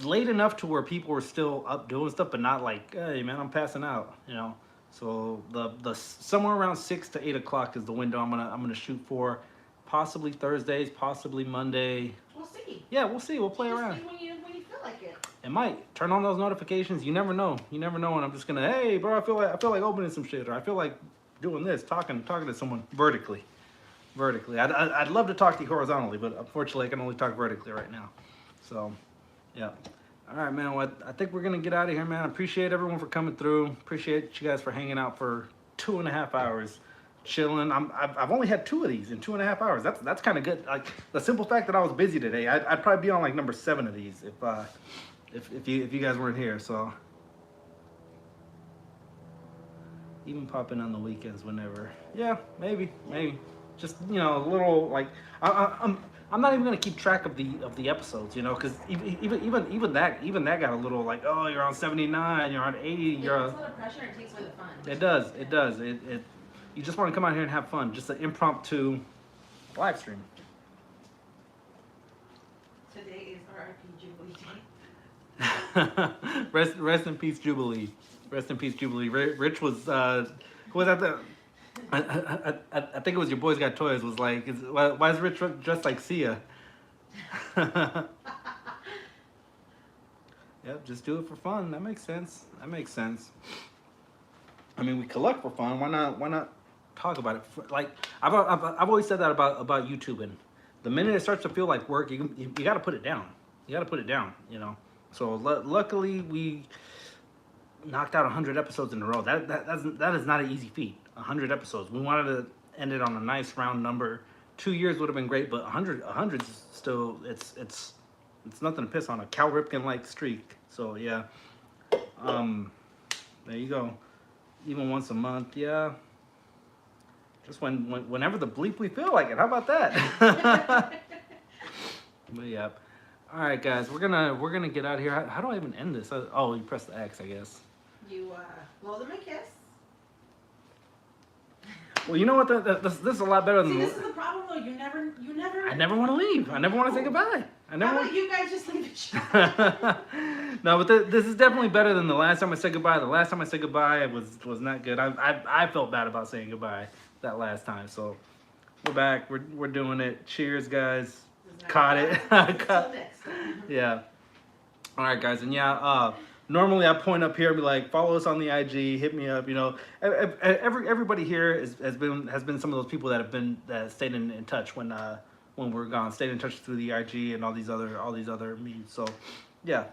late enough to where people are still up doing stuff, but not like, hey man, I'm passing out, So the somewhere around 6 to 8 o'clock is the window I'm gonna shoot for. Possibly Thursdays, possibly Monday. We'll see. Yeah, we'll see. We'll play around. When you feel like it. It might turn on those notifications. You never know. And I'm just gonna, hey bro, I feel like opening some shit, or I feel like doing this, talking to someone vertically. I'd love to talk to you horizontally, but unfortunately I can only talk vertically right now. So, yeah. All right, man. Well, I think we're gonna get out of here, man. I appreciate everyone for coming through. Appreciate you guys for hanging out for 2.5 hours, chilling. I've only had 2 of these in 2.5 hours. That's kind of good. Like the simple fact that I was busy today, I'd probably be on like number 7 of these if you guys weren't here. So, even pop in on the weekends whenever. Yeah, maybe. Just a little like I'm not even gonna keep track of the episodes, because even that got a little like, oh, you're on 79, you're on 80, It's a little pressure and takes away the fun. It does. You just want to come out here and have fun, just an impromptu live stream. Today is RIP Jubilee Day. Rest in peace, Jubilee. Rest in peace, Jubilee. Rich was who was that? I think it was Your Boys Got Toys. Was like, why is Rich dressed like Sia? Yep, just do it for fun. That makes sense. I mean, we collect for fun. Why not talk about it? Like I've always said that about YouTubing. the minute it starts to feel like work, you got to put it down. You got to put it down, you know. So luckily we knocked out 100 episodes in a row. That is not an easy feat. 100 episodes. We wanted to end it on a nice round number. 2 years would have been great, but 100 is still it's nothing to piss on. A Cal Ripken like streak. So yeah, there you go. Even once a month, yeah. Just whenever the bleep we feel like it. How about that? But yeah. All right, guys, we're gonna get out of here. How do I even end this? Oh, you press the X, I guess. You blow them a kiss. Well, you know what? This is a lot better than. See, this is the problem though. You never. I never want to leave. I never want to say goodbye. How about you guys just leave the shop? No, but this is definitely better than the last time I said goodbye. The last time I said goodbye was not good. I felt bad about saying goodbye that last time. So we're back. We're doing it. Cheers, guys. Caught it. Until next time. Yeah. All right, guys, and yeah. Normally I point up here and be like, follow us on the IG, hit me up. You know, everybody here has been some of those people that stayed in touch when we're gone, stayed in touch through the IG and all these other means. So yeah.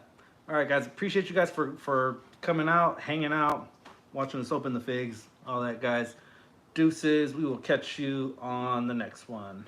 All right, guys, appreciate you guys for coming out, hanging out, watching us open the figs, all that, guys. Deuces. We will catch you on the next one.